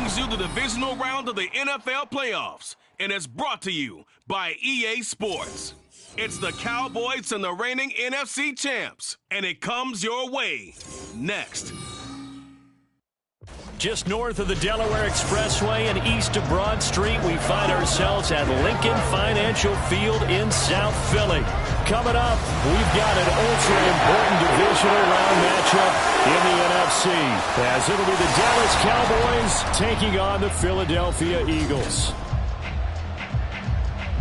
brings you the divisional round of the NFL playoffs, and it's brought to you by EA Sports. It's the Cowboys and the reigning NFC champs, and it comes your way next. Just north of the Delaware Expressway and east of Broad Street, we find ourselves at Lincoln Financial Field in South Philly. Coming up, we've got an ultra-important divisional round matchup in the NFC, as it'll be the Dallas Cowboys taking on the Philadelphia Eagles.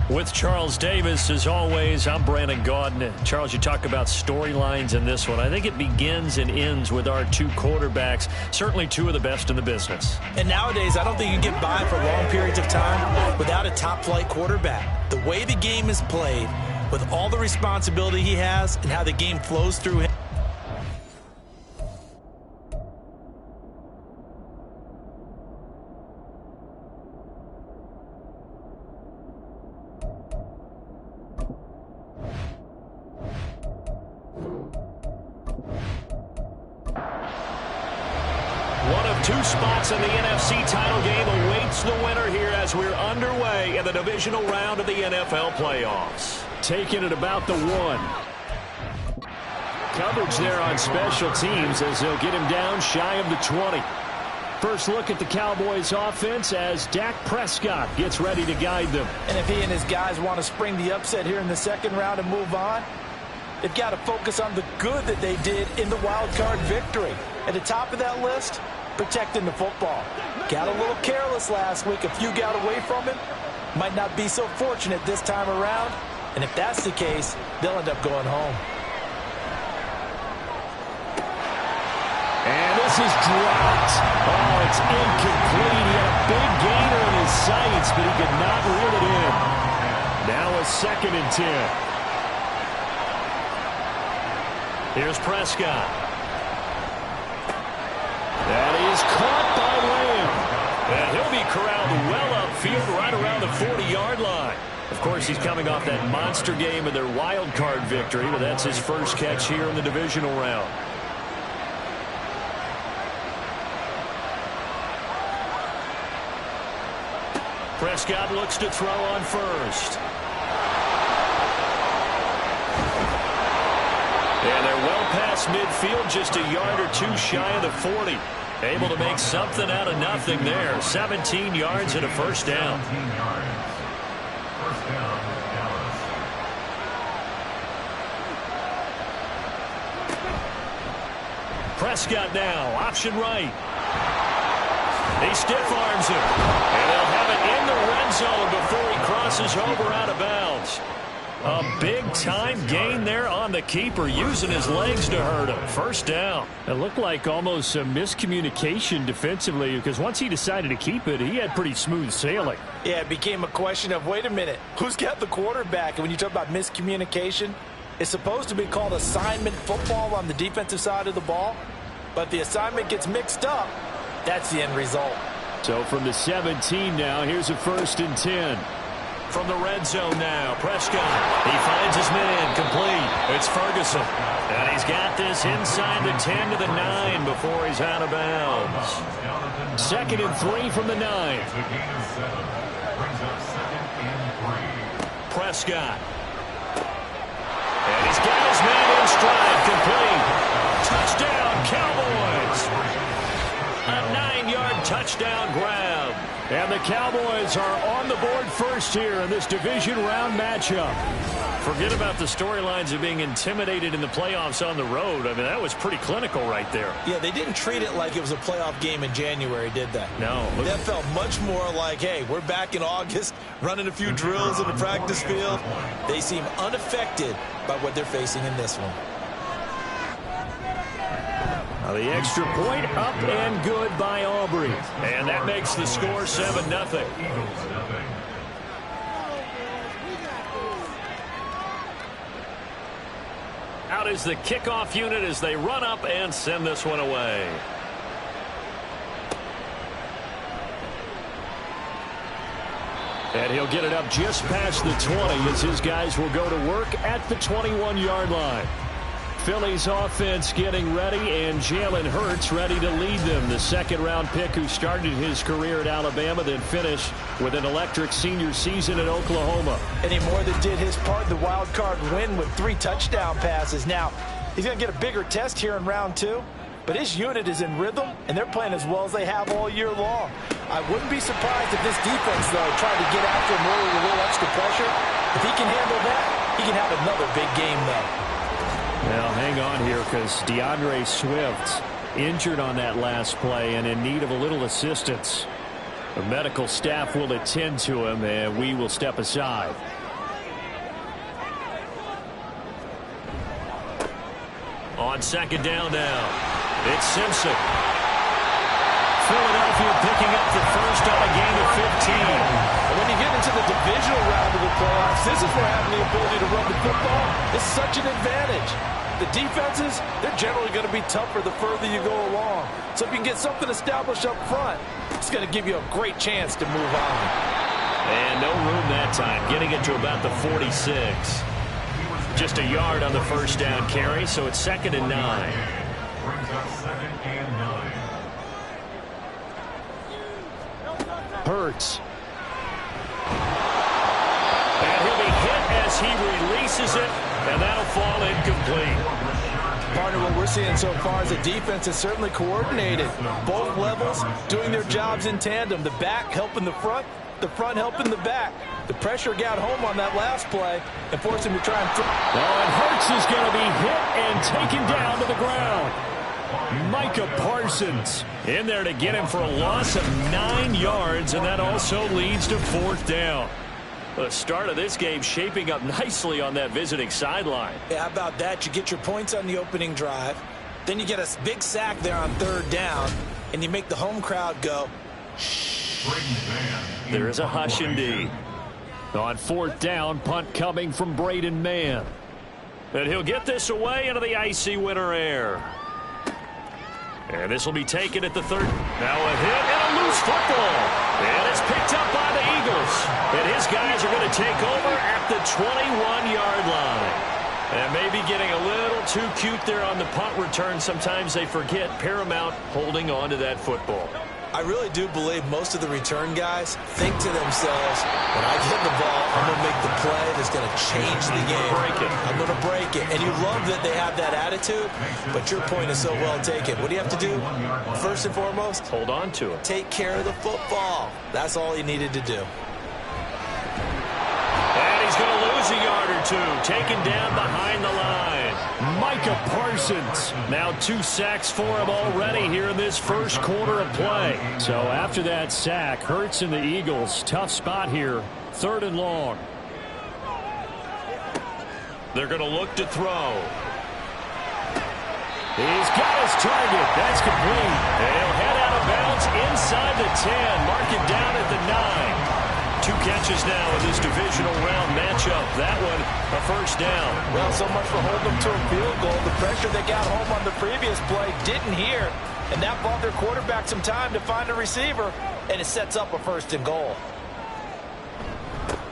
With Charles Davis, as always, I'm Brandon Gaudin. Charles, you talk about storylines in this one. I think it begins and ends with our two quarterbacks, certainly two of the best in the business. And nowadays, I don't think you can get by for long periods of time without a top-flight quarterback. The way the game is played, with all the responsibility he has and how the game flows through him. Two spots in the NFC title game awaits the winner here as we're underway in the divisional round of the NFL playoffs. Taking it about the 1. Coverage there on special teams as they'll get him down shy of the 20. First look at the Cowboys offense as Dak Prescott gets ready to guide them. And if he and his guys want to spring the upset here in the second round and move on, they've got to focus on the good that they did in the wild card victory. At the top of that list, protecting the football. Got a little careless last week. A few got away from him. Might not be so fortunate this time around. And if that's the case, they'll end up going home. And this is dropped. Oh, it's incomplete. He had a big gainer in his sights, but he could not reel it in. Now a 2nd and 10. Here's Prescott. That is caught by Lamb. And he'll be corralled well upfield right around the 40-yard line. Of course, he's coming off that monster game of their wild card victory, but that's his first catch here in the divisional round. Prescott looks to throw on first. And they're well past midfield, just a yard or two shy of the 40. Able to make something out of nothing there. 17 yards and a first down. Prescott now, option right. He stiff arms him. And they'll have it in the red zone before he crosses over out of bounds. A big-time gain there on the keeper, using his legs to hurt him. First down. It looked like almost some miscommunication defensively, because once he decided to keep it, he had pretty smooth sailing. Yeah, it became a question of, wait a minute, who's got the quarterback? And when you talk about miscommunication, it's supposed to be called assignment football on the defensive side of the ball. But the assignment gets mixed up. That's the end result. So from the 17 now, here's a 1st and 10. From the red zone now, Prescott. He finds his man, complete. It's Ferguson. And he's got this inside the 10 to the 9 before he's out of bounds. 2nd and 3 from the 9. Prescott. And he's got his man in stride, complete. Touchdown, Cowboys. A 9-yard touchdown grab. And the Cowboys are on the board first here in this division round matchup. Forget about the storylines of being intimidated in the playoffs on the road. I mean, that was pretty clinical right there. Yeah, they didn't treat it like it was a playoff game in January, did they? No. That felt much more like, hey, we're back in August, running a few drills in the practice field. They seem unaffected by what they're facing in this one. The extra point up and good by Aubrey. And that makes the score 7-0. Out is the kickoff unit as they run up and send this one away. And he'll get it up just past the 20 as his guys will go to work at the 21-yard line. Philly's offense getting ready, and Jalen Hurts ready to lead them. The second-round pick who started his career at Alabama, then finished with an electric senior season at Oklahoma. And he more than did his part in the wild card win with 3 touchdown passes. Now, he's going to get a bigger test here in round 2, but his unit is in rhythm, and they're playing as well as they have all year long. I wouldn't be surprised if this defense, though, tried to get after him early with a little extra pressure. If he can handle that, he can have another big game, though. Well, hang on here because DeAndre Swift injured on that last play and in need of a little assistance. The medical staff will attend to him, and we will step aside. On second down now, it's Simpson. Philadelphia picking up the first on a gain of 15. And when you get into the divisional round of the playoffs, this is where having the ability to run the football is such an advantage. The defenses, they're generally going to be tougher the further you go along. So if you can get something established up front, it's going to give you a great chance to move on. And no room that time, getting it to about the 46. Just a yard on the first down carry, so it's 2nd and 9. Brings up 2nd and 9. Hurts. And he'll be hit as he releases it, and that'll fall incomplete. Partner, what we're seeing so far is the defense is certainly coordinated. Both levels doing their jobs in tandem. The back helping the front helping the back. The pressure got home on that last play and forced him to try and throw. Oh, and Hurts is going to be hit and taken down to the ground. Micah Parsons in there to get him for a loss of 9 yards, and that also leads to 4th down. The start of this game shaping up nicely on that visiting sideline. Yeah, how about that? You get your points on the opening drive, then you get a big sack there on 3rd down, and you make the home crowd go, shh. There is a hush indeed. On 4th down, punt coming from Braden Mann. And he'll get this away into the icy winter air. And this will be taken at the 3rd. Now a hit and a loose football. And it's picked up by the Eagles. And his guys are going to take over at the 21-yard line. And maybe getting a little too cute there on the punt return. Sometimes they forget paramount holding on to that football. I really do believe most of the return guys think to themselves, when I get the ball, I'm going to make the play that's going to change the game. I'm going to break it. And you love that they have that attitude, but your point is so well taken. What do you have to do? First and foremost, hold on to it. Take care of the football. That's all he needed to do. And he's going to lose a yard or 2, taken down behind the line. Micah Parsons, now 2 sacks for him already here in this first quarter of play. So after that sack, Hurts and the Eagles, tough spot here, 3rd and long. They're going to look to throw. He's got his target. That's complete. And he'll head out of bounds inside the 10. Mark it down at the 9. 2 catches now in this divisional round matchup. That one, a first down. Well, so much for holding them to a field goal. The pressure they got home on the previous play didn't hear, and that bought their quarterback some time to find a receiver, and it sets up a 1st and goal.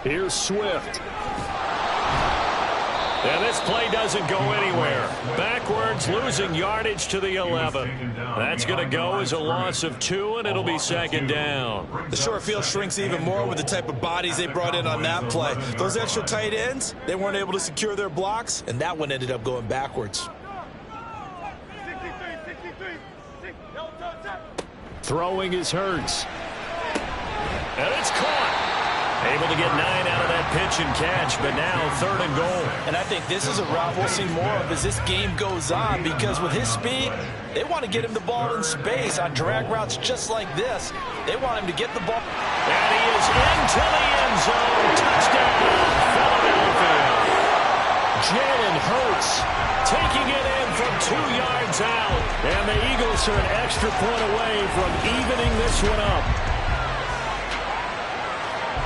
Here's Swift. And this play doesn't go anywhere. Backwards, losing yardage to the 11. That's going to go as a loss of 2, and it'll be 2nd down. The short field shrinks even more with the type of bodies they brought in on that play. Those extra tight ends, they weren't able to secure their blocks, and that one ended up going backwards. Throwing is Hurts. And it's caught. Able to get 9 out of that pitch and catch, but now 3rd and goal. And I think this is a route we'll see more of as this game goes on, because with his speed, they want to get him the ball in space on drag routes just like this. They want him to get the ball. And he is into the end zone. Touchdown, Philadelphia. Jalen Hurts taking it in from 2 yards out. And the Eagles are an extra point away from evening this one up.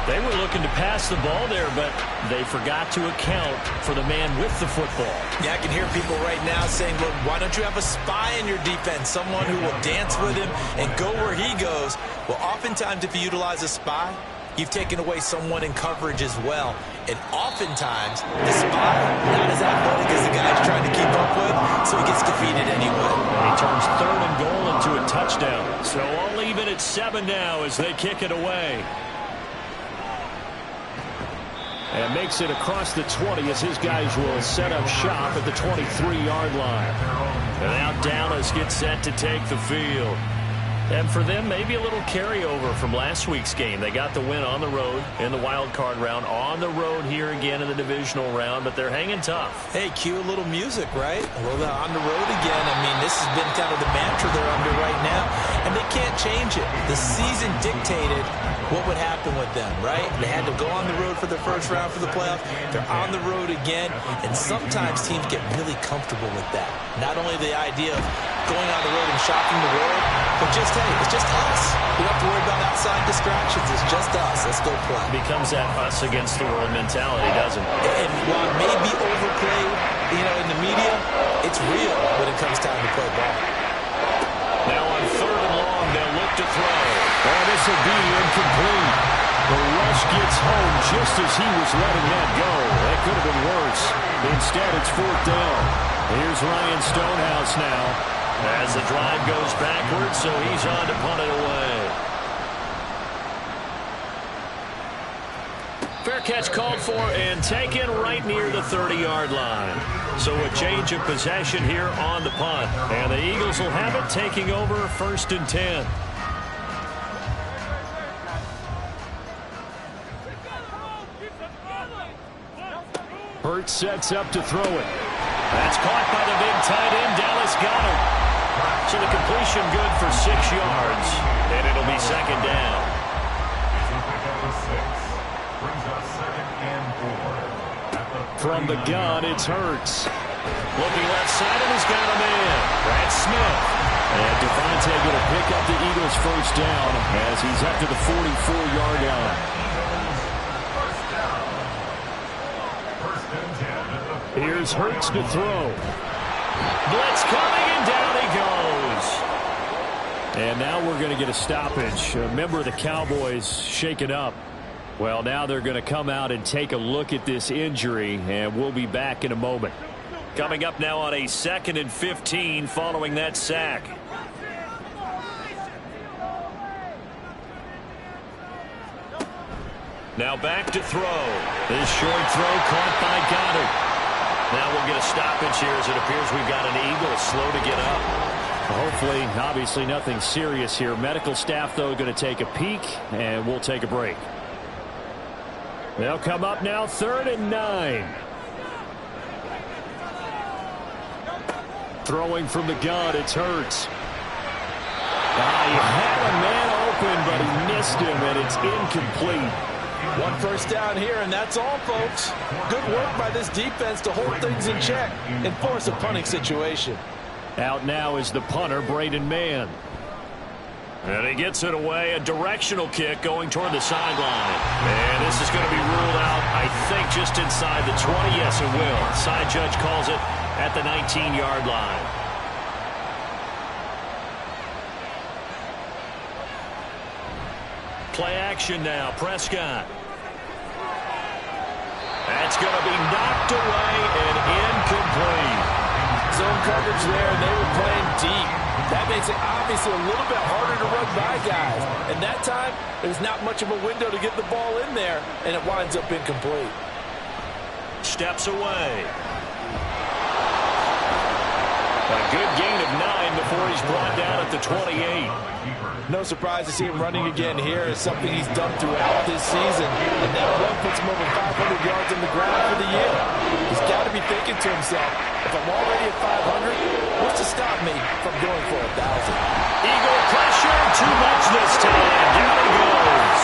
They were looking to pass the ball there, but they forgot to account for the man with the football. Yeah, I can hear people right now saying, well, why don't you have a spy in your defense, someone who will dance with him and go where he goes? Well, oftentimes if you utilize a spy, you've taken away someone in coverage as well. And oftentimes, the spy, not as athletic as the guy he's trying to keep up with, so he gets defeated anyway. He turns 3rd and goal into a touchdown. So all even at 7 now as they kick it away. And makes it across the 20 as his guys will set up shop at the 23-yard line. And now Dallas gets set to take the field. And for them, maybe a little carryover from last week's game. They got the win on the road in the wild card round, on the road here again in the divisional round, but they're hanging tough. Hey, cue a little music, right? Well, they're on the road again. I mean, this has been kind of the mantra they're under right now, and they can't change it. The season dictated what would happen with them, right? They had to go on the road for the first round for the playoffs. They're on the road again, and sometimes teams get really comfortable with that. Not only the idea of going on the road and shocking the world, but just, hey, it's just us. We don't have to worry about outside distractions. It's just us. Let's go play. Becomes that us against the world mentality, doesn't it? And while it may be overplayed, in the media, it's real when it comes time to play ball. Now on 3rd and long, they'll look to throw. Oh, this will be incomplete. The rush gets home just as he was letting that go. That could have been worse. Instead, it's 4th down. Here's Ryan Stonehouse now. As the drive goes backwards, so he's on to punt it away. Fair catch called for and taken right near the 30-yard line. So a change of possession here on the punt. And the Eagles will have it, taking over 1st and 10. Hurts sets up to throw it. That's caught by the big tight end. Dallas got him. So the completion good for 6 yards. And it'll be 2nd down. From the gun, it's Hurts. Looking left side, and he's got a man. That's Smith. And Devontae going to pick up the Eagles' 1st down as he's up to the 44-yard line. Here's Hurts to throw. Blitz coming, and down he goes. And now we're going to get a stoppage. A member of the Cowboys shaken up. Well, now they're going to come out and take a look at this injury, and we'll be back in a moment. Coming up now on a 2nd and 15 following that sack. Now back to throw. This short throw caught by Goddard. Now we'll get a stoppage here as it appears we've got an Eagle slow to get up. Hopefully, obviously nothing serious here. Medical staff, though, going to take a peek, and we'll take a break. They'll come up now 3rd and 9. Throwing from the gun, it's Hurts. He had a man open, but he missed him, and it's incomplete. 1 first down here, and that's all, folks. Good work by this defense to hold things in check and force a punting situation. Out now is the punter, Braden Mann. And he gets it away, a directional kick going toward the sideline. And this is going to be ruled out, I think, just inside the 20. Yes, it will. Side judge calls it at the 19-yard line. Play action now, Prescott. That's going to be knocked away and incomplete. Zone coverage there, and they were playing deep. That makes it obviously a little bit harder to run by guys. And that time, there's not much of a window to get the ball in there, and it winds up incomplete. Steps away. A good gain of 9 before he's brought down at the 28. No surprise to see him running again here. It's something he's done throughout this season. And that run puts him over 500 yards on the ground for the year. He's got to be thinking to himself, if I'm already at 500, what's to stop me from going for 1,000? Eagle pressure, too much this time. Down he goes.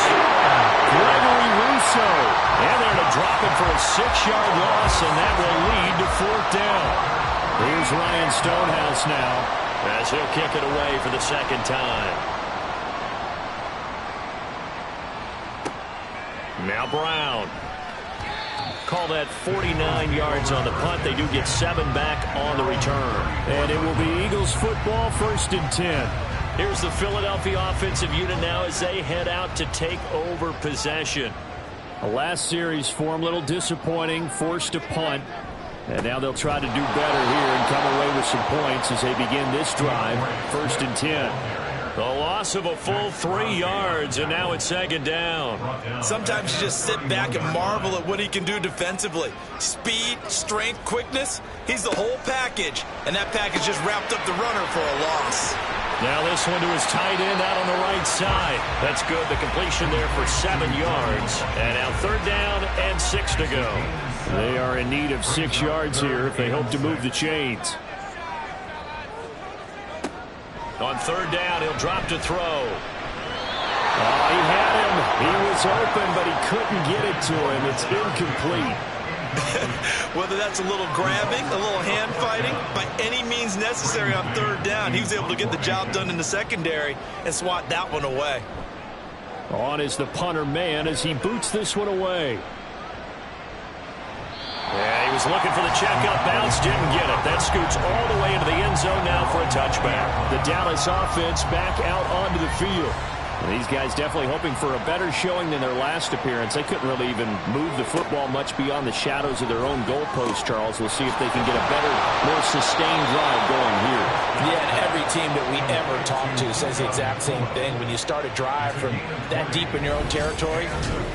Gregory Rousseau. And they're going to drop him for a 6-yard loss, and that will lead to 4th down. Here's Ryan Stonehouse now as he'll kick it away for the 2nd time. Now Brown. Call that 49 yards on the punt. They do get 7 back on the return. And it will be Eagles football, 1st and 10. Here's the Philadelphia offensive unit now as they head out to take over possession. The last series for them, a little disappointing, forced to punt. And now they'll try to do better here and come away with some points as they begin this drive. 1st and 10. The loss of a full 3 yards, and now it's 2nd down. Sometimes you just sit back and marvel at what he can do defensively. Speed, strength, quickness, he's the whole package. And that package just wrapped up the runner for a loss. Now this one to his tight end out on the right side. That's good. The completion there for 7 yards. And now 3rd down and 6 to go. They are in need of 6 yards here if they hope to move the chains. On 3rd down, he'll drop to throw. Oh, he had him. He was open, but he couldn't get it to him. It's incomplete. Whether that's a little grabbing, a little hand fighting, by any means necessary on 3rd down, he was able to get the job done in the secondary and swat that one away. On is the punter man as he boots this one away. Yeah, he was looking for the checkup bounce, didn't get it. That scoots all the way into the end zone now for a touchback. The Dallas offense back out onto the field. And these guys definitely hoping for a better showing than their last appearance. They couldn't really even move the football much beyond the shadows of their own goalpost, Charles. We'll see if they can get a better, more sustained drive going here. Yeah, and every team that we ever talk to says the exact same thing. When you start a drive from that deep in your own territory,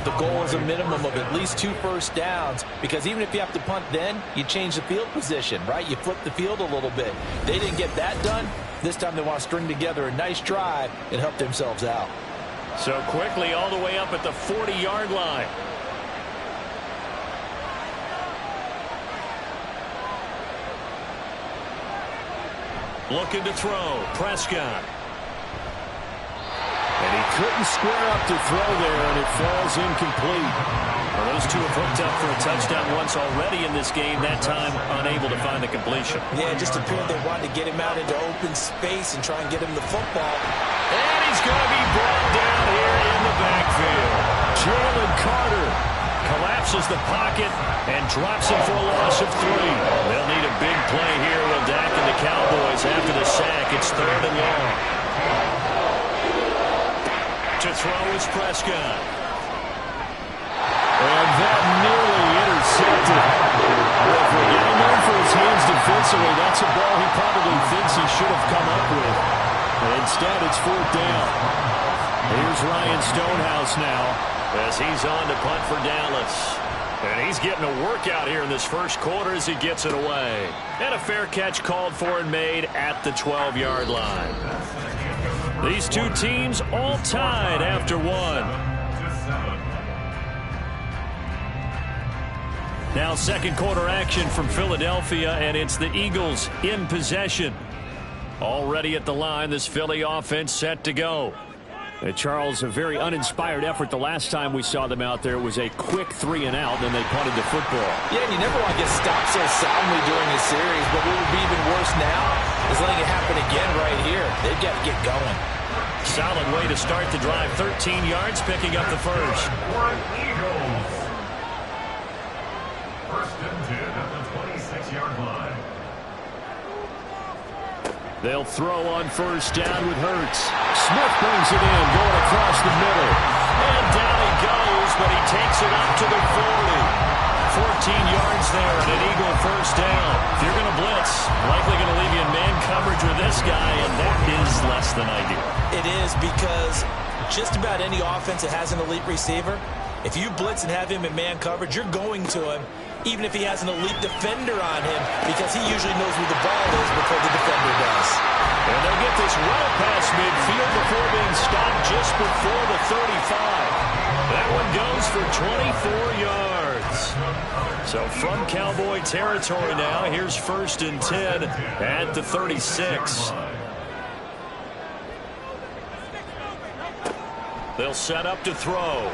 the goal is a minimum of at least 2 first downs, because even if you have to punt then, you change the field position, right? You flip the field a little bit. They didn't get that done. This time they want to string together a nice drive and help themselves out. So quickly all the way up at the 40-yard line. Looking to throw. Prescott. And he couldn't square up to throw there, and it falls incomplete. Well, those two have hooked up for a touchdown once already in this game, that time unable to find the completion. Yeah, it just appeared they wanted to get him out into open space and try and get him the football. And he's going to be brought down here in the backfield. Jalen Carter collapses the pocket and drops him for a loss of 3. They'll need a big play here. Will Dak and the Cowboys after the sack. It's 3rd and long. To throw is Prescott. And that nearly intercepted. Well, if we're getting known for his hands defensively, that's a ball he probably thinks he should have come up with. And instead, it's 4th down. Here's Ryan Stonehouse now as he's on to punt for Dallas. And he's getting a workout here in this first quarter as he gets it away. And a fair catch called for and made at the 12-yard line. These two teams all tied after 1. Now 2nd quarter action from Philadelphia, and it's the Eagles in possession. Already at the line, this Philly offense set to go. Charles, a very uninspired effort the last time we saw them out there. It was a quick 3 and out, then they punted the football. Yeah, and you never want to get stopped so soundly during a series, but what would be even worse now is letting it happen again right here. They've got to get going. Solid way to start the drive. 13 yards, picking up the first. Eagles. 1st and 10 at the 26-yard line. They'll throw on 1st down with Hurts. Smith brings it in, going across the middle. And down he goes, but he takes it up to the 40. 14 yards there and an Eagle 1st down. If you're going to blitz, likely going to leave you in man coverage with this guy, and that is less than ideal. It is, because just about any offense that has an elite receiver, if you blitz and have him in man coverage, you're going to him, even if he has an elite defender on him, because he usually knows where the ball is before the defender does. And they'll get this run past midfield before being stopped just before the 35. That one goes for 24 yards. So from Cowboy territory now, here's 1st and 10 at the 36. They'll set up to throw.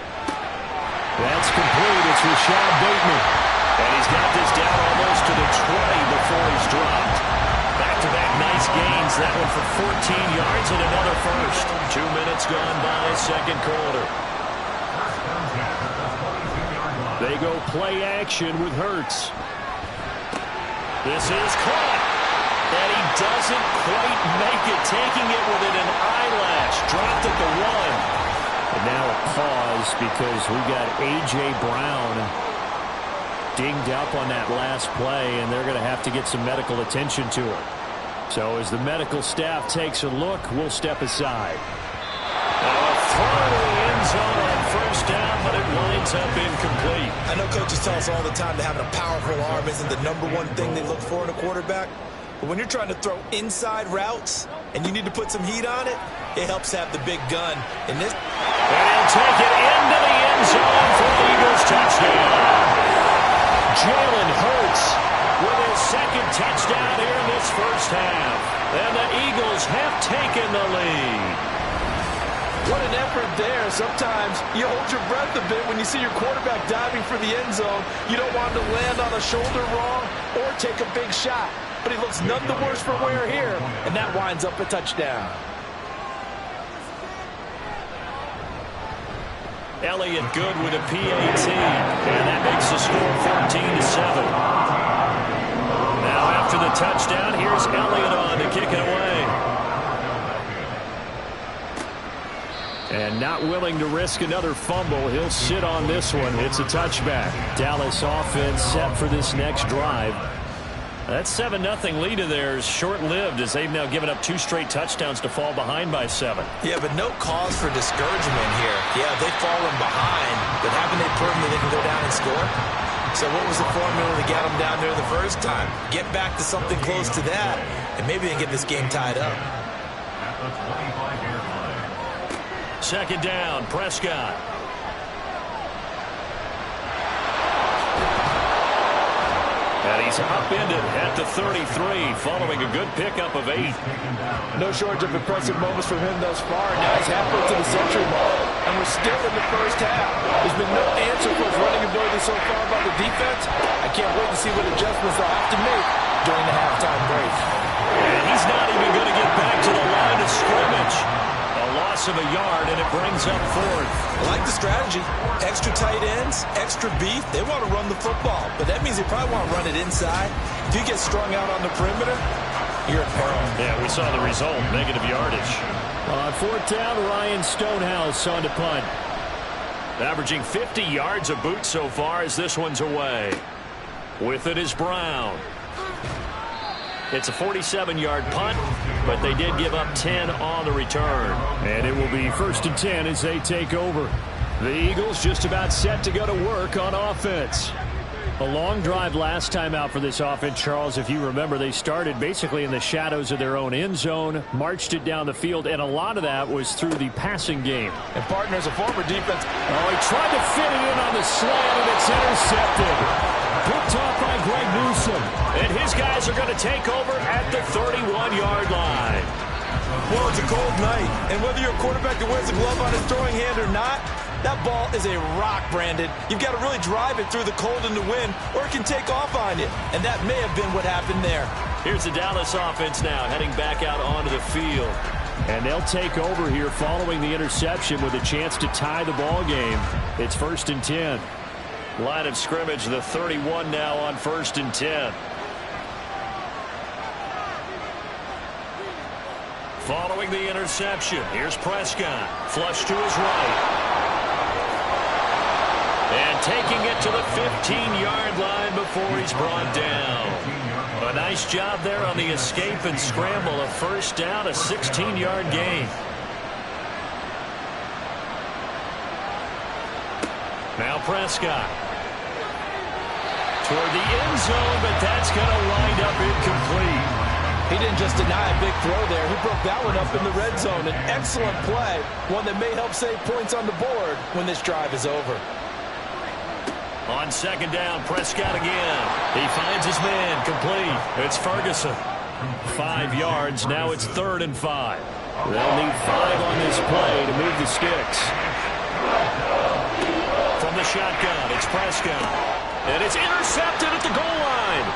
That's complete. It's Rashad Bateman. And he's got this down almost to the 20 before he's dropped. Back-to-back nice gains. That one for 14 yards and another first. 2 minutes gone by, 2nd quarter. They go play action with Hurts. This is caught. And he doesn't quite make it, taking it within an eyelash. Dropped at the 1. And now a pause because we got A.J. Brown dinged up on that last play, and they're going to have to get some medical attention to him. So as the medical staff takes a look, we'll step aside. A throw to the end zone on first down, but it winds up incomplete. I know coaches tell us all the time that having a powerful arm isn't the #1 thing they look for in a quarterback. But when you're trying to throw inside routes and you need to put some heat on it, it helps have the big gun. And he'll take it into the end zone for the Eagles touchdown. Jalen Hurts with his second touchdown here in this first half. And the Eagles have taken the lead. What an effort there. Sometimes you hold your breath a bit when you see your quarterback diving for the end zone. You don't want him to land on a shoulder wrong or take a big shot. But he looks none the worse for wear here, and that winds up a touchdown. Elliott good with a PAT, and that makes the score 14-7. Now after the touchdown, here's Elliott on to kick it away. And not willing to risk another fumble, he'll sit on this one. It's a touchback. Dallas offense set for this next drive. That 7-0 lead of theirs short-lived as they've now given up 2 straight touchdowns to fall behind by 7. Yeah, but no cause for discouragement here. Yeah, they've fallen behind, but haven't they proven that they can go down and score? So what was the formula to get them down there the first time? Get back to something close to that, and maybe they can get this game tied up. At the 25-yard line. Second down, Prescott. And he's upended at the 33, following a good pickup of 8. No shortage of impressive moments from him thus far. Now he's halfway to the century mark, and we're still in the first half. There's been no answer for his running ability so far by the defense. I can't wait to see what adjustments they'll have to make during the halftime break. And he's not even going to get back to the line of scrimmage. A loss of a yard, and it brings up 4th. I like the strategy. Extra tight ends, extra beef. They want to run the football, but that means they probably want to run it inside. If you get strung out on the perimeter, you're in peril. Yeah, we saw the result, negative yardage. On 4th down, Ryan Stonehouse on to punt. Averaging 50 yards a boot so far as this one's away. With it is Brown. It's a 47-yard punt, but they did give up 10 on the return. And it will be 1st and 10 as they take over. The Eagles just about set to go to work on offense. A long drive last time out for this offense, Charles. If you remember, they started basically in the shadows of their own end zone, marched it down the field, and a lot of that was through the passing game. And partners, a former defense. Oh, he tried to fit it in on the slant, and it's intercepted. Picked off by Greg Newsom. And his guys are going to take over at the 31-yard line. Well, it's a cold night, and whether you're a quarterback that wears a glove on his throwing hand or not, that ball is a rock, Brandon. You've got to really drive it through the cold and the wind, or it can take off on you. And that may have been what happened there. Here's the Dallas offense now, heading back out onto the field. And they'll take over here following the interception with a chance to tie the ball game. It's 1st and 10. Line of scrimmage, the 31 now on 1st and 10. Following the interception, here's Prescott. Flush to his right. And taking it to the 15-yard line before he's brought down. A nice job there on the escape and scramble. A first down, a 16-yard gain. Now Prescott. Toward the end zone, but that's going to wind up incomplete. He didn't just deny a big throw there. He broke that one up in the red zone. An excellent play, one that may help save points on the board when this drive is over. On second down, Prescott again. He finds his man, complete. It's Ferguson. 5 yards, now it's 3rd and 5. They'll need 5 on this play to move the sticks. From the shotgun, it's Prescott. And it's intercepted at the goal line.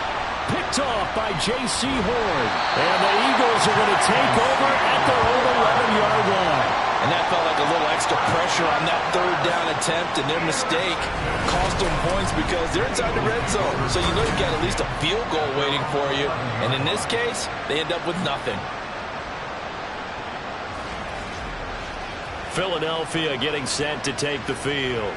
Picked off by J.C. Horn. And the Eagles are going to take over at their own 11-yard line. And that felt like a little extra pressure on that third down attempt, and their mistake cost them points because they're inside the red zone. So you know you've got at least a field goal waiting for you. And in this case, they end up with nothing. Philadelphia getting set to take the field.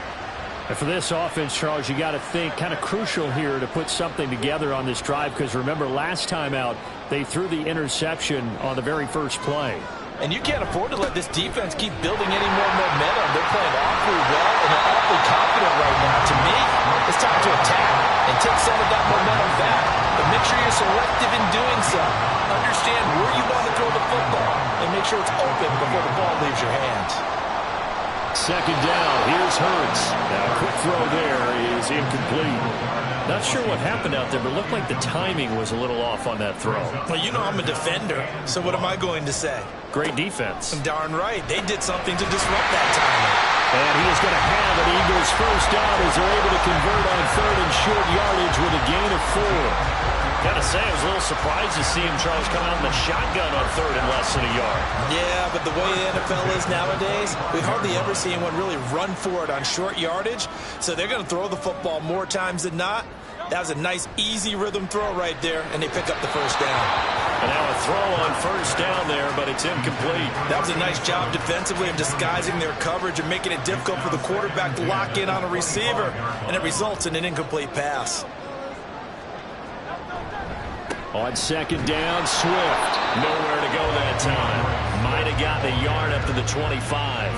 And for this offense, Charles, you got to think kind of crucial here to put something together on this drive, because remember last time out they threw the interception on the very first play. And you can't afford to let this defense keep building any more momentum. They're playing awfully well, and they're awfully confident right now. To me, it's time to attack and take some of that momentum back. But make sure you're selective in doing so. Understand where you want to throw the football, and make sure it's open before the ball leaves your hands. Second down, here's Hurts. Now, a quick throw there is incomplete. Not sure what happened out there, but it looked like the timing was a little off on that throw. Well, you know I'm a defender, so what am I going to say? Great defense. Darn right. They did something to disrupt that timing. And he is going to have an Eagles first down as they're able to convert on third and short yardage with a gain of 4. Gotta say, I was a little surprised to see him, Charles, come out in the shotgun on third and less than a yard. Yeah, but the way the NFL is nowadays, we hardly ever see anyone really run for it on short yardage. So they're going to throw the football more times than not. That was a nice, easy rhythm throw right there, and they pick up the first down. And now a throw on first down there, but it's incomplete. That was a nice job defensively of disguising their coverage and making it difficult for the quarterback to lock in on a receiver, and it results in an incomplete pass. On second down, Swift. Nowhere to go that time. Might have gotten a yard up to the 25.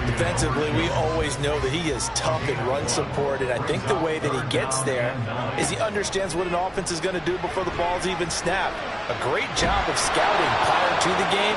Defensively, we always know that he is tough in run support, and I think the way that he gets there is he understands what an offense is going to do before the ball's even snapped. A great job of scouting prior to the game,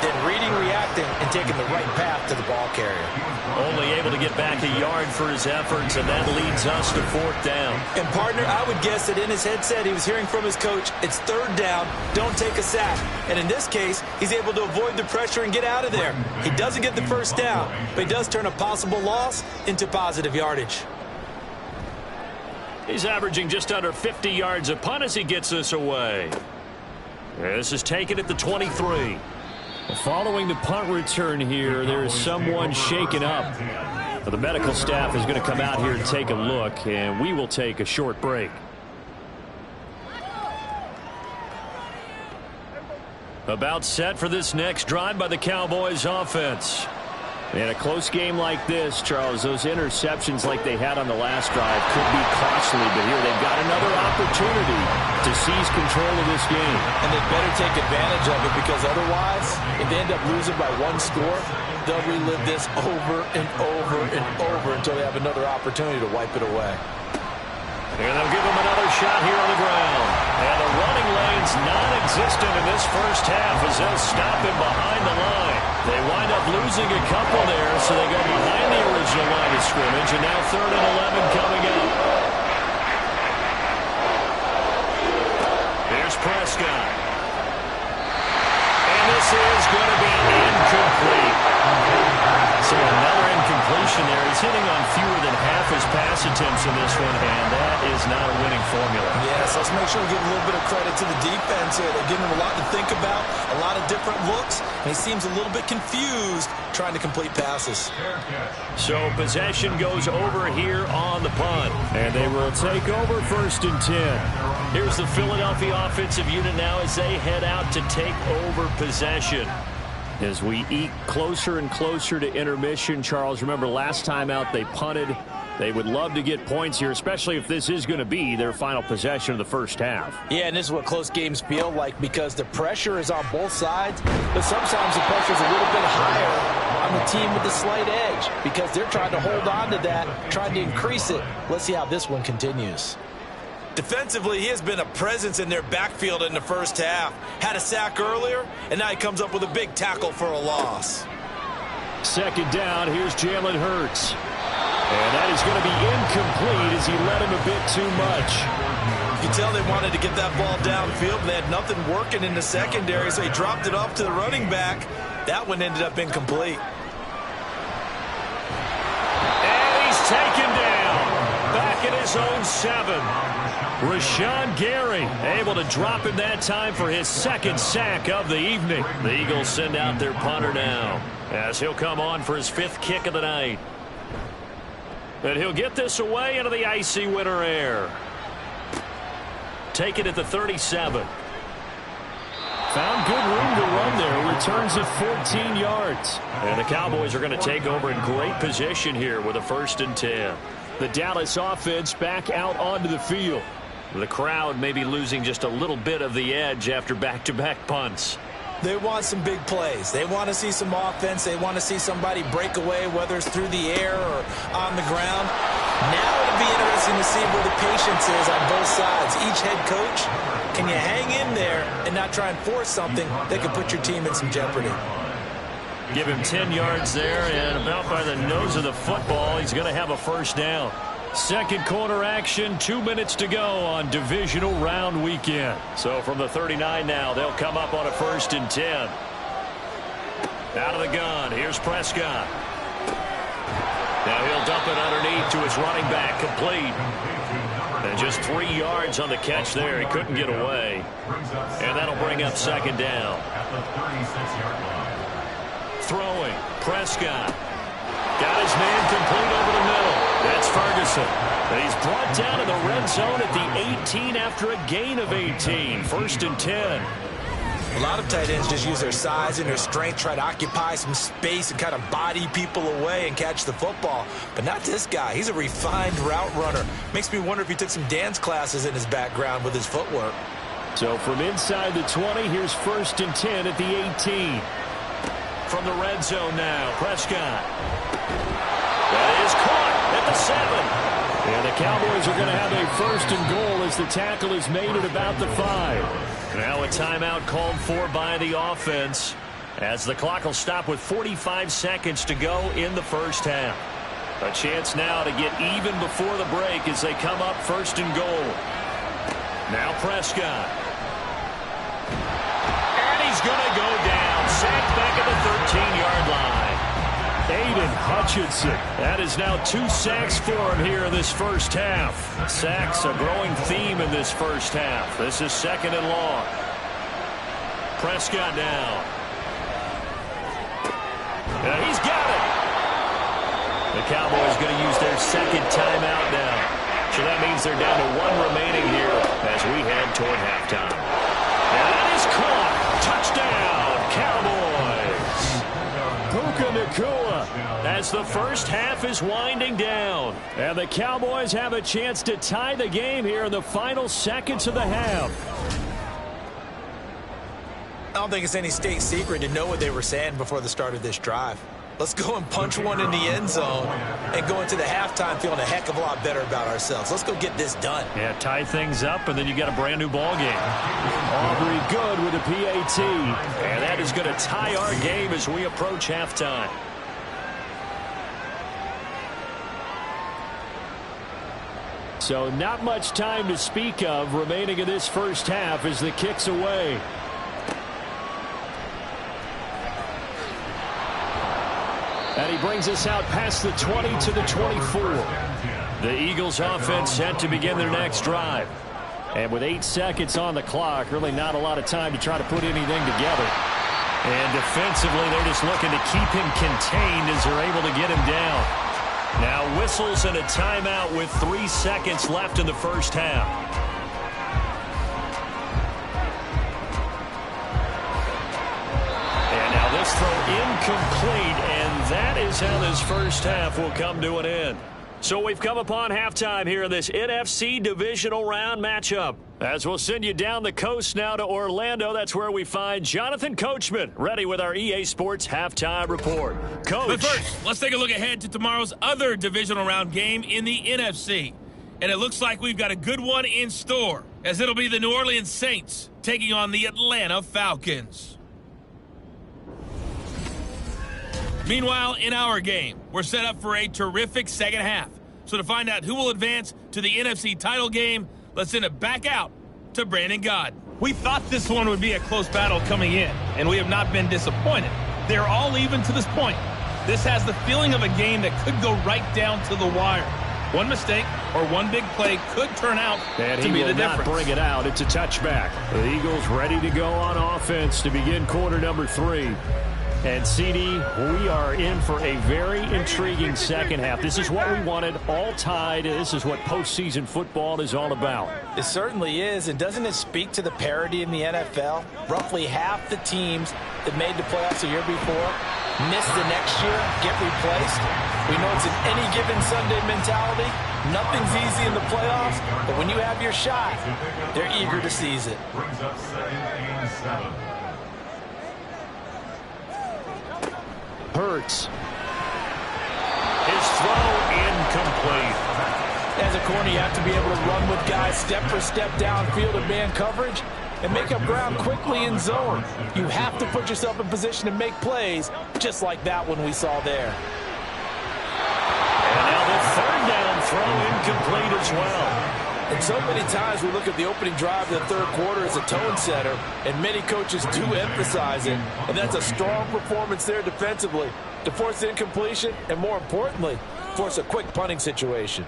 then reading, reacting, and taking the right path to the ball carrier. Only able to get back a yard for his efforts, and that leads us to fourth down. And, partner, I would guess that in his headset he was hearing from his coach, it's third down, don't take a sack. And in this case, he's able to avoid the pressure and get out of there. He doesn't get the first down, but he does turn a possible loss into positive yardage. He's averaging just under 50 yards a punt as he gets this away. This is taken at the 23. Following the punt return here, there is someone shaken up. But the medical staff is going to come out here and take a look, and we will take a short break. About set for this next drive by the Cowboys offense. In a close game like this, Charles, those interceptions like they had on the last drive could be costly, but here they've got another opportunity to seize control of this game. And they better take advantage of it, because otherwise, if they end up losing by one score, they'll relive this over and over and over until they have another opportunity to wipe it away. And they'll give him another shot here on the ground. And the running lane's non-existent in this first half as they'll stop him behind the line. They wind up losing a couple there, so they go behind the original line of scrimmage, and now 3rd and 11 coming up. Here's Prescott. And this is going to be incomplete. So another incompletion there. He's hitting on fewer than half his pass attempts in this one, and that is not a winning formula. Yes, let's make sure we give a little bit of credit to the defense here. They're giving him a lot to think about, a lot of different looks, and he seems a little bit confused trying to complete passes. So possession goes over here on the punt. And they will take over 1st and 10. Here's the Philadelphia offensive unit now as they head out to take over possession. As we eke closer and closer to intermission, Charles, remember last time out they punted. They would love to get points here, especially if this is going to be their final possession of the first half. Yeah, and this is what close games feel like, because the pressure is on both sides, but sometimes the pressure is a little bit higher on the team with the slight edge, because they're trying to hold on to that, trying to increase it. Let's see how this one continues. Defensively, he has been a presence in their backfield in the first half. Had a sack earlier, and now he comes up with a big tackle for a loss. Second down, here's Jalen Hurts. And that is going to be incomplete as he led him a bit too much. You can tell they wanted to get that ball downfield, but they had nothing working in the secondary, so he dropped it off to the running back. That one ended up incomplete. And he's taken down. Back at his own 7. Rashawn Gary able to drop him that time for his second sack of the evening. The Eagles send out their punter now as he'll come on for his 5th kick of the night. And he'll get this away into the icy winter air. Take it at the 37. Found good room to run there. Returns it 14 yards. And the Cowboys are going to take over in great position here with a 1st and 10. The Dallas offense back out onto the field. The crowd may be losing just a little bit of the edge after back-to-back punts. They want some big plays. They want to see some offense. They want to see somebody break away, whether it's through the air or on the ground. Now it'll be interesting to see where the patience is on both sides. Each head coach, can you hang in there and not try and force something that could put your team in some jeopardy? Give him 10 yards there, and about by the nose of the football, he's going to have a 1st down. Second quarter action, 2 minutes to go on divisional round weekend. So from the 39 now, they'll come up on a 1st and 10. Out of the gun, here's Prescott. Now he'll dump it underneath to his running back, complete. And just 3 yards on the catch there. He couldn't get away. And that'll bring up 2nd down. At the 36-yard line. Throwing, Prescott. Got his man complete over the middle. That's Ferguson. And he's brought down in the red zone at the 18 after a gain of 18. 1st and 10. A lot of tight ends just use their size and their strength, try to occupy some space and kind of body people away and catch the football. But not this guy. He's a refined route runner. Makes me wonder if he took some dance classes in his background with his footwork. So from inside the 20, here's 1st and 10 at the 18. From the red zone now, Prescott. That is caught at the 7. And the Cowboys are going to have a 1st and goal as the tackle is made at about the 5. Now a timeout called for by the offense as the clock will stop with 45 seconds to go in the 1st half. A chance now to get even before the break as they come up 1st and goal. Now Prescott. And he's going to go down. Sacked back at the 13-yard line. Aiden Hutchinson. That is now 2 sacks for him here in this 1st half. Sacks a growing theme in this 1st half. This is 2nd and long. Prescott now. And he's got it. The Cowboys going to use their 2nd timeout now. So that means they're down to 1 remaining here as we head toward halftime. And that is caught. Touchdown, Cowboys. Puka Nacua. As the 1st half is winding down. And the Cowboys have a chance to tie the game here in the final seconds of the half. I don't think it's any state secret to know what they were saying before the start of this drive. Let's go and punch one in the end zone and go into the halftime feeling a heck of a lot better about ourselves. Let's go get this done. Yeah, tie things up, and then you got a brand new ball game. Aubrey Good with a PAT. And that is going to tie our game as we approach halftime. So not much time to speak of remaining in this 1st half as the kick's away. And he brings us out past the 20 to the 24. The Eagles offense set to begin their next drive. And with 8 seconds on the clock, really not a lot of time to try to put anything together. And defensively, they're just looking to keep him contained as they're able to get him down. Now whistles and a timeout with 3 seconds left in the 1st half. And now this throw incomplete, and that is how this 1st half will come to an end. So we've come upon halftime here in this NFC divisional round matchup. As we'll send you down the coast now to Orlando, that's where we find Jonathan Coachman, ready with our EA Sports halftime report. Coach. But first, let's take a look ahead to tomorrow's other divisional round game in the NFC. And it looks like we've got a good one in store, as it'll be the New Orleans Saints taking on the Atlanta Falcons. Meanwhile, in our game, we're set up for a terrific second half. So to find out who will advance to the NFC title game, let's send it back out to Brandon Gadd. We thought this one would be a close battle coming in, and we have not been disappointed. They're all even to this point. This has the feeling of a game that could go right down to the wire. One mistake or one big play could turn out and to he be will the not difference. bring it out. It's a touchback. The Eagles ready to go on offense to begin quarter number 3. And, CD, we are in for a very intriguing second half. This is what we wanted, all tied. This is what postseason football is all about. It certainly is, and doesn't it speak to the parity in the NFL? Roughly half the teams that made the playoffs a year before miss the next year, get replaced. We know it's an any given Sunday mentality. Nothing's easy in the playoffs, but when you have your shot, they're eager to seize it. Brings up 2nd and 7. Hurts. His throw incomplete. As a corner, you have to be able to run with guys step for step downfield in man coverage and make up ground quickly in zone. You have to put yourself in position to make plays, just like that one we saw there. And now the third down throw incomplete as well. And so many times we look at the opening drive of the third quarter as a tone setter, and many coaches do emphasize it. And that's a strong performance there defensively to force incompletion and, more importantly, force a quick punting situation.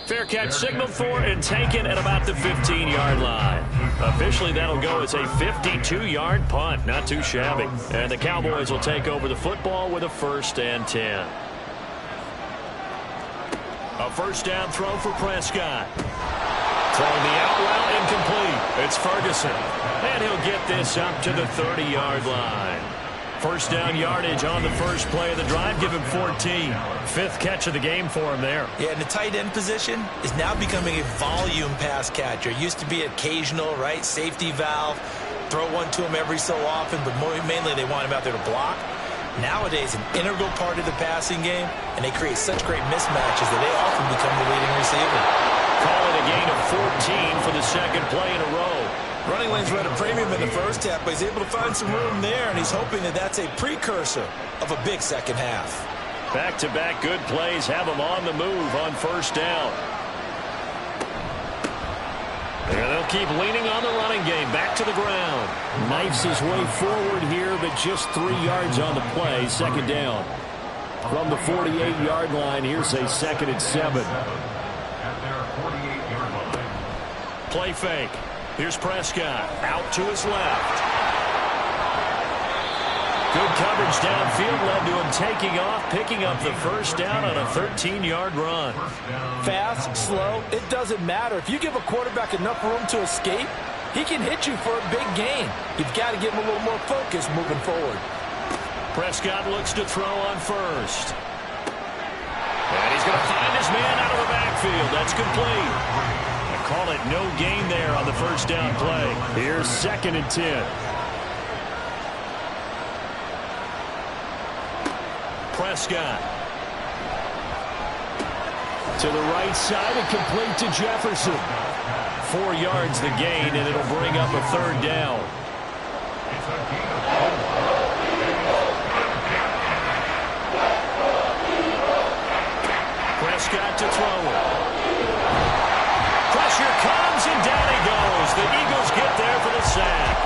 Fair catch signaled for and taken at about the 15-yard line. Officially, that'll go as a 52-yard punt. Not too shabby. And the Cowboys will take over the football with a 1st and 10. A first down throw for Prescott. Throwing the out route incomplete. It's Ferguson. And he'll get this up to the 30-yard line. First down yardage on the first play of the drive. Give him 14. 5th catch of the game for him there. Yeah, and the tight end position is now becoming a volume pass catcher. It used to be occasional, right? Safety valve. Throw one to him every so often, but mainly they want him out there to block. Nowadays, an integral part of the passing game, and they create such great mismatches that they often become the leading receiver. Call it a gain of 14 for the second play in a row. Running lanes were at a premium in the first half, but he's able to find some room there, and he's hoping that that's a precursor of a big second half. Back-to-back good plays have him on the move on first down. And they'll keep leaning on the running game. Back to the ground. Knifes his way forward here, but just 3 yards on the play. Second down. From the 48-yard line, here's a 2nd and 7. At their 48-yard line. Play fake. Here's Prescott. Out to his left. Good coverage downfield led to him taking off, picking up the first down on a 13-yard run. Fast, slow, it doesn't matter. If you give a quarterback enough room to escape, he can hit you for a big gain. You've got to give him a little more focus moving forward. Prescott looks to throw on first. And he's going to find his man out of the backfield. That's complete. I call it no gain there on the first down play. Here's 2nd and 10. Prescott. To the right side and complete to Jefferson. 4 yards the gain, and it'll bring up a 3rd down. Prescott to throw it. Pressure comes, and down he goes. The Eagles get there for the sack.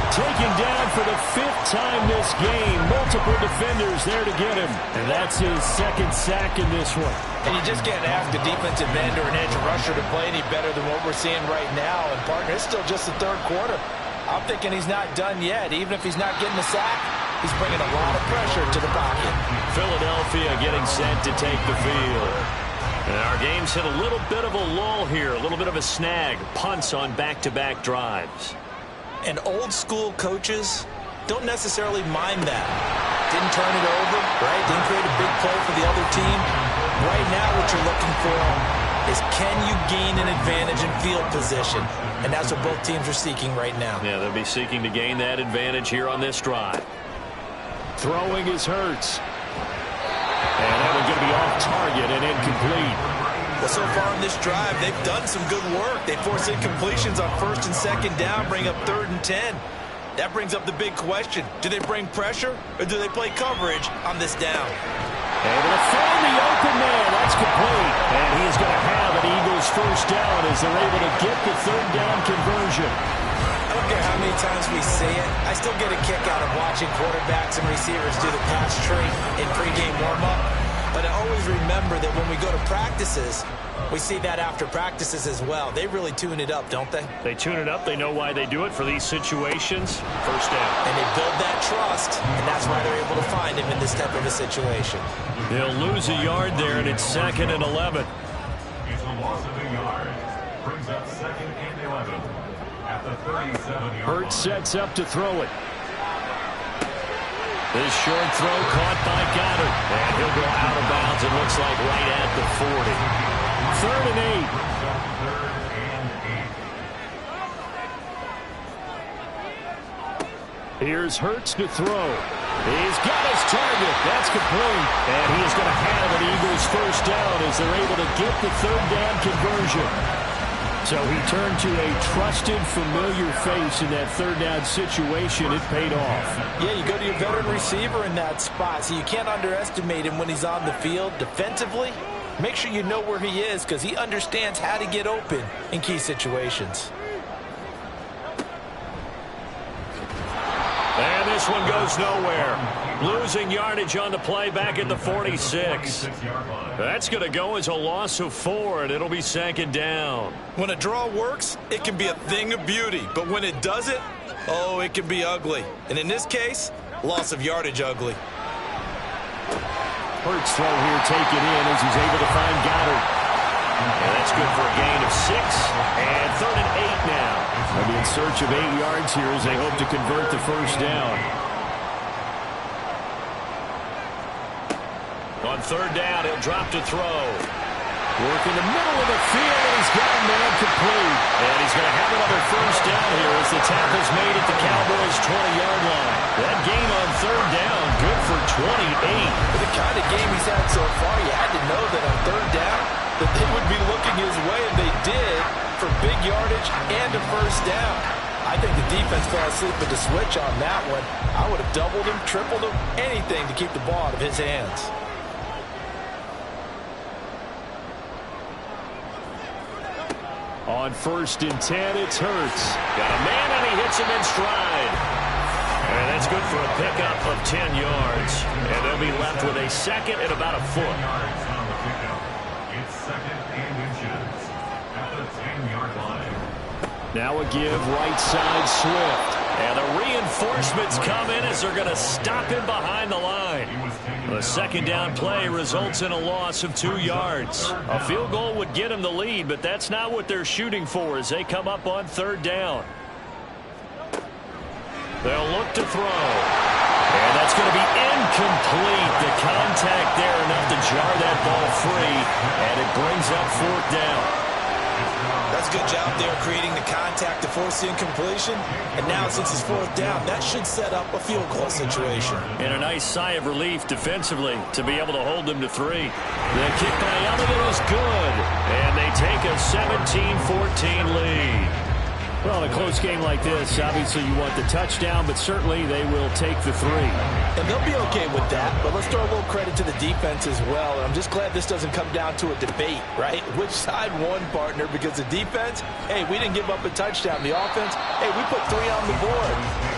Taken down for the 5th time this game. Multiple defenders there to get him. And that's his 2nd sack in this one. And you just can't ask a defensive end or an edge rusher to play any better than what we're seeing right now. And, partner, it's still just the third quarter. I'm thinking he's not done yet. Even if he's not getting the sack, he's bringing a lot of pressure to the pocket. Philadelphia getting set to take the field. And our game's hit a little bit of a lull here, a little bit of a snag. Punts on back-to-back drives. And old-school coaches don't necessarily mind that. Didn't turn it over, right? Didn't create a big play for the other team. Right now what you're looking for is can you gain an advantage in field position? And that's what both teams are seeking right now. Yeah, they'll be seeking to gain that advantage here on this drive. Throwing is Hurts. And that one's going to be off target and incomplete. Well, so far in this drive, they've done some good work. They force incompletions on 1st and 2nd down, bring up 3rd and 10. That brings up the big question. Do they bring pressure, or do they play coverage on this down? Able to find the open man. That's complete. And he is going to have an Eagles first down as they're able to get the 3rd down conversion. I don't care how many times we say it, I still get a kick out of watching quarterbacks and receivers do the pass tree in pregame warm-up. But always remember that when we go to practices, we see that after practices as well. They really tune it up, don't they? They tune it up. They know why they do it for these situations. First down. And they build that trust, and that's why they're able to find him in this type of a situation. They'll lose a yard there, and it's 2nd and 11. It's a loss of a yard. Brings up 2nd and 11 at the 37-yard line. Hurts sets up to throw it. This short throw caught by Goddard. And he'll go out of bounds, it looks like, right at the 40. 3rd and 8. Here's Hurts to throw. He's got his target. That's complete. And he is going to have an Eagles first down as they're able to get the 3rd down conversion. So he turned to a trusted, familiar face in that 3rd down situation. It paid off. Yeah, you go to your veteran receiver in that spot, so you can't underestimate him when he's on the field defensively. Make sure you know where he is because he understands how to get open in key situations. And this one goes nowhere. Losing yardage on the play back at the 46. That's going to go as a loss of 4, and it'll be 2nd down. When a draw works, it can be a thing of beauty. But when it doesn't, oh, it can be ugly. And in this case, loss of yardage ugly. Hurts throw here taken in as he's able to find Goddard. And that's good for a gain of 6. And 3rd and 8 now. They'll be in search of 8 yards here as they hope to convert the first down. On 3rd down, he'll drop to throw. Work in the middle of the field, and he's got a man complete. And he's going to have another first down here as the tackle's made at the Cowboys' 20-yard line. That gain on 3rd down, good for 28. For the kind of game he's had so far, you had to know that on 3rd down, that they would be looking his way, and they did, for big yardage and a first down. I think the defense fell asleep with the switch on that one. I would have doubled him, tripled him, anything to keep the ball out of his hands. On 1st and 10, it's Hurts. Got a man, and he hits him in stride. And that's good for a pickup of 10 yards. And they'll be left with a 2nd and about a foot. It's 2nd and inches at the 10-yard line. Now a give right side Swift. And the reinforcements come in as they're going to stop him behind the line. The 2nd down play results in a loss of 2 yards. A field goal would get him the lead, but that's not what they're shooting for as they come up on 3rd down. They'll look to throw. And that's going to be incomplete. The contact there enough to jar that ball free. And it brings up 4th down. That's a good job there creating the contact to force the incompletion. And now since it's 4th down, that should set up a field goal situation. And a nice sigh of relief defensively to be able to hold them to 3. The kick by Elliott is good. And they take a 17-14 lead. Well, in a close game like this, obviously you want the touchdown, but certainly they will take the 3. And they'll be okay with that, but let's throw a little credit to the defense as well. And I'm just glad this doesn't come down to a debate, right? Which side won, partner? Because the defense, hey, we didn't give up a touchdown. The offense, hey, we put 3 on the board.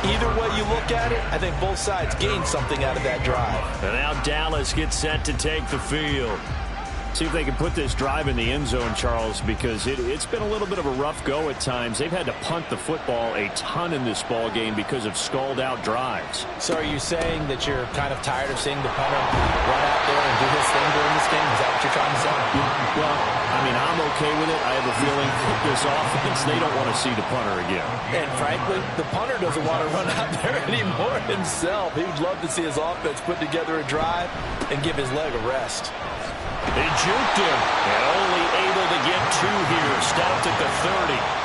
Either way you look at it, I think both sides gained something out of that drive. And now Dallas gets set to take the field. See if they can put this drive in the end zone, Charles, because it's been a little bit of a rough go at times. They've had to punt the football a ton in this ball game because of stalled-out drives. So are you saying that you're kind of tired of seeing the punter run out there and do his thing during this game? Is that what you're trying to say? Well, I mean, I'm okay with it. I have a feeling this offense, they don't want to see the punter again. And frankly, the punter doesn't want to run out there anymore himself. He would love to see his offense put together a drive and give his leg a rest. They juked him, and only able to get 2 here. Stopped at the 30.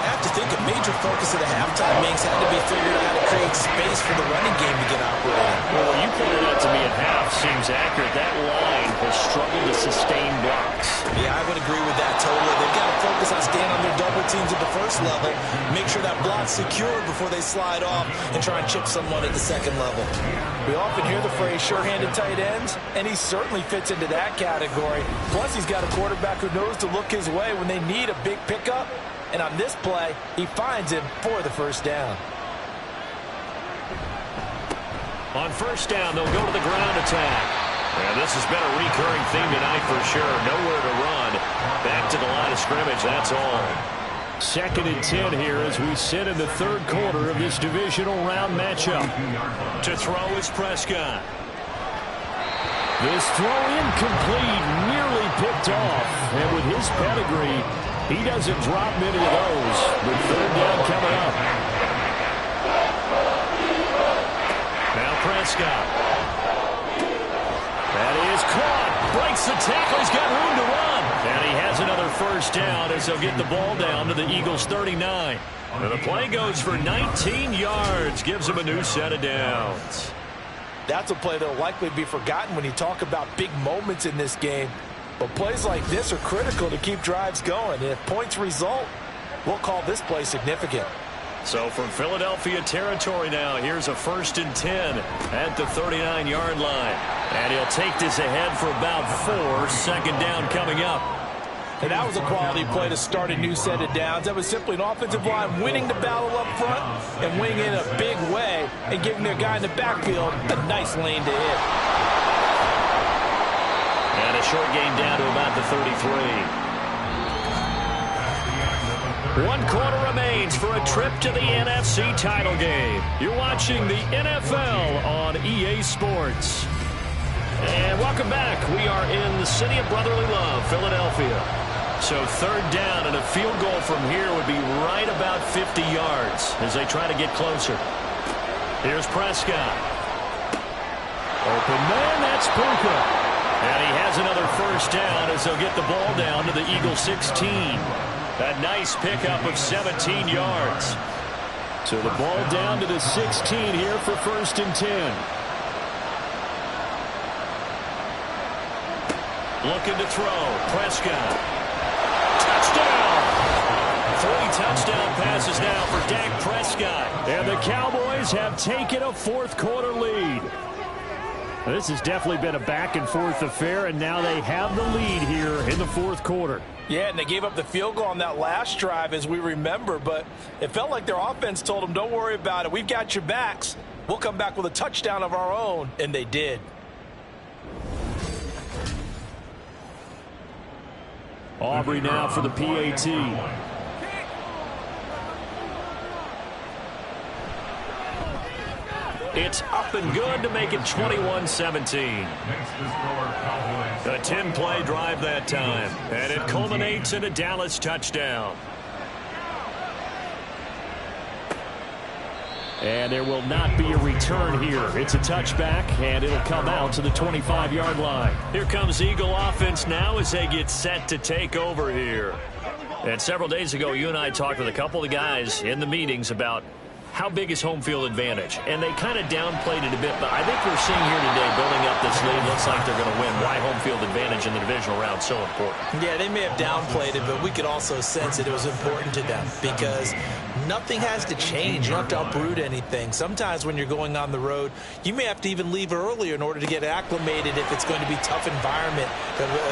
I have to think a major focus of the halftime makes had to be figuring out how to create space for the running game to get operating. Well, you pointed out to me at half seems accurate. That line has struggled to sustain blocks. Yeah, I would agree with that totally. They've got to focus on staying on their double teams at the first level, make sure that block's secured before they slide off and try and chip someone at the second level. We often hear the phrase sure-handed tight ends, and he certainly fits into that category. Plus, he's got a quarterback who knows to look his way when they need a big pickup. And on this play, he finds him for the first down. On first down, they'll go to the ground attack. And this has been a recurring theme tonight for sure. Nowhere to run. Back to the line of scrimmage, that's all. 2nd and 10 here as we sit in the 3rd quarter of this divisional round matchup. To throw is Prescott. This throw incomplete, nearly picked off. And with his pedigree, he doesn't drop many of those. But 3rd down coming up. Now Prescott. That is caught. Breaks the tackle. He's got room to run. And he has another 1st down as they'll get the ball down to the Eagles' 39. And the play goes for 19 yards. Gives them a new set of downs. That's a play that will likely be forgotten when you talk about big moments in this game. But plays like this are critical to keep drives going. And if points result, we'll call this play significant. So from Philadelphia territory now, here's a 1st and 10 at the 39-yard line. And he'll take this ahead for about 4. 2nd down coming up. And that was a quality play to start a new set of downs. That was simply an offensive line winning the battle up front and winning in a big way and giving their guy in the backfield a nice lane to hit. And a short gain down to about the 33. 1 quarter remains for a trip to the NFC title game. You're watching the NFL on EA Sports. And welcome back. We are in the city of brotherly love, Philadelphia. So 3rd down and a field goal from here would be right about 50 yards as they try to get closer. Here's Prescott. Open man, that's Puka. And he has another 1st down as they'll get the ball down to the Eagles' 16. A nice pickup of 17 yards. So the ball down to the 16 here for 1st and 10. Looking to throw. Prescott. Touchdown! 3 touchdown passes now for Dak Prescott. And the Cowboys have taken a 4th quarter lead. This has definitely been a back-and-forth affair, and now they have the lead here in the 4th quarter. Yeah, and they gave up the field goal on that last drive, as we remember, but it felt like their offense told them, don't worry about it. We've got your backs. We'll come back with a touchdown of our own, and they did. Aubrey now for the PAT. It's up and good to make it 21-17. A 10-play drive that time, and it culminates in a Dallas touchdown. And there will not be a return here. It's a touchback, and it'll come out to the 25-yard line. Here comes Eagle offense now as they get set to take over here. And several days ago, you and I talked with a couple of guys in the meetings about how big is home field advantage? And they kind of downplayed it a bit, but I think we're seeing here today, building up this lead, looks like they're going to win. Why home field advantage in the divisional round so important? Yeah, they may have downplayed it, but we could also sense that it was important to them because nothing has to change. You don't have to uproot anything. Sometimes when you're going on the road, you may have to even leave earlier in order to get acclimated if it's going to be a tough environment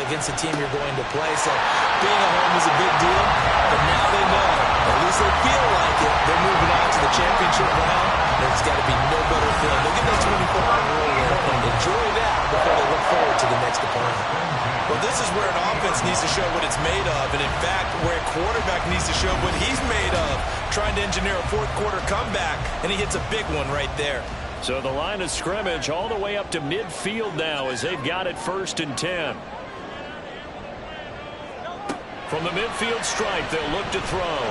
against the team you're going to play. So being at home is a big deal, but now they know, or at least they feel like it, they're moving on to the championship round. There's got to be no better feeling. They'll get that 24-hour rule and enjoy that before they look forward to the next opponent. Well, this is where an offense needs to show what it's made of, and in fact, where a quarterback needs to show what he's made of, trying to engineer a 4th quarter comeback, and he hits a big one right there. So the line of scrimmage all the way up to midfield now as they've got it 1st and 10. From the midfield stripe, they'll look to throw.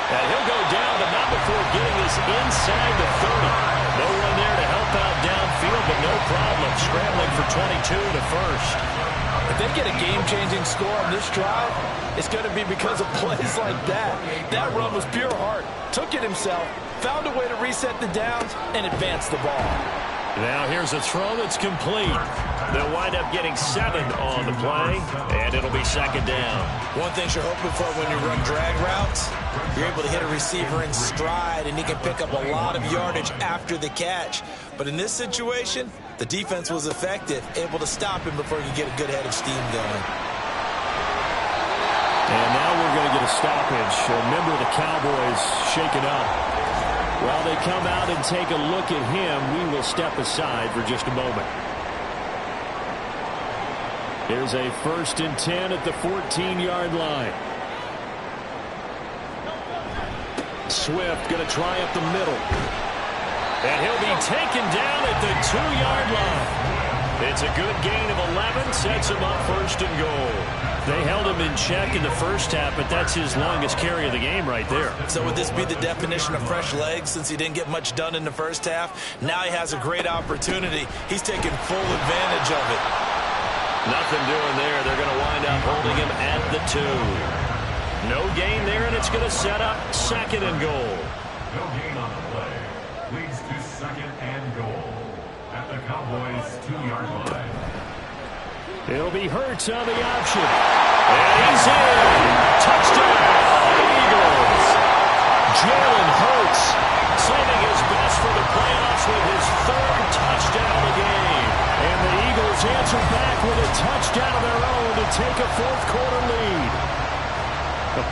And he'll go down, but not before getting this inside the 30. No one there to help out downfield, but no problem. Scrambling for 22 to first. If they get a game-changing score on this drive, it's going to be because of plays like that. That run was pure heart. Took it himself, found a way to reset the downs, and advance the ball. Now here's a throw that's complete. They'll wind up getting 7 on the play, and it'll be 2nd down. One thing you're hoping for when you run drag routes, you're able to hit a receiver in stride, and he can pick up a lot of yardage after the catch. But in this situation, the defense was effective, able to stop him before he could get a good head of steam going. And now we're going to get a stoppage. A member of the Cowboys shaken up. While they come out and take a look at him, we will step aside for just a moment. Here's a 1st and 10 at the 14-yard line. Swift going to try up the middle. And he'll be taken down at the 2-yard line. It's a good gain of 11, sets him up 1st and goal. They held him in check in the first half, but that's his longest carry of the game right there. So would this be the definition of fresh legs since he didn't get much done in the first half? Now he has a great opportunity. He's taking full advantage of it. Nothing doing there. They're going to wind up holding him at the 2. No gain there, and it's going to set up 2nd and goal. No gain on the play. Leads to 2nd and goal at the Cowboys' 2-yard line. It'll be Hurts on the option. And he's in. Touchdown, Eagles. Jalen Hurts saving his best for the playoffs with his 3rd touchdown of the game. And the Eagles answer back with a touchdown of their own to take a 4th-quarter lead.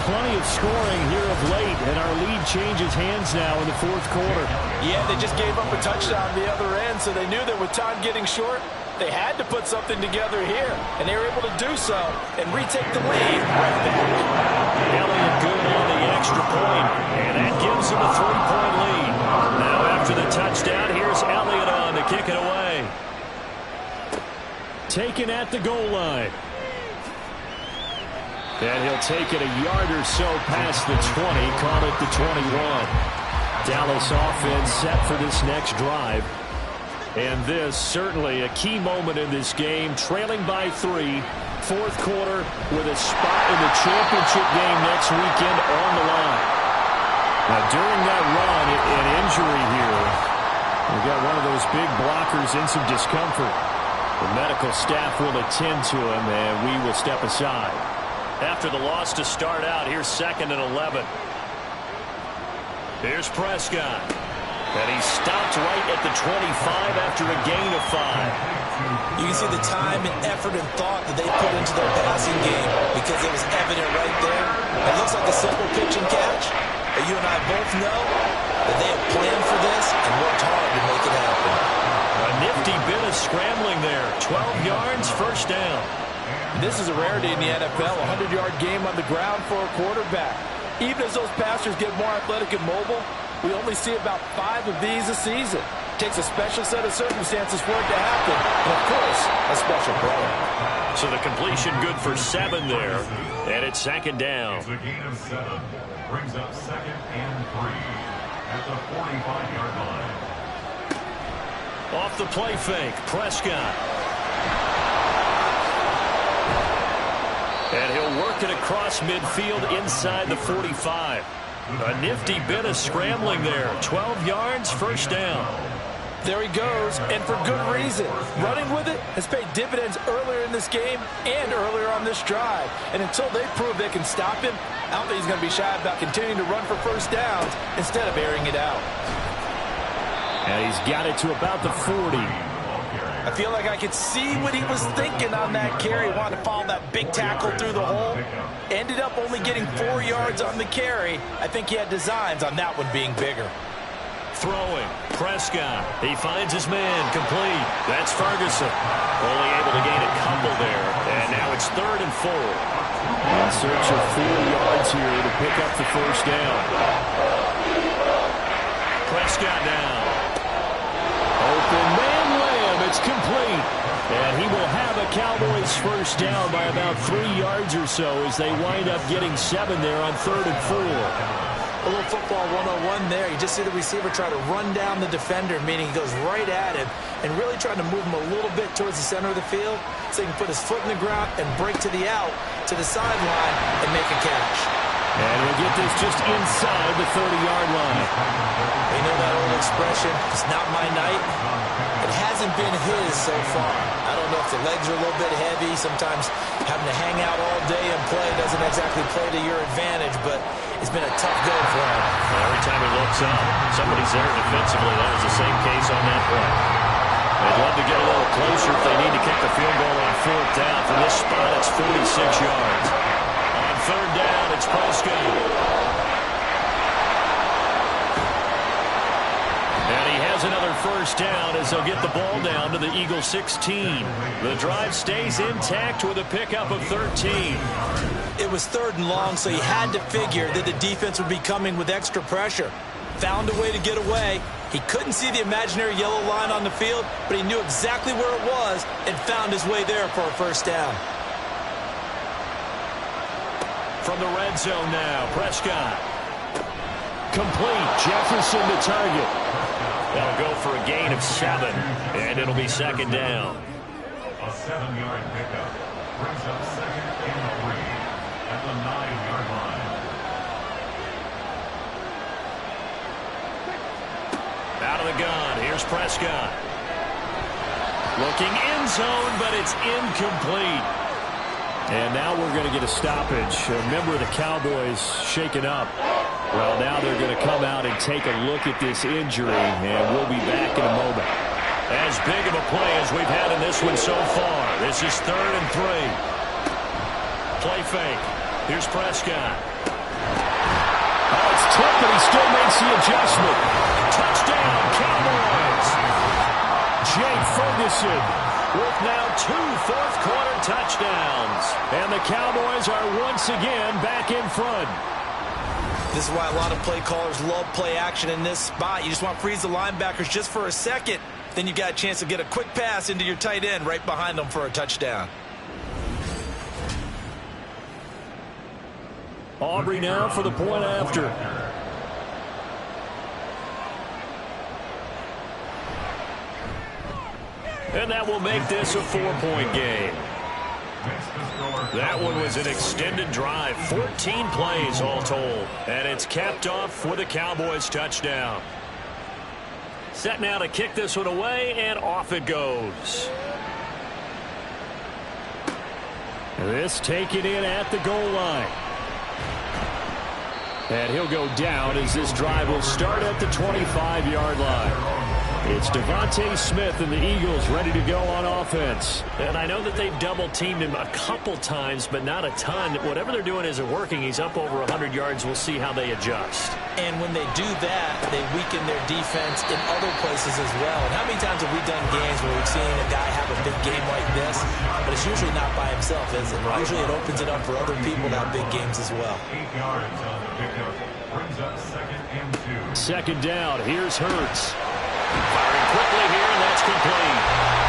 Plenty of scoring here of late, and our lead changes hands now in the 4th quarter. Yeah, they just gave up a touchdown on the other end, so they knew that with time getting short, they had to put something together here, and they were able to do so and retake the lead right back. Elliott good on the extra point, and that gives them a 3-point lead. Now after the touchdown, here's Elliott on to kick it away. Taken at the goal line. And he'll take it a yard or so past the 20, call it the 21. Dallas offense set for this next drive. And this certainly a key moment in this game, trailing by 3, 4th quarter with a spot in the championship game next weekend on the line. Now during that run, an injury here. We've got one of those big blockers in some discomfort. The medical staff will attend to him, and we will step aside. After the loss to start out, here's 2nd and 11. Here's Prescott. And he stopped right at the 25 after a gain of 5. You can see the time and effort and thought that they put into their passing game because it was evident right there. It looks like a simple pitch and catch, but you and I both know that they have planned for this and worked hard to make it happen. A nifty bit of scrambling there. 12 yards, 1st down. This is a rarity in the NFL, a 100-yard game on the ground for a quarterback. Even as those passers get more athletic and mobile, we only see about 5 of these a season. It takes a special set of circumstances for it to happen, and of course, a special player. So the completion good for 7 there, and it's 2nd down. It's a gain of 7. Brings up 2nd and 3 at the 45-yard line. Off the play fake, Prescott. And he'll work it across midfield inside the 45. A nifty bit of scrambling there. 12 yards, 1st down. There he goes, and for good reason. Running with it has paid dividends earlier in this game and earlier on this drive. And until they prove they can stop him, I don't think he's going to be shy about continuing to run for 1st downs instead of airing it out. And he's got it to about the 40. I feel like I could see what he was thinking on that carry. Wanted to follow that big tackle through the hole. Ended up only getting 4 yards on the carry. I think he had designs on that one being bigger. Throwing, Prescott. He finds his man, complete. That's Ferguson. Only able to gain a couple there. And now it's 3rd and 4. In search of 4 yards here to pick up the 1st down. Prescott now. Open man Lamb. It's complete. And he will have a Cowboys 1st down by about 3 yards or so as they wind up getting 7 there on 3rd and 4. A little football 101 there. You just see the receiver try to run down the defender, meaning he goes right at him and really trying to move him a little bit towards the center of the field so he can put his foot in the ground and break to the out, to the sideline, and make a catch. And he'll get this just inside the 30-yard line. You know that old expression, it's not my night. It hasn't been his so far. I don't know if the legs are a little bit heavy. Sometimes having to hang out all day and play doesn't exactly play to your advantage, but it's been a tough go for him. Every time he looks up, somebody's there defensively. That was the same case on that play. They'd love to get a little closer if they need to kick the field goal on 4th down. From this spot, it's 46 yards. On 3rd down, it's Prescott. first down as they'll get the ball down to the Eagles 16. The drive stays intact with a pickup of 13. It was 3rd and long, so he had to figure that the defense would be coming with extra pressure. Found a way to get away. He couldn't see the imaginary yellow line on the field, but he knew exactly where it was and found his way there for a first down. From the red zone now, Prescott. Complete. Jefferson to target. They'll go for a gain of 7, and it'll be 2nd down. A 7-yard pickup brings up 2nd and 3 at the 9-yard line. Out of the gun. Here's Prescott. Looking end zone, but it's incomplete. And now we're going to get a stoppage. A member of the Cowboys shaken up. Well, now they're going to come out and take a look at this injury, and we'll be back in a moment. As big of a play as we've had in this one so far. This is 3rd and 3. Play fake. Here's Prescott. Oh, it's tipped, but he still makes the adjustment. Touchdown, Cowboys! Jake Ferguson with now 2 fourth-quarter touchdowns. And the Cowboys are once again back in front. This is why a lot of play callers love play action in this spot. You just want to freeze the linebackers just for a second. Then you got a chance to get a quick pass into your tight end right behind them for a touchdown. Aubrey now for the point after. And that will make this a 4-point game. That one was an extended drive, 14 plays all told. And it's capped off with a Cowboys touchdown. Set now to kick this one away, and off it goes. This taken in at the goal line. And he'll go down as this drive will start at the 25-yard line. It's Devontae Smith and the Eagles ready to go on offense. And I know that they've double-teamed him a couple times, but not a ton. Whatever they're doing isn't working. He's up over 100 yards. We'll see how they adjust. And when they do that, they weaken their defense in other places as well. And how many times have we done games where we've seen a guy have a big game like this, but it's usually not by himself, is it? Usually it opens it up for other people to have big games as well. 8 yards on the pickup brings up 2nd and 2. 2nd down. Here's Hurts. Firing quickly here, and that's complete.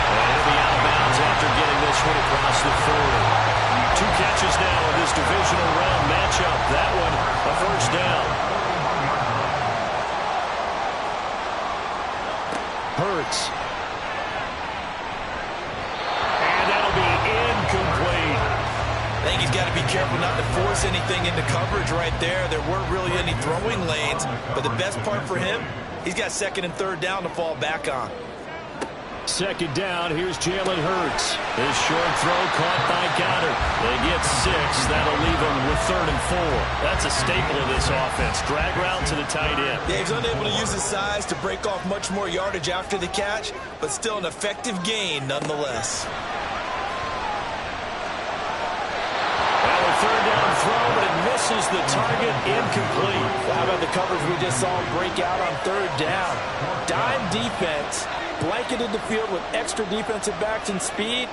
And he'll be out of bounds after getting this one across the 40. 2 catches now in this divisional round matchup. That one, a first down. Hurts. And that'll be incomplete. I think he's got to be careful not to force anything into coverage right there. There weren't really any throwing lanes, but the best part for him, he's got 2nd and 3rd down to fall back on. 2nd down, here's Jalen Hurts. His short throw caught by Goddard. They get 6. That'll leave them with 3rd and 4. That's a staple of this offense. Drag route to the tight end. Yeah, he's unable to use his size to break off much more yardage after the catch, but still an effective gain nonetheless. Now a 3rd down throw, but it misses the target, incomplete. How about the coverage we just saw him break out on 3rd down? Dime defense, blanketed the field with extra defensive backs and speed,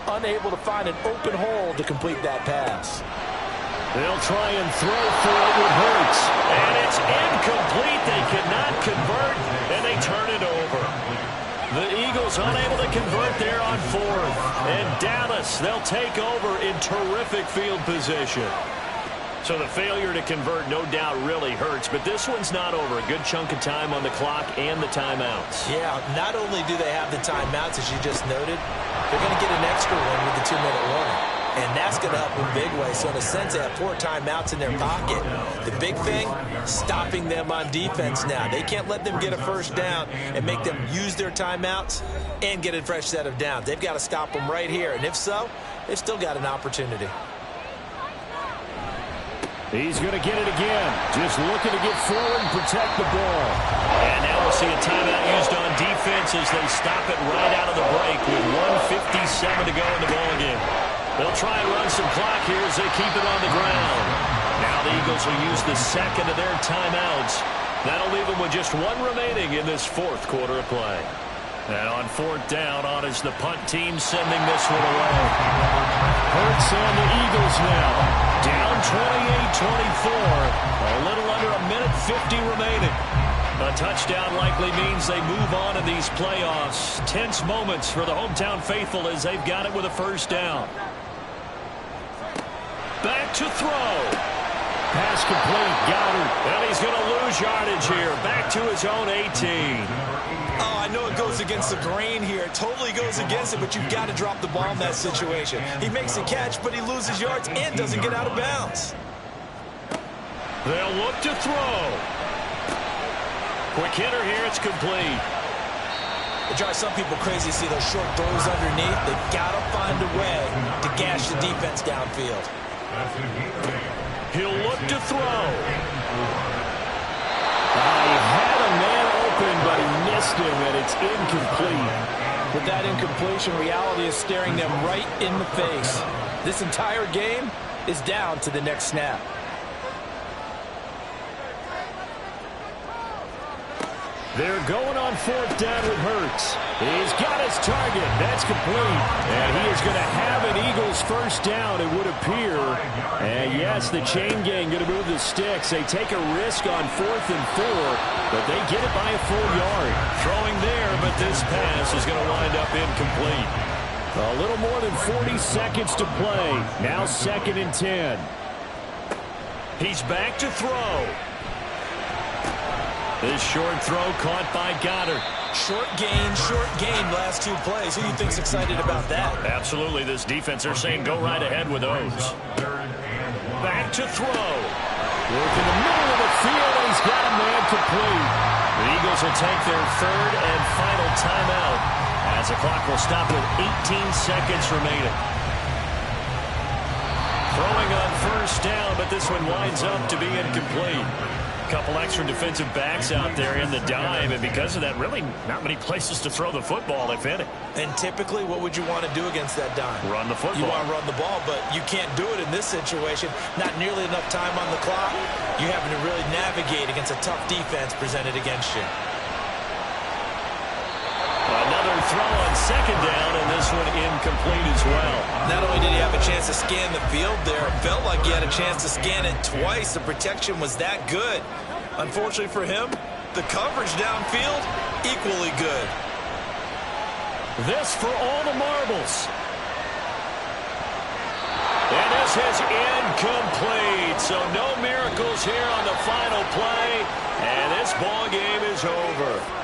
unable to find an open hole to complete that pass. They'll try and throw for it with Hurts. And it's incomplete. They cannot convert, and they turn it over. The Eagles unable to convert there on 4th. And Dallas, they'll take over in terrific field position. So the failure to convert, no doubt, really hurts. But this one's not over. A good chunk of time on the clock and the timeouts. Yeah, not only do they have the timeouts, as you just noted, they're going to get an extra one with the 2-minute warning. And that's going to help in big way. So in a sense, they have 4 timeouts in their pocket. The big thing, stopping them on defense now. They can't let them get a first down and make them use their timeouts and get a fresh set of downs. They've got to stop them right here. And if so, they've still got an opportunity. He's going to get it again. Just looking to get forward and protect the ball. And now we'll see a timeout used on defense as they stop it right out of the break with 1:57 to go in the ballgame. They'll try and run some clock here as they keep it on the ground. Now the Eagles will use the second of their timeouts That'll leave them with just one remaining in this fourth quarter of play. And on fourth down, on is the punt team sending this one away. Hurts and the Eagles now. Down 28-24. A little under a minute 50 remaining. A touchdown likely means they move on in these playoffs. Tense moments for the hometown faithful as they've got it with a first down. Back to throw. Pass complete. Goddard. And he's going to lose yardage here. Back to his own 18. Oh, I know it goes against the grain here. It totally goes against it, but you've got to drop the ball in that situation. He makes a catch, but he loses yards and doesn't get out of bounds. They'll look to throw. Quick hitter here. It's complete. It drives some people crazy to see those short throws underneath. They've got to find a way to gash the defense downfield. He'll look to throw. He had a man open, but he missed him, and it's incomplete. With that incompletion, reality is staring them right in the face. This entire game is down to the next snap. They're going on fourth down with Hurts. He's got his target. That's complete. And he is going to have an Eagles first down, it would appear. And yes, the chain gang going to move the sticks. They take a risk on 4th and 4, but they get it by a full yard. Throwing there, but this pass is going to wind up incomplete. A little more than 40 seconds to play. Now 2nd and 10. He's back to throw. This short throw caught by Goddard. Short gain last 2 plays. Who do you think's excited about that? Absolutely. This defense are saying go right ahead with those. Back to throw. Work in the middle of the field, and he's got a man complete. The Eagles will take their 3rd and final timeout as the clock will stop with 18 seconds remaining. Throwing on first down, but this one winds up to be incomplete. Couple extra defensive backs out there in the dime, and because of that, really not many places to throw the football, if any. And typically, what would you want to do against that dime? Run the football. You want to run the ball, but you can't do it in this situation. Not nearly enough time on the clock. You're having to really navigate against a tough defense presented against you. Another throw on 2nd down, and this one incomplete as well. Not only did he have a chance to scan the field there, it felt like he had a chance to scan it twice. The protection was that good. Unfortunately for him, the coverage downfield, equally good. This for all the marbles. And this is incomplete. So no miracles here on the final play, and this ball game is over.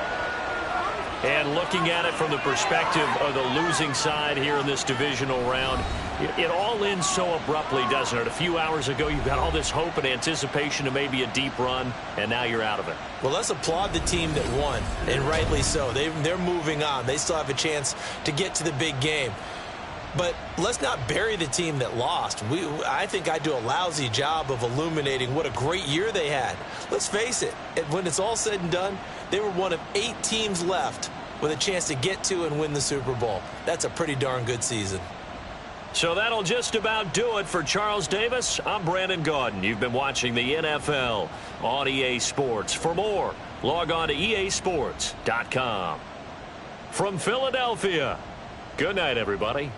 And looking at it from the perspective of the losing side here in this divisional round, it all ends so abruptly, doesn't it? A few hours ago, you got all this hope and anticipation of maybe a deep run, and now you're out of it. Well, let's applaud the team that won, and rightly so. They're moving on. They still have a chance to get to the big game. But let's not bury the team that lost. I think I do a lousy job of illuminating what a great year they had. Let's face it, when it's all said and done, they were one of 8 teams left with a chance to get to and win the Super Bowl. That's a pretty darn good season. So that'll just about do it for Charles Davis. I'm Brandon Gaudin. You've been watching the NFL on EA Sports. For more, log on to easports.com. From Philadelphia, good night, everybody.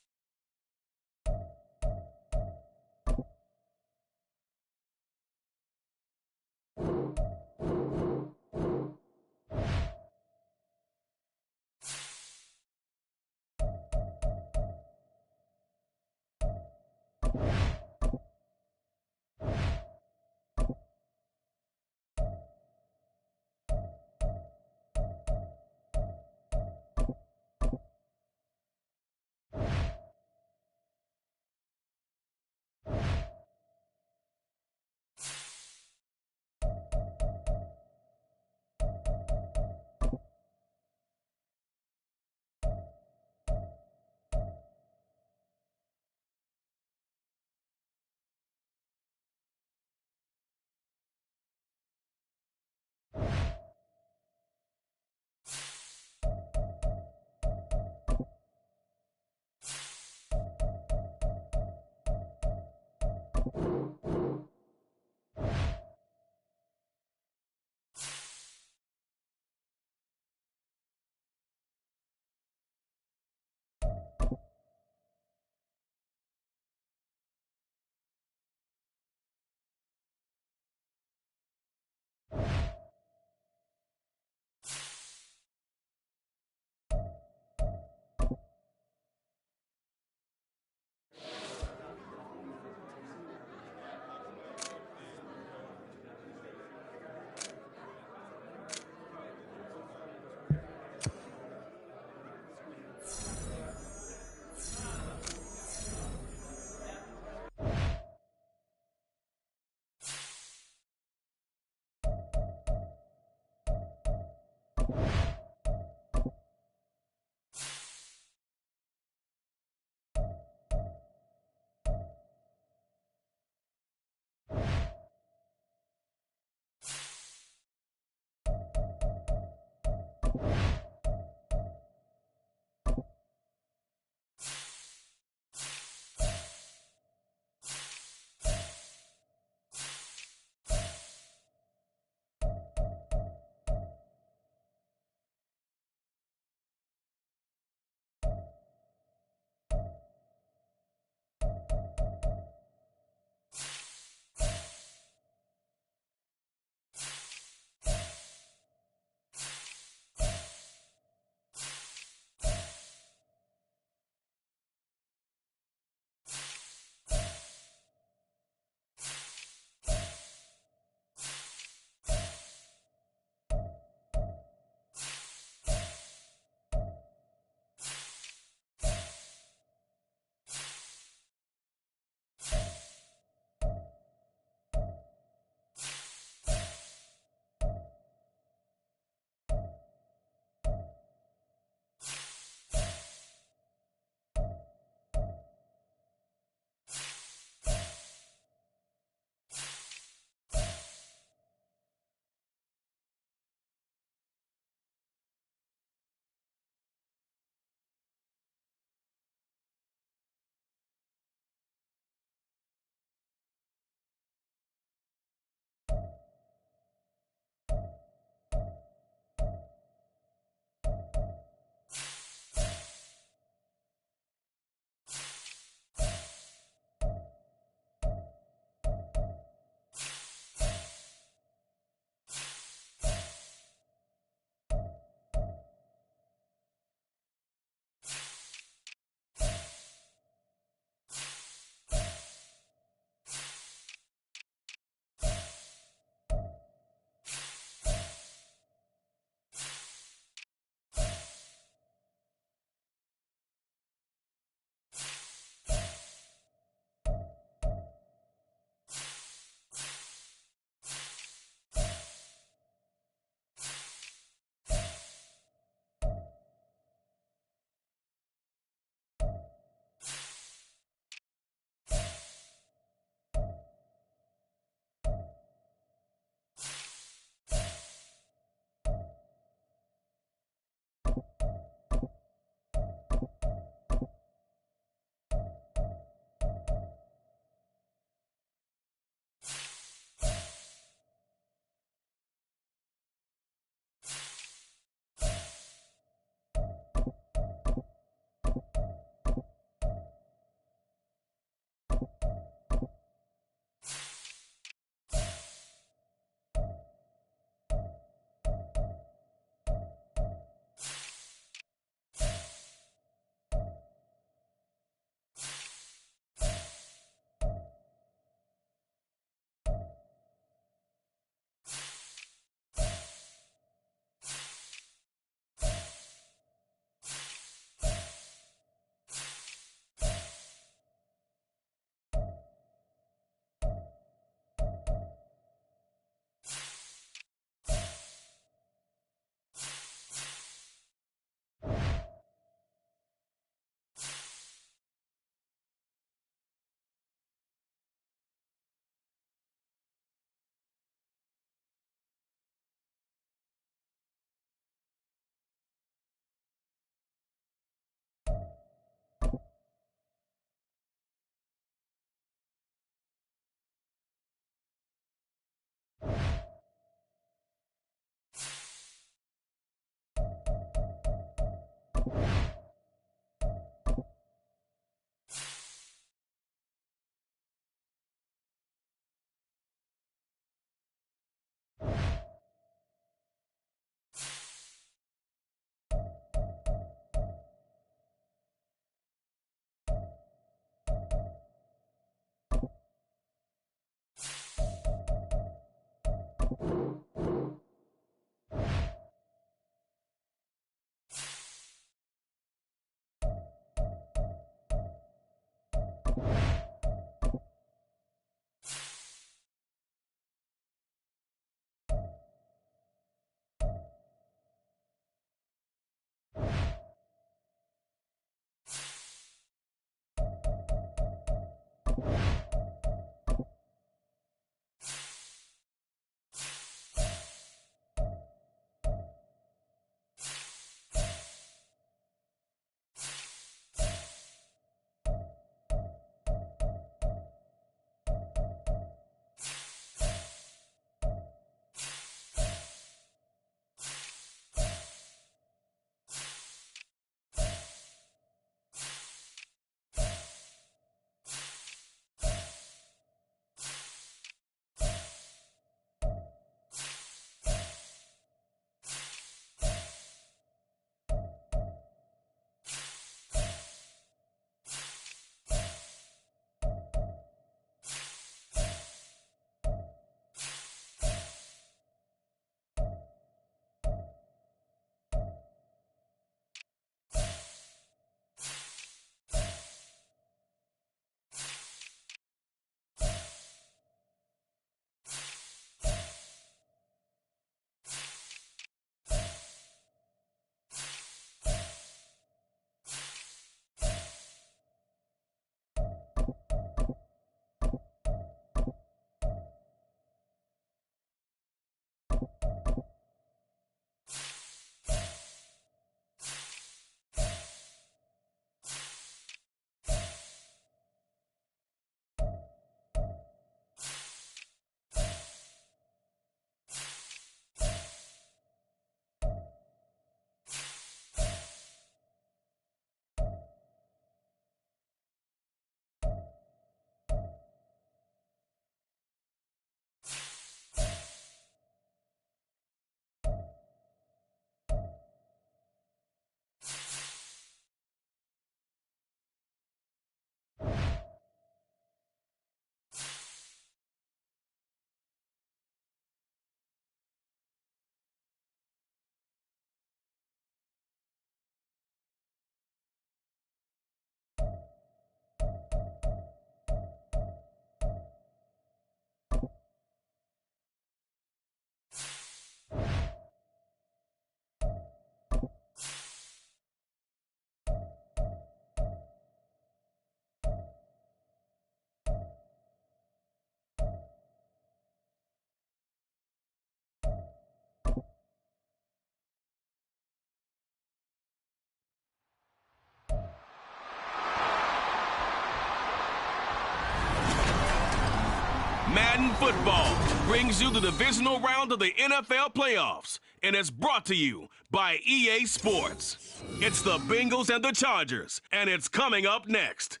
Madden football brings you the divisional round of the NFL playoffs, and it's brought to you by EA Sports. It's the Bengals and the Chargers, and it's coming up next.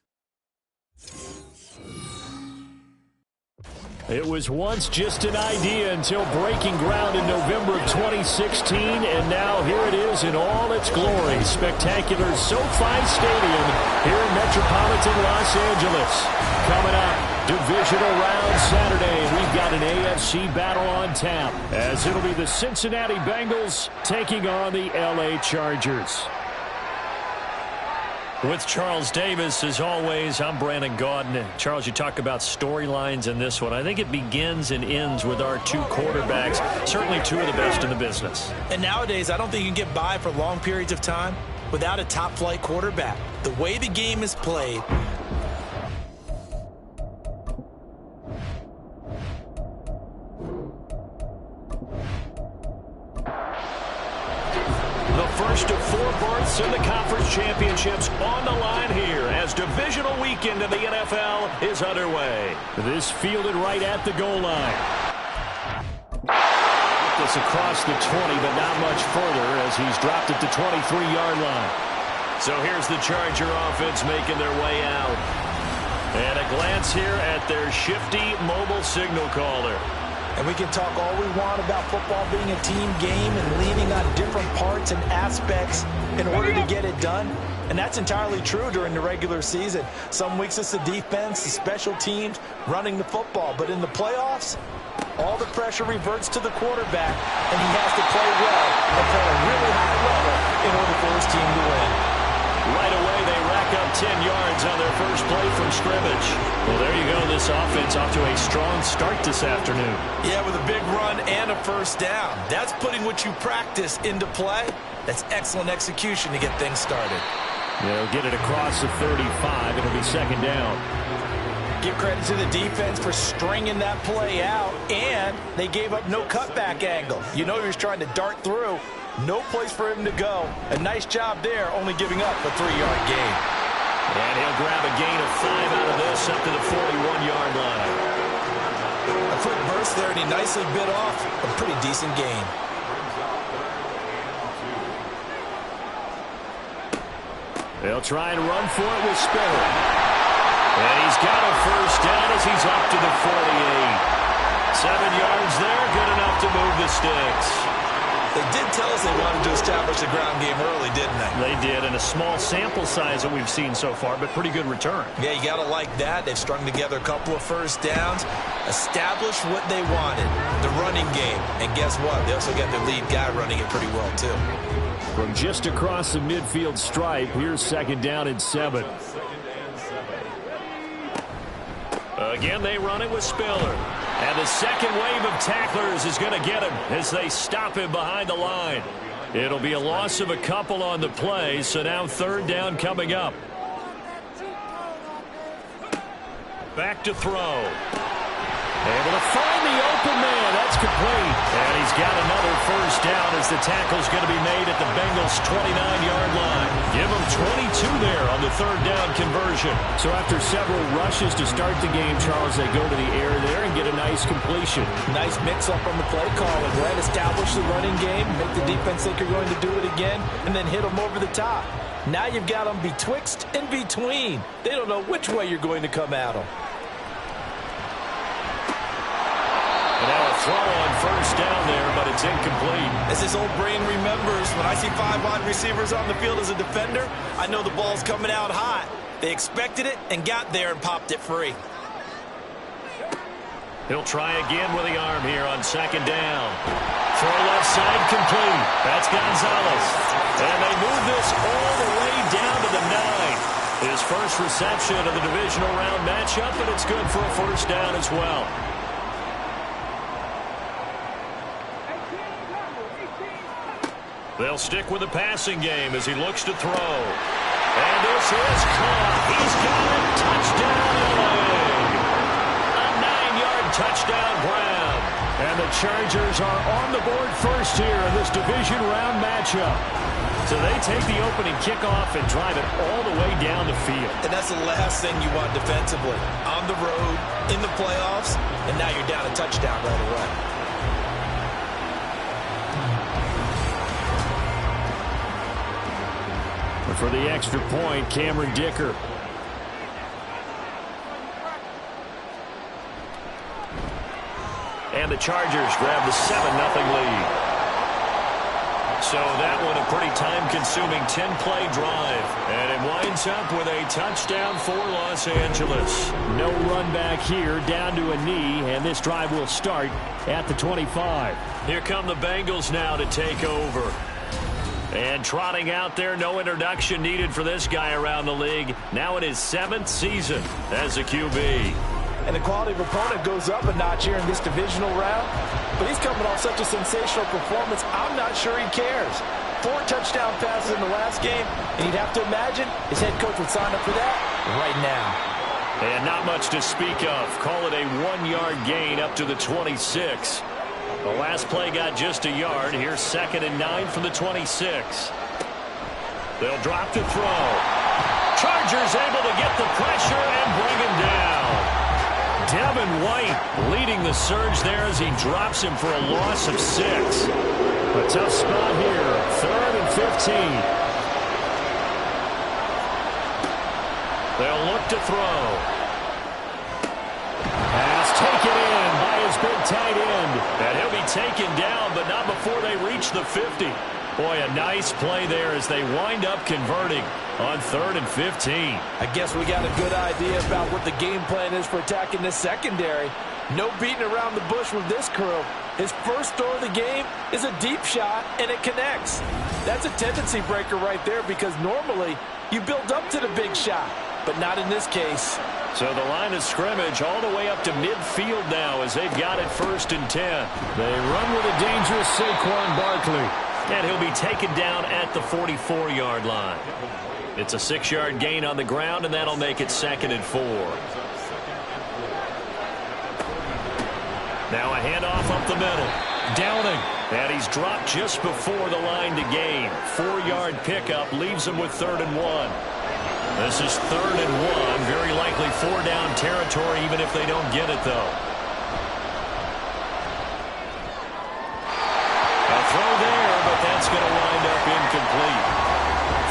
It was once just an idea until breaking ground in November of 2016, and now here it is in all its glory. Spectacular SoFi Stadium here in metropolitan Los Angeles. Coming up, divisional round Saturday. We've got an AFC battle on tap, as it'll be the Cincinnati Bengals taking on the LA Chargers. With Charles Davis, as always, I'm Brandon Gaudin. Charles, you talk about storylines in this one. I think it begins and ends with our two quarterbacks, certainly two of the best in the business. And nowadays, I don't think you can get by for long periods of time without a top-flight quarterback. The way the game is played, first of four berths in the conference championships on the line here as divisional weekend in the NFL is underway. This fielded right at the goal line. This across the 20, but not much further as he's dropped at the 23-yard line. So here's the Charger offense making their way out. And a glance here at their shifty mobile signal caller. And we can talk all we want about football being a team game and leaning on different parts and aspects in order to get it done. And that's entirely true during the regular season. Some weeks it's the defense, the special teams, running the football. But in the playoffs, all the pressure reverts to the quarterback, and he has to play well and play at a really high level in order for his team to win. Right away, they rack up 10 yards on their first play from scrimmage. Well, there you go. This offense off to a strong start this afternoon. Yeah, with a big run and a first down. That's putting what you practice into play. That's excellent execution to get things started. They'll get it across the 35. It'll be second down. Give credit to the defense for stringing that play out, and they gave up no cutback angle. You know he was trying to dart through. No place for him to go. A nice job there, only giving up a 3-yard gain. And he'll grab a gain of 5 out of this up to the 41-yard line. A quick burst there, and he nicely bit off a pretty decent gain. They'll try and run for it with Spiller. And he's got a first down as he's up to the 48. 7 yards there, good enough to move the sticks. They did tell us they wanted to establish the ground game early, didn't they? They did, and a small sample size that we've seen so far, but pretty good return. Yeah, you got to like that. They've strung together a couple of first downs, established what they wanted, the running game. And guess what? They also got their lead guy running it pretty well, too. From just across the midfield stripe, here's second down and 7. Again, they run it with Spiller. And the second wave of tacklers is going to get him as they stop him behind the line. It'll be a loss of a couple on the play, so now third down coming up. Back to throw. Able to find the open man. That's complete. And he's got another first down as the tackle's going to be made at the Bengals' 29-yard line. Give them 22 there on the third down conversion. So after several rushes to start the game, Charles, they go to the air there and get a nice completion. Nice mix-up on the play calling. Right, establish the running game, make the defense think you're going to do it again, and then hit them over the top. Now you've got them betwixt and between. They don't know which way you're going to come at them. And now a throw on first down there, but it's incomplete. As his old brain remembers, when I see 5 wide receivers on the field as a defender, I know the ball's coming out hot. They expected it and got there and popped it free. He'll try again with the arm here on second down. Throw left side complete. That's Gonzalez. And they move this all the way down to the 9. His first reception of the divisional round matchup, and it's good for a first down as well. They'll stick with the passing game as he looks to throw. And this is caught. He's got it. Touchdown, LA. A 9-yard touchdown grab. And the Chargers are on the board first here in this division round matchup. So they take the opening kickoff and drive it all the way down the field. And that's the last thing you want defensively. On the road, in the playoffs, and now you're down a touchdown right away. For the extra point, Cameron Dicker. And the Chargers grab the 7-0 lead. So that one a pretty time-consuming 10-play drive. And it winds up with a touchdown for Los Angeles. No run back here, down to a knee, and this drive will start at the 25. Here come the Bengals now to take over. And trotting out there, no introduction needed for this guy around the league. Now in his 7th season as a QB. And the quality of opponent goes up a notch here in this divisional round. But he's coming off such a sensational performance, I'm not sure he cares. 4 touchdown passes in the last game, and you'd have to imagine his head coach would sign up for that right now. And not much to speak of. Call it a 1-yard gain up to the 26. The last play got just a yard. Here's 2nd and 9 from the 26. They'll drop to throw. Chargers able to get the pressure and bring him down. Devin White leading the surge there as he drops him for a loss of 6. A tough spot here. 3rd and 15. They'll look to throw. Pass taken in by his big tight end. And he'll be taken down, but not before they reach the 50. Boy, a nice play there as they wind up converting on 3rd and 15. I guess we got a good idea about what the game plan is for attacking this secondary. No beating around the bush with this crew. His first throw of the game is a deep shot, and it connects. That's a tendency breaker right there because normally you build up to the big shot, but not in this case. So the line of scrimmage all the way up to midfield now as they've got it 1st and 10. They run with a dangerous Saquon Barkley. And he'll be taken down at the 44-yard line. It's a 6-yard gain on the ground, and that'll make it 2nd and 4. Now a handoff up the middle. Downing. And he's dropped just before the line to gain. 4-yard pickup leaves him with 3rd and 1. This is 3rd and 1. Very likely 4-down territory, even if they don't get it, though. A throw there, but that's going to wind up incomplete.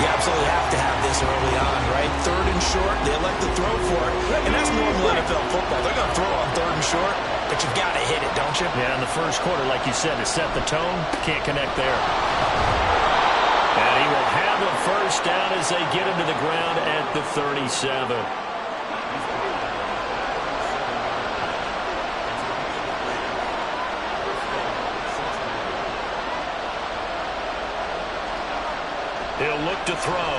You absolutely have to have this early on, right? 3rd and short, they elect to throw for it. And that's normal NFL football. They're going to throw on 3rd and short, but you've got to hit it, don't you? Yeah, in the first quarter, like you said, to set the tone, can't connect there. And he will have a 1st down as they get him to the ground at the 37. He'll look to throw.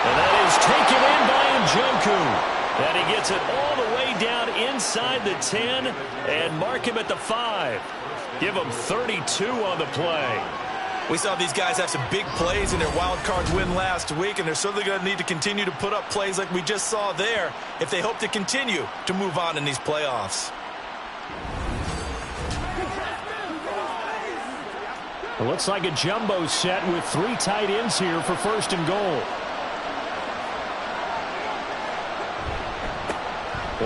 And that is taken in by Njoku. And he gets it all the way down inside the 10 and mark him at the 5. Give him 32 on the play. We saw these guys have some big plays in their wild card win last week, and they're certainly going to need to continue to put up plays like we just saw there if they hope to continue to move on in these playoffs. It looks like a jumbo set with 3 tight ends here for 1st and goal.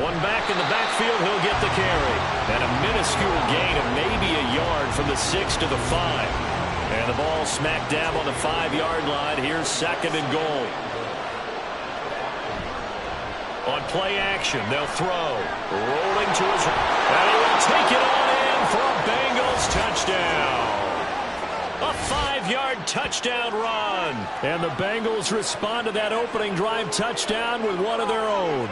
One back in the backfield, he'll get the carry. And a minuscule gain of maybe a yard from the 6 to the 5. And the ball smack dab on the 5-yard line. Here's 2nd and goal. On play action, they'll throw. Rolling to his right. And he will take it on in for a Bengals touchdown. A 5-yard touchdown run. And the Bengals respond to that opening drive touchdown with one of their own.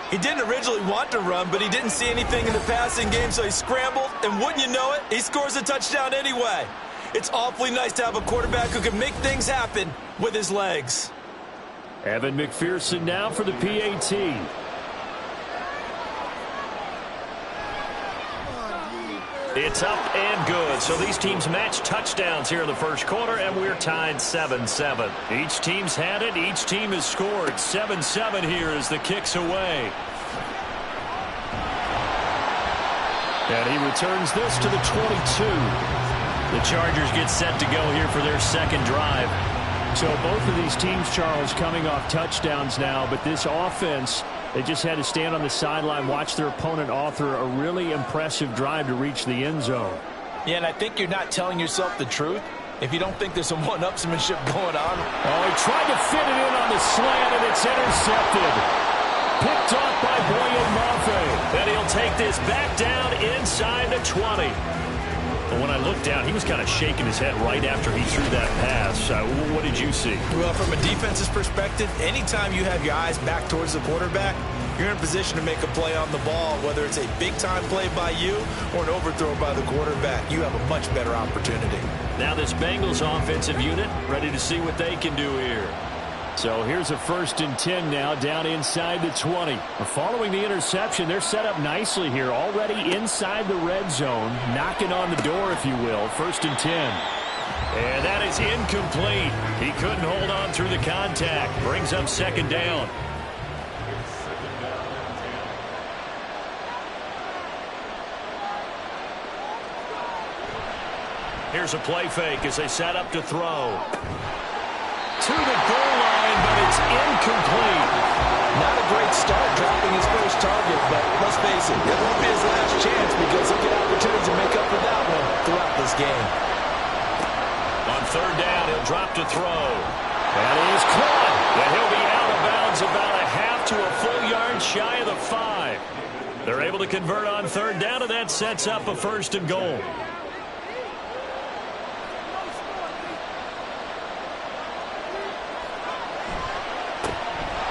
He didn't originally want to run, but he didn't see anything in the passing game, so he scrambled, and wouldn't you know it, he scores a touchdown anyway. It's awfully nice to have a quarterback who can make things happen with his legs. Evan McPherson now for the PAT. It's up and good. So these teams match touchdowns here in the first quarter, and we're tied 7-7. Each team's had it. Each team has scored. 7-7 here as the kick's away. And he returns this to the 22. The Chargers get set to go here for their 2nd drive. So both of these teams, Charles, coming off touchdowns now, but this offense, they just had to stand on the sideline, watch their opponent author a really impressive drive to reach the end zone. Yeah, and I think you're not telling yourself the truth if you don't think there's some one-upsmanship going on. Oh, he tried to fit it in on the slant, and it's intercepted. Picked off by Boyan Mafe. And he'll take this back down inside the 20. But when I looked down, he was kind of shaking his head right after he threw that pass. What did you see? Well, from a defense's perspective, anytime you have your eyes back towards the quarterback, you're in a position to make a play on the ball, whether it's a big-time play by you or an overthrow by the quarterback. You have a much better opportunity. Now this Bengals offensive unit ready to see what they can do here. So here's a 1st and 10 now down inside the 20. Following the interception, they're set up nicely here, already inside the red zone, knocking on the door, if you will. 1st and 10. And that is incomplete. He couldn't hold on through the contact. Brings up 2nd down. Here's a play fake as they set up to throw. To the goal line, but it's incomplete. Not a great start dropping his first target, but let's face it, it won't be his last chance because he'll get opportunities to make up for that one throughout this game. On 3rd down, he'll drop to throw. And he is caught. And he'll be out of bounds about a half to a full yard shy of the 5. They're able to convert on third down, and that sets up a 1st and goal.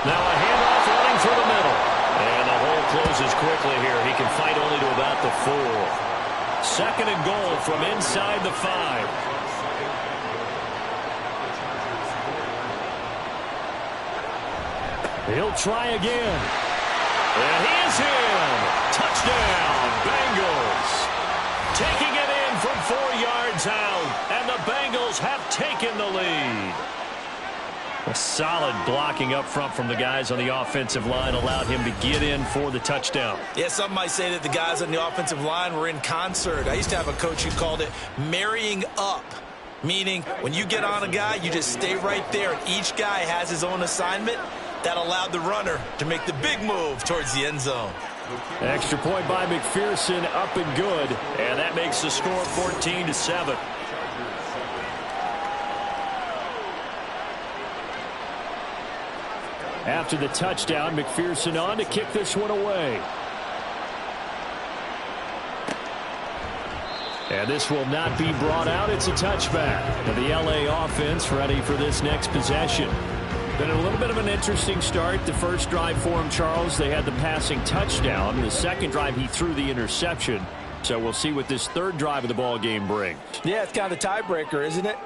Now a handoff running through the middle. And the hole closes quickly here. He can fight only to about the 4. 2nd and goal from inside the 5. He'll try again. And he is in. Touchdown, Bengals. Taking it in from 4 yards out. And the Bengals have taken the lead. A solid blocking up front from the guys on the offensive line allowed him to get in for the touchdown. Yeah, some might say that the guys on the offensive line were in concert. I used to have a coach who called it marrying up, meaning when you get on a guy, you just stay right there, and each guy has his own assignment. That allowed the runner to make the big move towards the end zone. Extra point by McPherson, up and good, and that makes the score 14-7. After the touchdown, McPherson on to kick this one away. And this will not be brought out. It's a touchback. And the LA offense ready for this next possession. Been a little bit of an interesting start. The first drive for him, Charles, they had the passing touchdown. The second drive, he threw the interception. So we'll see what this third drive of the ball game brings. Yeah, it's kind of the tiebreaker, isn't it?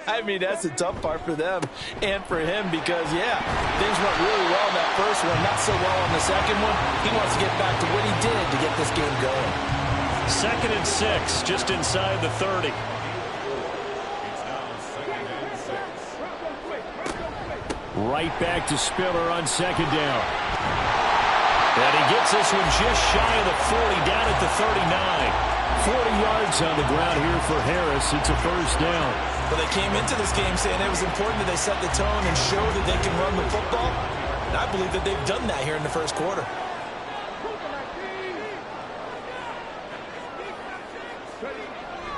I mean, that's the tough part for them and for him because, yeah, things went really well in that first one, not so well on the second one. He wants to get back to what he did to get this game going. 2nd and 6, just inside the 30. Right back to Spiller on 2nd down. And he gets this one just shy of the 40, down at the 39. 40 yards on the ground here for Harris. It's a 1st down. Well, they came into this game saying it was important that they set the tone and show that they can run the football. And I believe that they've done that here in the first quarter.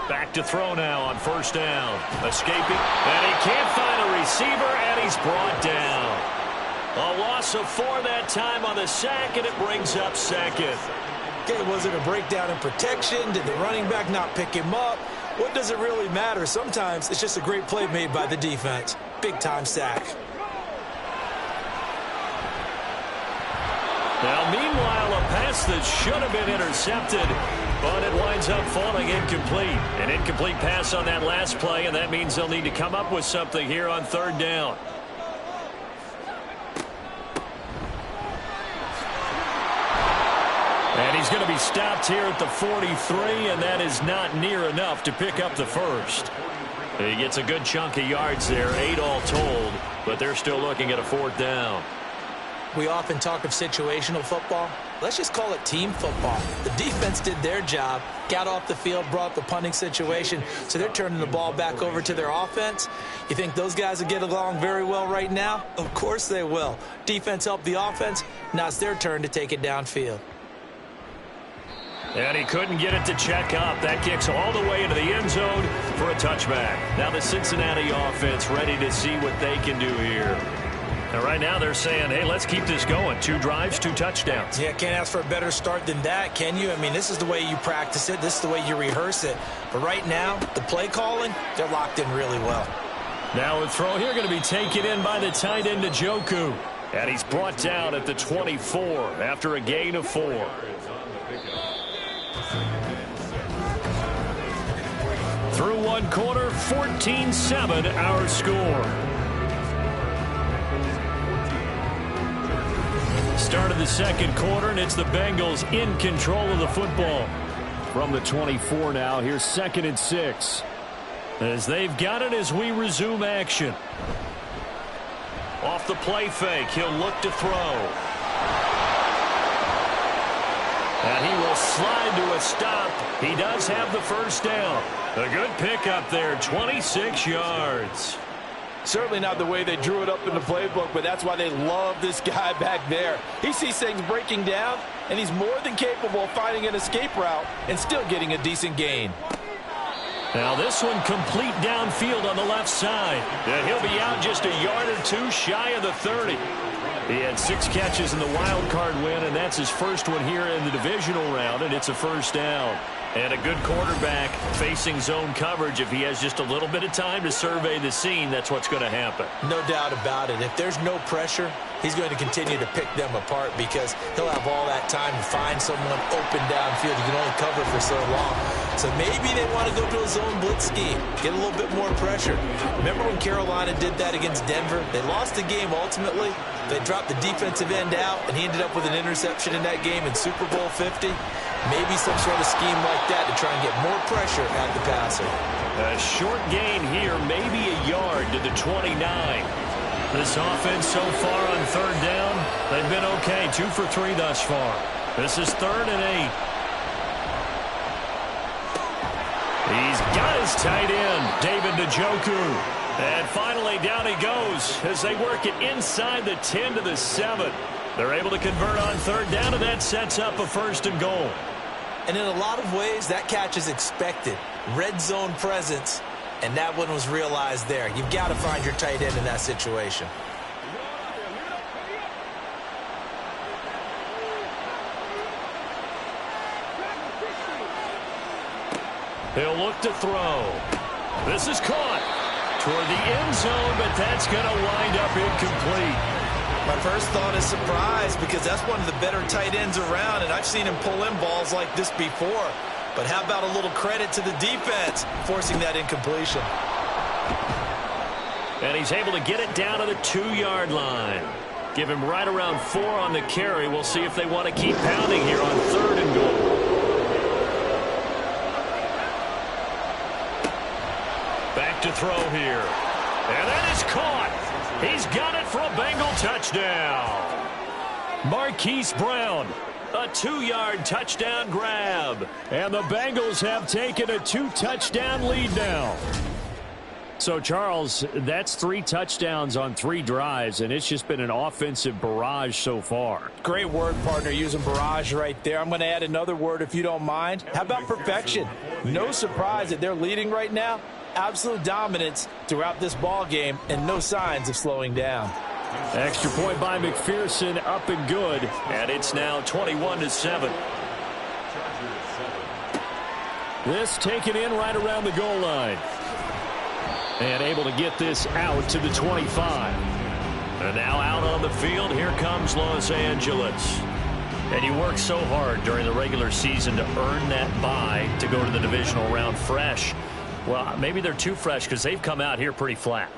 Back to throw now on 1st down. Escaping. And he can't find a receiver, and he's brought down. A loss of 4 that time on the sack, and it brings up 2nd. Okay, was it a breakdown in protection? Did the running back not pick him up? What does it really matter? Sometimes it's just a great play made by the defense. Big-time sack. Now, meanwhile, a pass that should have been intercepted, but it winds up falling incomplete. An incomplete pass on that last play, and that means they'll need to come up with something here on 3rd down. And he's going to be stopped here at the 43, and that is not near enough to pick up the 1st. He gets a good chunk of yards there, 8 all told, but they're still looking at a 4th down. We often talk of situational football. Let's just call it team football. The defense did their job, got off the field, brought the punting situation, so they're turning the ball back over to their offense. You think those guys will get along very well right now? Of course they will. Defense helped the offense. Now it's their turn to take it downfield. And he couldn't get it to check up. That kicks all the way into the end zone for a touchback. Now the Cincinnati offense ready to see what they can do here. And right now they're saying, hey, let's keep this going. 2 drives, 2 touchdowns. Yeah, can't ask for a better start than that, can you? I mean, this is the way you practice it. This is the way you rehearse it. But right now, the play calling, they're locked in really well. Now a throw here going to be taken in by the tight end Njoku. And he's brought down at the 24 after a gain of 4. Through 1 quarter, 14-7 our score. Start of the 2nd quarter, and it's the Bengals in control of the football. From the 24 now, here's 2nd and 6. As they've got it as we resume action. Off the play fake, he'll look to throw. And he will slide to a stop. He does have the 1st down. A good pickup there, 26 yards. Certainly not the way they drew it up in the playbook, but that's why they love this guy back there. He sees things breaking down, and he's more than capable of finding an escape route and still getting a decent gain. Now this one complete downfield on the left side. And he'll be out just a yard or two shy of the 30. He had 6 catches in the wild card win, and that's his first one here in the divisional round, and it's a first down. And a good quarterback facing zone coverage. If he has just a little bit of time to survey the scene, that's what's going to happen. No doubt about it. If there's no pressure, he's going to continue to pick them apart because he'll have all that time to find someone open downfield. You can only cover for so long. So maybe they want to go to a zone blitz scheme, get a little bit more pressure. Remember when Carolina did that against Denver? They lost the game ultimately. They dropped the defensive end out, and he ended up with an interception in that game in Super Bowl 50. Maybe some sort of scheme like that to try and get more pressure at the passer. A short gain here, maybe a yard to the 29. This offense so far on third down, they've been okay. 2 for 3 thus far. This is 3rd and 8. He's got his tight end, David Njoku. And finally down he goes as they work it inside the 10 to the 7. They're able to convert on third down, and that sets up a 1st and goal. And in a lot of ways, that catch is expected. Red zone presence, and that one was realized there. You've got to find your tight end in that situation. He'll look to throw. This is caught toward the end zone, but that's going to wind up incomplete. My first thought is surprise because that's one of the better tight ends around, and I've seen him pull in balls like this before. But how about a little credit to the defense forcing that incompletion? And he's able to get it down to the 2-yard line. Give him right around 4 on the carry. We'll see if they want to keep pounding here on 3rd and goal. Back to throw here. And that is caught. He's got it for a Bengal touchdown. Marquise Brown, a 2-yard touchdown grab. And the Bengals have taken a 2-touchdown lead now. So, Charles, that's 3 touchdowns on 3 drives, and it's just been an offensive barrage so far. Great word, partner, using barrage right there. I'm going to add another word if you don't mind. How about perfection? No surprise that they're leading right now. Absolute dominance throughout this ball game and no signs of slowing down. Extra point by McPherson, up and good, and it's now 21-7. This taken in right around the goal line. And able to get this out to the 25. And now out on the field, here comes Los Angeles. And you work so hard during the regular season to earn that bye to go to the divisional round fresh. Well, maybe they're too fresh because they've come out here pretty flat.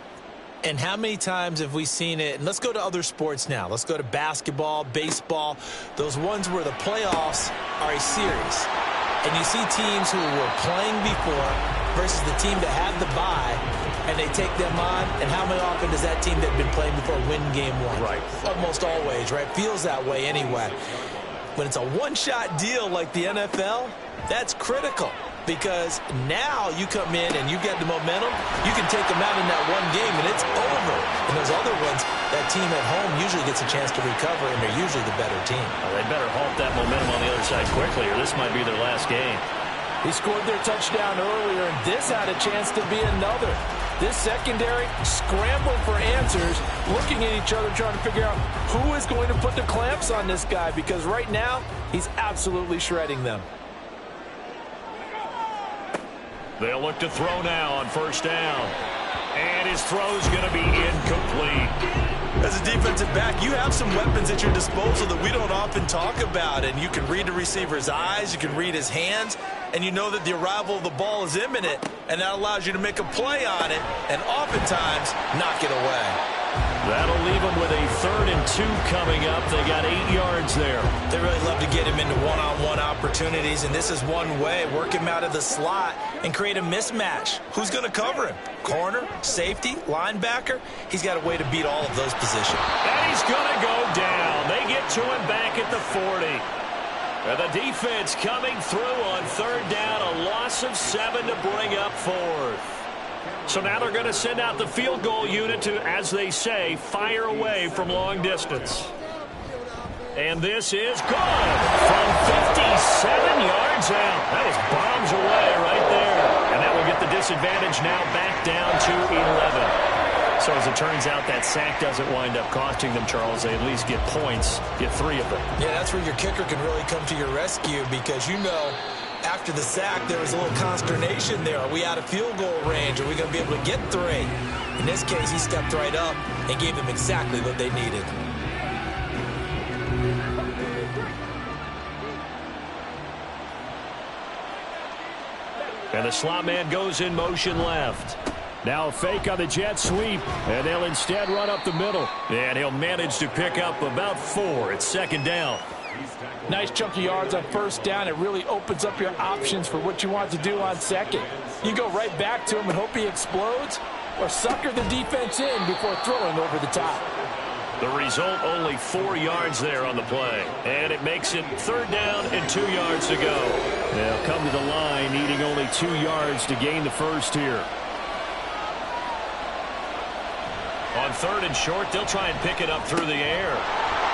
And how many times have we seen it? And let's go to other sports now. Let's go to basketball, baseball, those ones where the playoffs are a series. And you see teams who were playing before versus the team that had the bye, and they take them on. And how often does that team that had been playing before win game 1? Right. Almost always, right? Feels that way anyway. When it's a one-shot deal like the NFL, that's critical. Because now you come in and you get the momentum, you can take them out in that one game and it's over. And those other ones, that team at home usually gets a chance to recover, and they're usually the better team. Well, they better halt that momentum on the other side quickly, or this might be their last game. He scored their touchdown earlier, and this had a chance to be another. This secondary scrambled for answers, looking at each other, trying to figure out who is going to put the clamps on this guy, because right now he's absolutely shredding them. They'll look to throw now on 1st down. And his throw's going to be incomplete. As a defensive back, you have some weapons at your disposal that we don't often talk about. And you can read the receiver's eyes, you can read his hands, and you know that the arrival of the ball is imminent. And that allows you to make a play on it and oftentimes knock it away. That'll leave them with a 3rd and 2 coming up. They got 8 yards there. They really love to get him into one-on-one opportunities, and this is one way. Work him out of the slot and create a mismatch. Who's going to cover him? Corner, safety, linebacker? He's got a way to beat all of those positions. And he's going to go down. They get to him back at the 40. And the defense coming through on 3rd down. A loss of 7 to bring up 4th. So now they're going to send out the field goal unit to, as they say, fire away from long distance. And this is good from 57 yards out. That is bombs away right there. And that will get the disadvantage now back down to 11. So as it turns out, that sack doesn't wind up costing them, Charles. They at least get points, get 3 of them. Yeah, that's where your kicker can really come to your rescue because, after the sack, there was a little consternation there. Are we out of field goal range? Are we going to be able to get 3? In this case, he stepped right up and gave them exactly what they needed. And the slot man goes in motion left. Now a fake on the jet sweep, and they'll instead run up the middle. And he'll manage to pick up about 4. It's 2nd down. Nice chunk of yards on 1st down. It really opens up your options for what you want to do on 2nd. You go right back to him and hope he explodes, or sucker the defense in before throwing over the top. The result, only 4 yards there on the play. And it makes it 3rd down and 2 yards to go. They'll come to the line needing only 2 yards to gain the first here. On 3rd and short, they'll try and pick it up through the air.